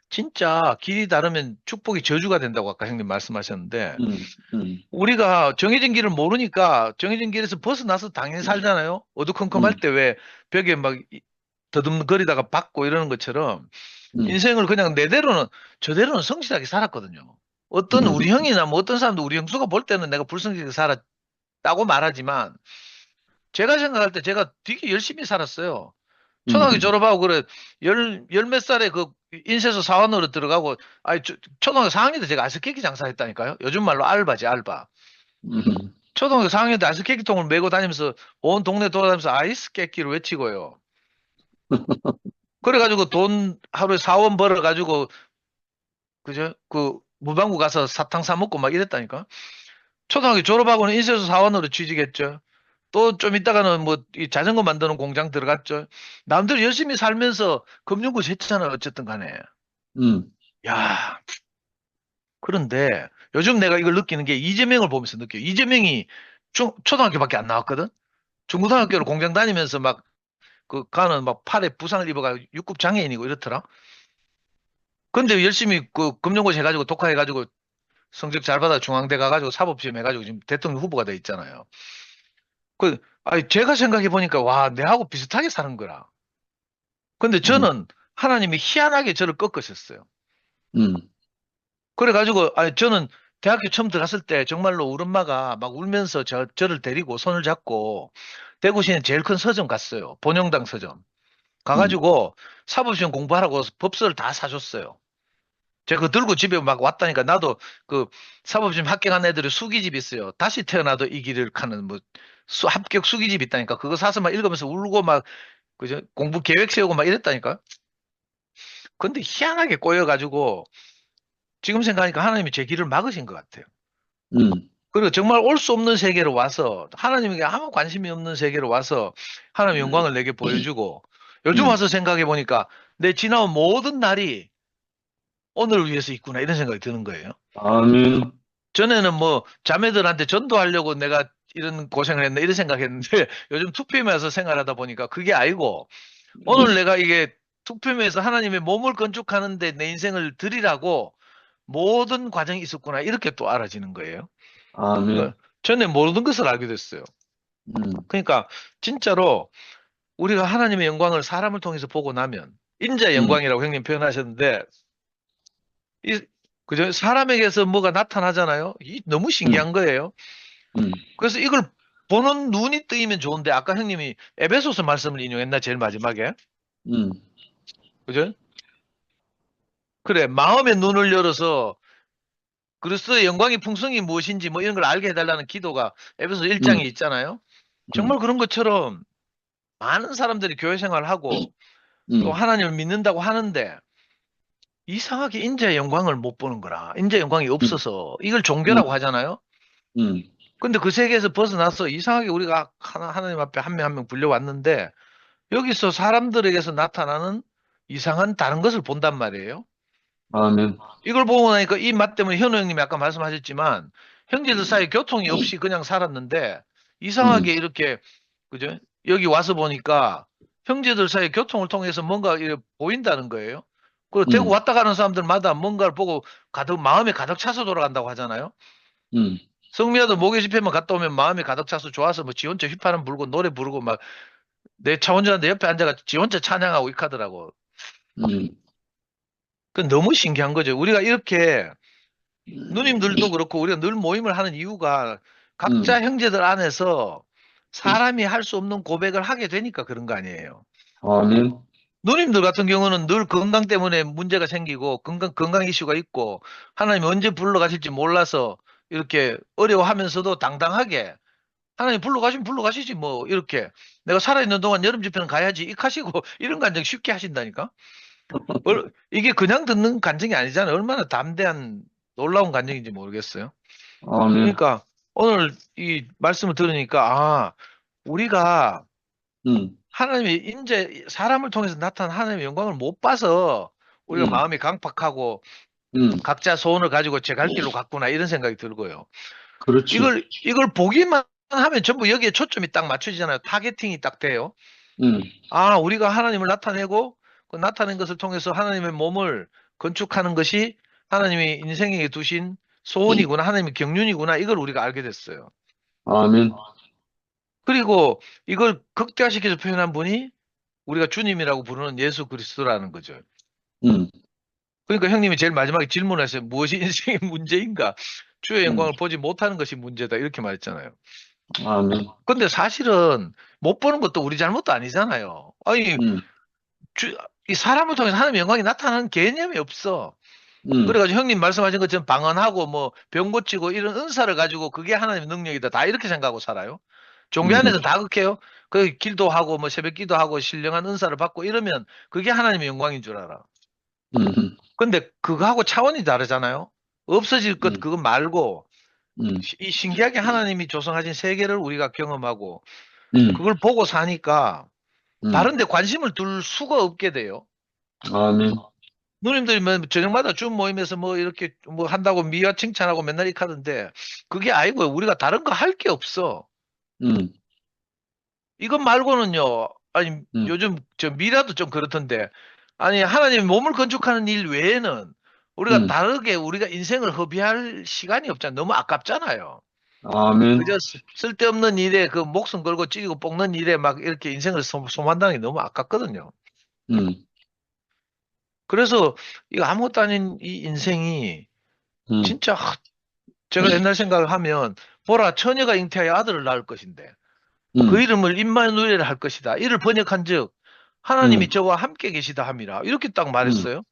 진짜 길이 다르면 축복이 저주가 된다고 아까 형님 말씀하셨는데 음, 음, 우리가 정해진 길을 모르니까 정해진 길에서 벗어나서 당연히 살잖아요. 어두컴컴할 때 왜 벽에 막 더듬거리다가 박고 이러는 것처럼 인생을 그냥 내대로는 저대로는 성실하게 살았거든요. 어떤 우리 형이나 뭐 어떤 사람도 우리 형수가 볼 때는 내가 불성실하게 살았다고 말하지만 제가 생각할 때 제가 되게 열심히 살았어요. 초등학교 졸업하고 그래 열 몇 살에 그 인쇄소 사원으로 들어가고 아니 초등학교 4학년 때 제가 아이스케이크 장사했다니까요. 요즘 말로 알바지 알바. 음, 초등학교 4학년 때 아이스케이크 통을 메고 다니면서 온 동네 돌아다니면서 아이스케이크를 외치고요. 그래가지고 돈 하루에 4원 벌어가지고 그죠? 그 문방구 가서 사탕 사 먹고 막 이랬다니까. 초등학교 졸업하고는 인쇄소 사원으로 취직했죠. 또 좀 있다가는 뭐 이 자전거 만드는 공장 들어갔죠. 남들 열심히 살면서 금융구조 했잖아요. 어쨌든 간에. 야, 그런데 요즘 내가 이걸 느끼는 게 이재명을 보면서 느껴요. 이재명이 초등학교밖에 안 나왔거든. 중고등학교를 공장 다니면서 막 그 가는 막 팔에 부상을 입어가지고 6급 장애인이고 이렇더라. 근데 열심히 그 금융고시 해가지고 독학해가지고 성적 잘 받아 중앙대 가가지고 사법시험 해가지고 지금 대통령 후보가 돼 있잖아요. 아니, 제가 생각해 보니까 와, 내하고 비슷하게 사는 거라. 근데 저는 하나님이 희한하게 저를 꺾으셨어요. 그래가지고, 아니, 저는 대학교 처음 들어갔을 때 정말로 우리 엄마가 막 울면서 저를 데리고 손을 잡고 대구시내 제일 큰 서점 갔어요. 본영당 서점. 가가지고 사법시험 공부하라고 법서를 다 사줬어요. 제가 그거 들고 집에 막 왔다니까 나도 그 사법시험 합격한 애들이 수기집이 있어요. 다시 태어나도 이 길을 가는 뭐 합격 수기집 있다니까. 그거 사서 막 읽으면서 울고 막 그죠? 공부 계획 세우고 막 이랬다니까. 근데 희한하게 꼬여가지고 지금 생각하니까 하나님이 제 길을 막으신 것 같아요. 그리고 정말 올 수 없는 세계로 와서 하나님에게 아무 관심이 없는 세계로 와서 하나님의 영광을 내게 보여주고 요즘 와서 생각해 보니까 내 지나온 모든 날이 오늘을 위해서 있구나 이런 생각이 드는 거예요. 아멘. 전에는 뭐 자매들한테 전도하려고 내가 이런 고생을 했네 이런 생각했는데 요즘 투표에 와서 생활하다 보니까 그게 아니고 오늘 내가 이게 투표에서 하나님의 몸을 건축하는데 내 인생을 드리라고 모든 과정이 있었구나 이렇게 또 알아지는 거예요. 아멘. 그러니까 전에 모르는 것을 알게 됐어요. 그러니까 진짜로 우리가 하나님의 영광을 사람을 통해서 보고 나면 인자의 영광이라고 형님 표현하셨는데 그죠? 사람에게서 뭐가 나타나잖아요. 너무 신기한 거예요. 그래서 이걸 보는 눈이 뜨이면 좋은데 아까 형님이 에베소서 말씀을 인용했나 제일 마지막에 그죠? 그래 마음의 눈을 열어서 그리스도의 영광의 풍성이 무엇인지 뭐 이런 걸 알게 해달라는 기도가 에베소 1장에 있잖아요. 정말 그런 것처럼 많은 사람들이 교회 생활을 하고 또 하나님을 믿는다고 하는데 이상하게 인자의 영광을 못 보는 거라. 인자의 영광이 없어서 이걸 종교라고 하잖아요. 근데 그 세계에서 벗어나서 이상하게 우리가 하나님 앞에 한 명 한 명 불려왔는데 여기서 사람들에게서 나타나는 이상한 다른 것을 본단 말이에요. 아멘. 이걸 보고 나니까 이 맛 때문에 현우 형님이 아까 말씀하셨지만 형제들 사이에 교통이 없이 그냥 살았는데 이상하게 이렇게 그죠? 여기 와서 보니까 형제들 사이에 교통을 통해서 뭔가 이렇게 보인다는 거예요. 그리고 대구 왔다 가는 사람들마다 뭔가를 보고 마음에 가득 차서 돌아간다고 하잖아요. 성미아도 목요 집회만 갔다 오면 마음이 가득 차서 좋아서 뭐 지 혼자 휘파람 불고 노래 부르고 막 내 차 운전하는데 옆에 앉아가 지 혼자 찬양하고 익하더라고. 그 너무 신기한 거죠. 우리가 이렇게 누님들도 그렇고 우리가 늘 모임을 하는 이유가 각자 형제들 안에서 사람이 할 수 없는 고백을 하게 되니까 그런 거 아니에요. 아멘. 누님들 같은 경우는 늘 건강 때문에 문제가 생기고 건강 이슈가 있고 하나님 언제 불러가실지 몰라서 이렇게 어려워하면서도 당당하게 하나님 불러가시면 불러가시지 뭐 이렇게 내가 살아있는 동안 여름 집회는 가야지 익하시고 이런 간증 쉽게 하신다니까. 이게 그냥 듣는 간증이 아니잖아요. 얼마나 담대한 놀라운 간증인지 모르겠어요. 아멘. 그러니까 오늘 이 말씀을 들으니까 우리가 하나님의 인재 사람을 통해서 나타난 하나님의 영광을 못 봐서 우리가 마음이 강팍하고 각자 소원을 가지고 제 갈 길로 갔구나 이런 생각이 들고요. 그렇지. 이걸 보기만 하면 전부 여기에 초점이 딱 맞춰지잖아요. 타겟팅이 딱 돼요. 우리가 하나님을 나타내고 그 나타낸 것을 통해서 하나님의 몸을 건축하는 것이 하나님이 인생에게 두신 소원이구나, 하나님의 경륜이구나, 이걸 우리가 알게 됐어요. 아멘. 그리고 이걸 극대화시켜서 표현한 분이 우리가 주님이라고 부르는 예수 그리스도라는 거죠. 그러니까 형님이 제일 마지막에 질문하셨어요. 무엇이 인생의 문제인가? 주의 영광을 보지 못하는 것이 문제다. 이렇게 말했잖아요. 아멘. 근데 사실은 못 보는 것도 우리 잘못도 아니잖아요. 아니, 이 사람을 통해서 하나님의 영광이 나타나는 개념이 없어. 그래가지고 형님 말씀하신 것처럼 방언하고 뭐 병 고치고 이런 은사를 가지고 그게 하나님의 능력이다. 다 이렇게 생각하고 살아요. 종교 안에서 다 그렇게요. 그 기도하고 뭐 새벽 기도하고 신령한 은사를 받고 이러면 그게 하나님의 영광인 줄 알아. 근데 그거하고 차원이 다르잖아요. 없어질 것 음, 그거 말고 음, 이 신기하게 하나님이 조성하신 세계를 우리가 경험하고 음, 그걸 보고 사니까 음. 다른 데 관심을 둘 수가 없게 돼요. 아멘. 누님들이 뭐 저녁마다 줌 모임에서 뭐 이렇게 뭐 한다고 미화 칭찬하고 맨날 이렇게 하던데 그게 아니고 우리가 다른 거 할 게 없어. 음, 이것 말고는요. 아니 음, 요즘 저 미라도 좀 그렇던데 아니 하나님 몸을 건축하는 일 외에는 우리가 음. 다르게 우리가 인생을 허비할 시간이 없잖아요. 너무 아깝잖아요. 아멘. 그저 쓸데없는 일에 그 목숨 걸고 찌르고 볶는 일에 막 이렇게 인생을 소모한다는 게 너무 아깝거든요. 음, 그래서 이거 아무것도 아닌 이 인생이 음, 진짜 제가 옛날 생각을 하면 보라 처녀가 잉태하여 아들을 낳을 것인데 그 음, 이름을 임마누엘을 할 것이다. 이를 번역한즉 하나님이 음, 저와 함께 계시다 함이라. 이렇게 딱 음. 말했어요.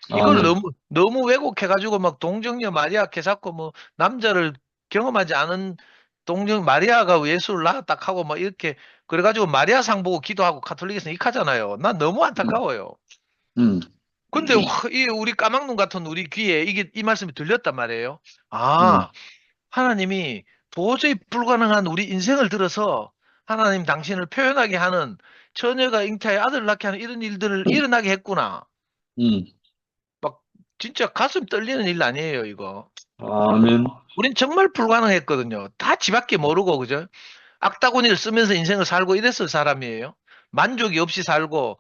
이걸 아멘. 너무 왜곡해가지고 막 동정녀 마리아 캐사고 뭐 남자를 경험하지 않은 동정 마리아가 예수를 낳았다 하고 막 이렇게 그래가지고 마리아상 보고 기도하고 카톨릭에서는 익하잖아요. 난 너무 안타까워요. 음, 근데 이 우리 까막눈 같은 우리 귀에 이게 이 말씀이 들렸단 말이에요. 음, 아, 하나님이 도저히 불가능한 우리 인생을 들어서 하나님 당신을 표현하게 하는 처녀가 잉태하여 아들을 낳게 하는 이런 일들을 일어나게 했구나. 음. 막 진짜 가슴 떨리는 일 아니에요, 이거. 아멘. 우린 정말 불가능했거든요. 다 지밖에 모르고 그죠? 악다구니를 쓰면서 인생을 살고 이랬을 사람이에요. 만족이 없이 살고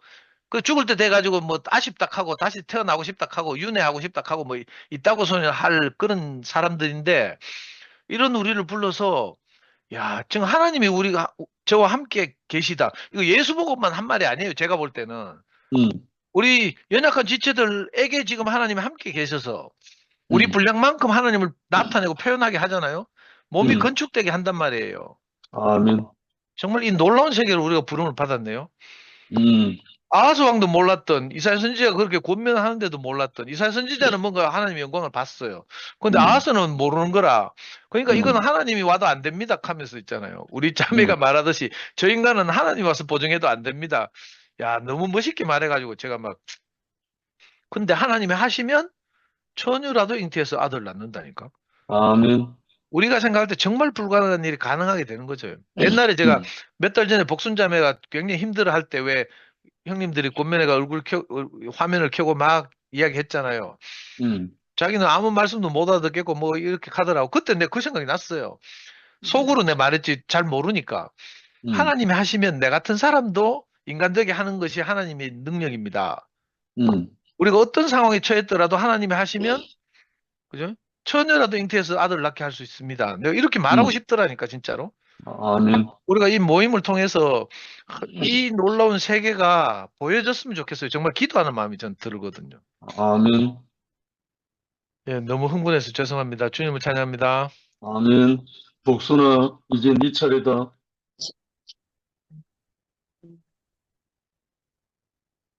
그 죽을 때 돼가지고 뭐 아쉽다 하고 다시 태어나고 싶다 하고 윤회하고 싶다 하고 뭐 이따구 소리 할 그런 사람들인데 이런 우리를 불러서 야, 지금 하나님이 우리가 저와 함께 계시다. 이거 예수 보고만 한 말이 아니에요. 제가 볼 때는 음, 우리 연약한 지체들에게 지금 하나님이 함께 계셔서 우리 음, 분량만큼 하나님을 나타내고 표현하게 하잖아요. 몸이 음. 건축되게 한단 말이에요. 아멘. 정말 이 놀라운 세계를 우리가 부름을 받았네요. 음, 아하스 왕도 몰랐던 이사야 선지자가 그렇게 권면하는데도 몰랐던 이사야 선지자는 뭔가 하나님의 영광을 봤어요. 근데 음, 아하스는 모르는 거라. 그러니까 음, 이거는 하나님이 와도 안 됩니다 하면서 있잖아요. 우리 음, 자매가 말하듯이 저 인간은 하나님 와서 보증해도 안 됩니다. 야, 너무 멋있게 말해가지고 제가 막 근데 하나님이 하시면 처녀라도 잉태해서 아들 낳는다니까. 아멘. 우리가 생각할 때 정말 불가능한 일이 가능하게 되는 거죠. 옛날에 제가 음, 몇 달 전에 복순자매가 굉장히 힘들어 할 때 왜 형님들이 권면회가 화면을 켜고 막 이야기했잖아요. 음, 자기는 아무 말씀도 못 알아듣겠고 뭐 이렇게 하더라고. 그때 내 그 생각이 났어요. 속으로 내 말했지 잘 모르니까. 음, 하나님이 하시면 내 같은 사람도 인간되게 하는 것이 하나님의 능력입니다. 음, 우리가 어떤 상황에 처했더라도 하나님이 하시면 그죠? 처녀라도 잉태해서 아들 낳게 할 수 있습니다. 내가 이렇게 말하고 음. 싶더라니까 진짜로. 아멘. 우리가 이 모임을 통해서 이 놀라운 세계가 보여졌으면 좋겠어요. 정말 기도하는 마음이 전 들거든요. 아멘. 예, 너무 흥분해서 죄송합니다. 주님을 찬양합니다. 아멘. 복순아, 이제 네 차례다.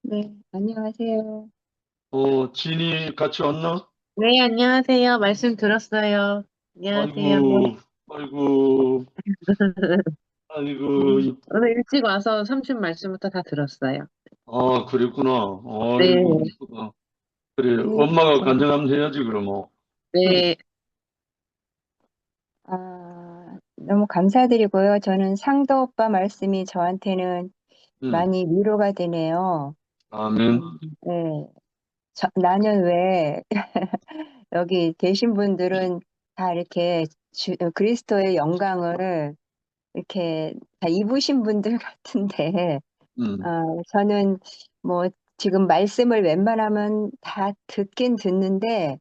네, 안녕하세요. 진이 같이 왔나? 네, 안녕하세요. 말씀 들었어요. 안녕하세요. 아이고, 아이고, 아이고. 오늘 일찍 와서 삼촌 말씀부터 다 들었어요. 아, 그랬구나. 네, 아이고, 이쁘다. 그래, 네, 엄마가 간증하면 해야지, 그러면. 네, 너무 감사드리고요. 저는 상도 오빠 말씀이 저한테는 응, 많이 위로가 되네요. 아멘. 네, 나는 왜 여기 계신 분들은 다 이렇게 그리스도의 영광을 이렇게 다 입으신 분들 같은데, 응, 저는 뭐 지금 말씀을 웬만하면 다 듣긴 듣는데,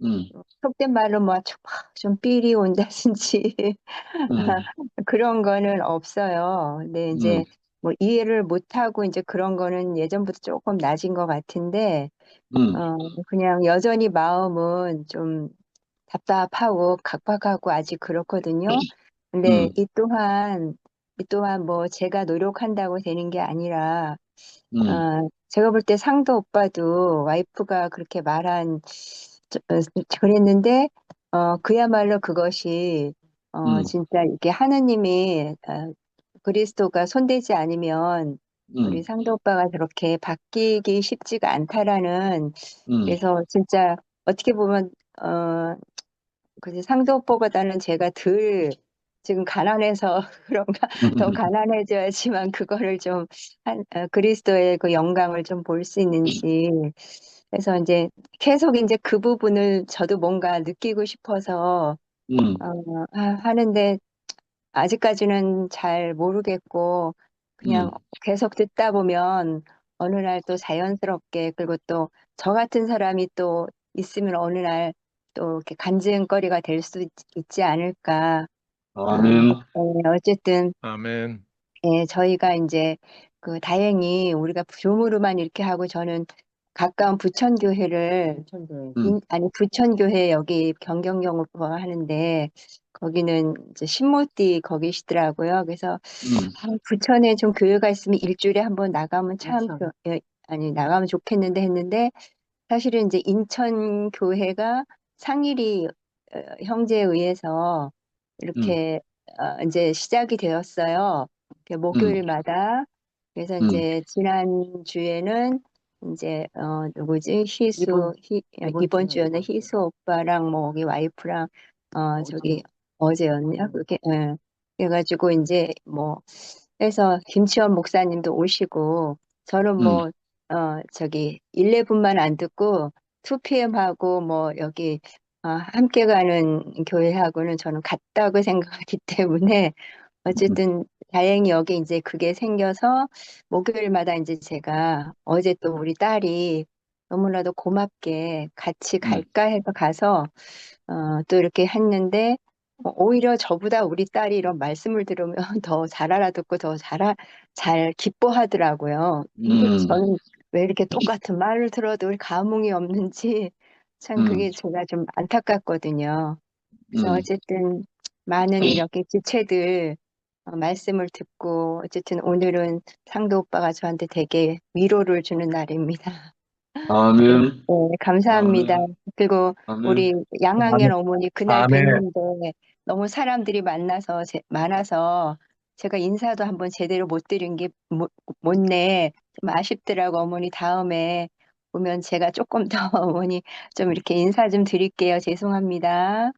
응, 속된 말로 뭐 좀 삘이 온다든지 응, 그런 거는 없어요. 근데 응, 이제 뭐 이해를 못하고 이제 그런 거는 예전부터 조금 낮은 것 같은데, 응, 그냥 여전히 마음은 좀 답답하고 각박하고 아직 그렇거든요. 근데 응, 이 또한 뭐 제가 노력한다고 되는 게 아니라, 응, 제가 볼 때 상도 오빠도 와이프가 그렇게 말한, 그랬는데, 그야말로 그것이, 응, 진짜 이게 하느님이, 그리스도가 손대지 않으면 우리 응, 상도 오빠가 그렇게 바뀌기 쉽지가 않다라는, 응, 그래서 진짜 어떻게 보면 그지 상도 오빠보다는 제가 덜 지금 가난해서 그런가 더 가난해져야지만 그거를 좀 그리스도의 그 영광을 좀 볼 수 있는지 그래서 이제 계속 이제 그 부분을 저도 뭔가 느끼고 싶어서 하는데 아직까지는 잘 모르겠고 그냥 계속 듣다 보면 어느 날 또 자연스럽게 그리고 또 저 같은 사람이 또 있으면 어느 날 또 이렇게 간증거리가 될 수 있지 않을까. 아멘. 어쨌든 아멘. 예, 저희가 이제 그 다행히 우리가 줌으로만 이렇게 하고 저는 가까운 부천교회를 아니 부천교회 여기 경경영으로 하는데 거기는 이제 신모띠 거기시더라고요. 그래서 부천에 좀 교회가 있으면 일주일에 한번 나가면 참 아니 나가면 좋겠는데 했는데 사실은 이제 인천 교회가 상일이 형제에 의해서 이렇게 이제 시작이 되었어요. 이렇게 목요일마다. 그래서 이제 지난주에는 이제 누구지? 이번 주에는 희수 오빠랑 뭐 우리 와이프랑 저기 어제였냐? 그렇게 그래가지고 이제 뭐 해서 김치원 목사님도 오시고 저는 뭐 저기 11분만 안 듣고 2PM 하고 뭐 여기 함께 가는 교회하고는 저는 같다고 생각하기 때문에 어쨌든 다행히 여기 이제 그게 생겨서 목요일마다 이제 제가 어제 또 우리 딸이 너무나도 고맙게 같이 갈까 해서 가서 또 이렇게 했는데 오히려 저보다 우리 딸이 이런 말씀을 들으면 더 잘 알아듣고 더 잘 기뻐하더라고요. 저는 왜 이렇게 똑같은 말을 들어도 우리 감흥이 없는지 참 그게 제가 좀 안타깝거든요. 그래서 어쨌든 많은 이렇게 지체들 말씀을 듣고 어쨌든 오늘은 상도 오빠가 저한테 되게 위로를 주는 날입니다. 아멘. 네, 감사합니다. 아멘. 그리고 아멘. 우리 양학년 어머니 그날 아멘. 뵀는데 너무 사람들이 많아서 제가 인사도 한번 제대로 못 드린 게 못내 좀 아쉽더라고 어머니 다음에 보면 제가 조금 더 어머니 좀 이렇게 인사 좀 드릴게요. 죄송합니다.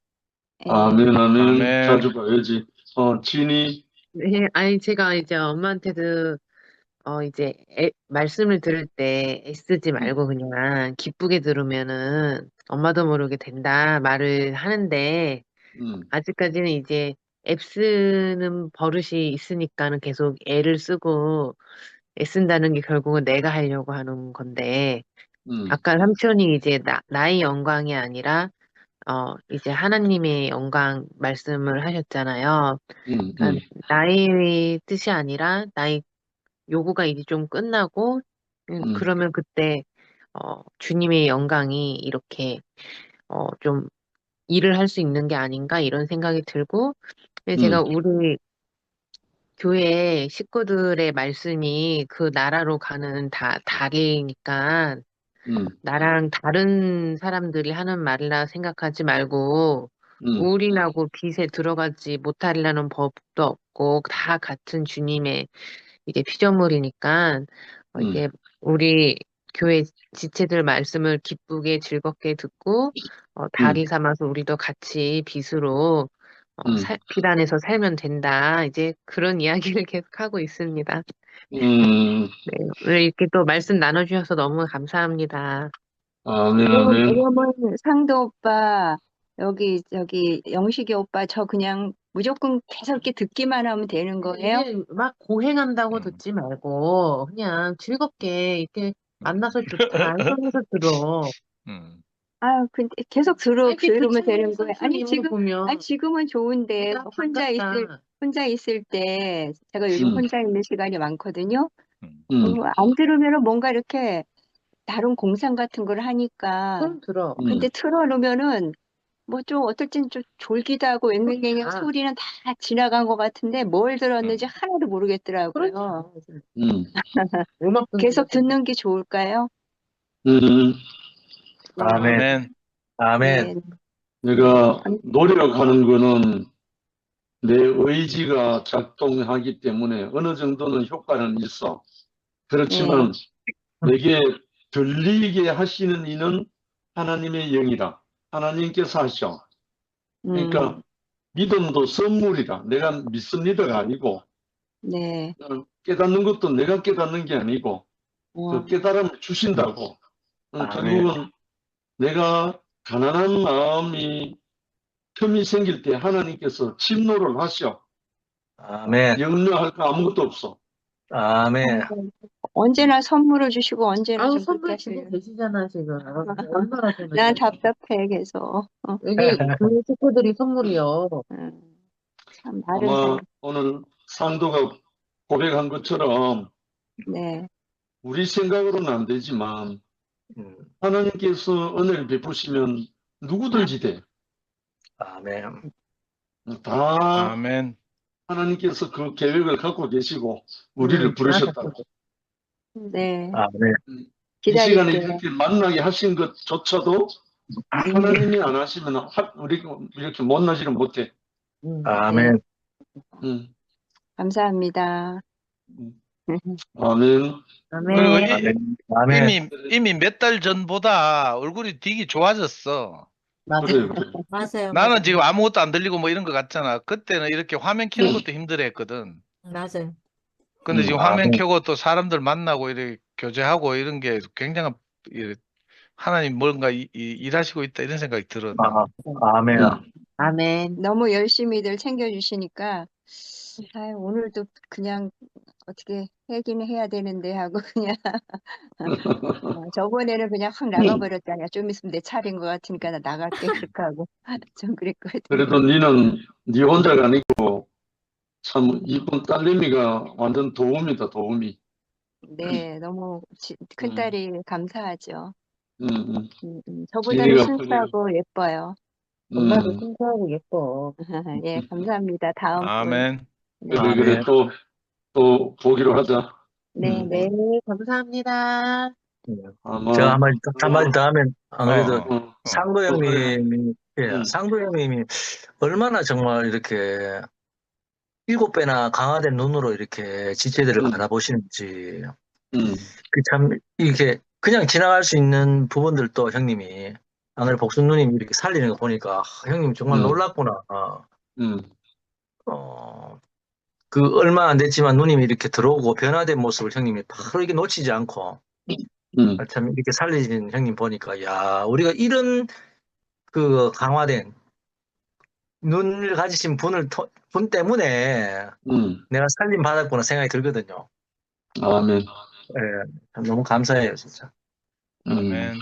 예. 아멘. 아멘. 아멘. 자주 봐야지. 진이. 네, 아니, 제가 이제 엄마한테도, 이제, 말씀을 들을 때 애쓰지 말고 그냥 기쁘게 들으면은 엄마도 모르게 된다 말을 하는데, 아직까지는 이제 애쓰는 버릇이 있으니까는 계속 애를 쓰고 애쓴다는 게 결국은 내가 하려고 하는 건데, 아까 삼촌이 이제 나의 영광이 아니라, 이제 하나님의 영광 말씀을 하셨잖아요. 그러니까 나의 뜻이 아니라 나의 요구가 이제 좀 끝나고, 그러면 그때, 주님의 영광이 이렇게, 좀 일을 할 수 있는 게 아닌가 이런 생각이 들고, 근데 제가 우리 교회 식구들의 말씀이 그 나라로 가는 다리니까, 나랑 다른 사람들이 하는 말이라 생각하지 말고, 우울이라고 빛에 들어가지 못하리라는 법도 없고, 다 같은 주님의 이제 피조물이니까, 이제 우리 교회 지체들 말씀을 기쁘게 즐겁게 듣고, 다리 삼아서 우리도 같이 빛으로, 빛 안에서 살면 된다. 이제 그런 이야기를 계속 하고 있습니다. 네, 오늘 이렇게 또 말씀 나눠주셔서 너무 감사합니다. 아멘. 아멘. 그러면 상도 오빠 여기 저기 영식이 오빠 저 그냥 무조건 계속 이렇게 듣기만 하면 되는 거예요? 이게 막 고행한다고 듣지 말고 그냥 즐겁게 이렇게 만나서 좋다 이러면서 들어. 근데 계속 이렇게 들으면 되는 부처님 거예요. 아니 선생님으로 보면 지금은 좋은데 내가 반갑다. 혼자 있을 때 제가 요즘 혼자 있는 시간이 많거든요. 음. 안 들으면은 뭔가 이렇게 다른 공상 같은 걸 하니까 그럼 들어. 근데 틀어놓으면은 뭐 좀 어떨 땐 좀 졸기도 하고 앵앵앵앵 다. 소리는 다 지나간 것 같은데 뭘 들었는지 하나도 모르겠더라고요. 음악 계속 듣는 게 좋을까요? 아멘. 아멘. 네. 내가 노력하는 거는 내 의지가 작동하기 때문에 어느 정도는 효과는 있어. 그렇지만 내게 들리게 하시는 이는 하나님의 영이라. 하나님께서 하셔. 음, 그러니까 믿음도 선물이다. 내가 믿습니다가 아니고 네. 깨닫는 것도 내가 깨닫는 게 아니고 어, 그 깨달음을 주신다고. 아멘. 결국은 내가 가난한 마음이 틈이 생길 때 하나님께서 침노를 하셔. 아멘. 염려할 거 아무것도 없어. 아멘. 언제나 선물을 주시고 언제나 아우, 좀 그렇게 선물 주고 하시네요. 계시잖아, 지금. 얼마나 난 좋은데. 답답해 계속. 여기 그 식구들이 선물이요. 참 말은 잘. 아마 오늘 상도가 고백한 것처럼 네. 우리 생각으로는 안 되지만 음, 하나님께서 은혜를 베푸시면 누구든지 돼. 아멘. 다 아멘. 하나님께서 그 계획을 갖고 계시고 우리를 부르셨다고. 네. 아멘. 이 시간에 기다릴게요. 이렇게 만나게 하신 것조차도 하나님이 안 하시면 우리 이렇게 만나지는 못해. 아멘. 감사합니다. 아멘. 그리고 아멘. 아멘. 이미 몇 달 전보다 얼굴이 되게 좋아졌어. 그래요, 그래요. 맞아요. 나는 지금 아무것도 안 들리고 뭐 이런 거 같잖아. 그때는 이렇게 화면 켜는 것도 힘들어했거든. 맞아요. 근데 지금 화면 아멘. 켜고 또 사람들 만나고 이렇게 교제하고 이런 게 굉장한 하나님 뭔가 일하시고 있다 이런 생각이 들어. 아, 아멘. 아멘. 너무 열심히들 챙겨주시니까 오늘도 그냥 어떻게 하긴 해야 되는데 하고 그냥 저번에는 그냥 확 나가버렸잖아요. 좀 있으면 내 차례인 것 같으니까 나 나갈게 그렇게 하고 좀 그랬거든요. 그래도 니는 니 혼자가 아니고 참 이쁜 딸내미가 완전 도움이다, 도움이. 네, 너무 큰딸이 감사하죠. 저보다는 지혜가 순수하고 예뻐요. 엄마도 순수하고 예뻐. 예, 감사합니다. 다음 분. 아멘. 네, 그래, 그래. 또 보기로 하자. 네, 네, 감사합니다. 아마 제가 한마디 더 하면, 안 그래도 상도 또 그래. 형님이, 상도 형님이 얼마나 정말 이렇게 7배나 강화된 눈으로 이렇게 지체들을 바라보시는지, 이게 그냥 지나갈 수 있는 부분들도 형님이, 안 그래, 복순 누님 이렇게 살리는 거 보니까, 형님 정말 놀랐구나. 그 얼마 안 됐지만 누님이 이렇게 들어오고 변화된 모습을 형님이 바로 이렇게 놓치지 않고, 참 이렇게 살리신 형님 보니까, 야, 우리가 이런 그 강화된 눈을 가지신 분 때문에 내가 살림 받았구나 생각이 들거든요. 아멘. 예, 너무 감사해요, 진짜. 아멘.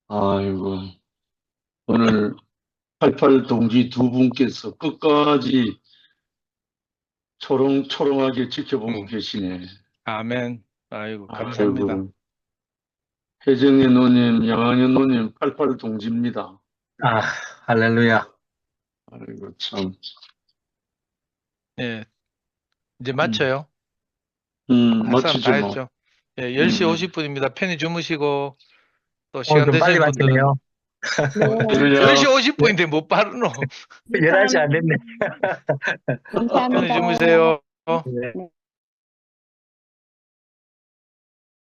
아이고, 오늘 88 동지 두 분께서 끝까지 초롱초롱하게 지켜보고 계시네. 아멘. 아이고, 감사합니다. 아이고, 혜정의 누님, 양한현 누님, 88 동지입니다. 아, 할렐루야. 아이고, 참. 예. 이제 마쳐요. 할 사람 마치죠, 다 뭐. 했죠. 예, 10시 50분입니다. 편히 주무시고, 또 좀 시간 빨리 되시는 분들은 마치네요. 10시 50분인데 못 빠르노. 11시 안 됐네. 감사합니다. 편히 주무세요. 네.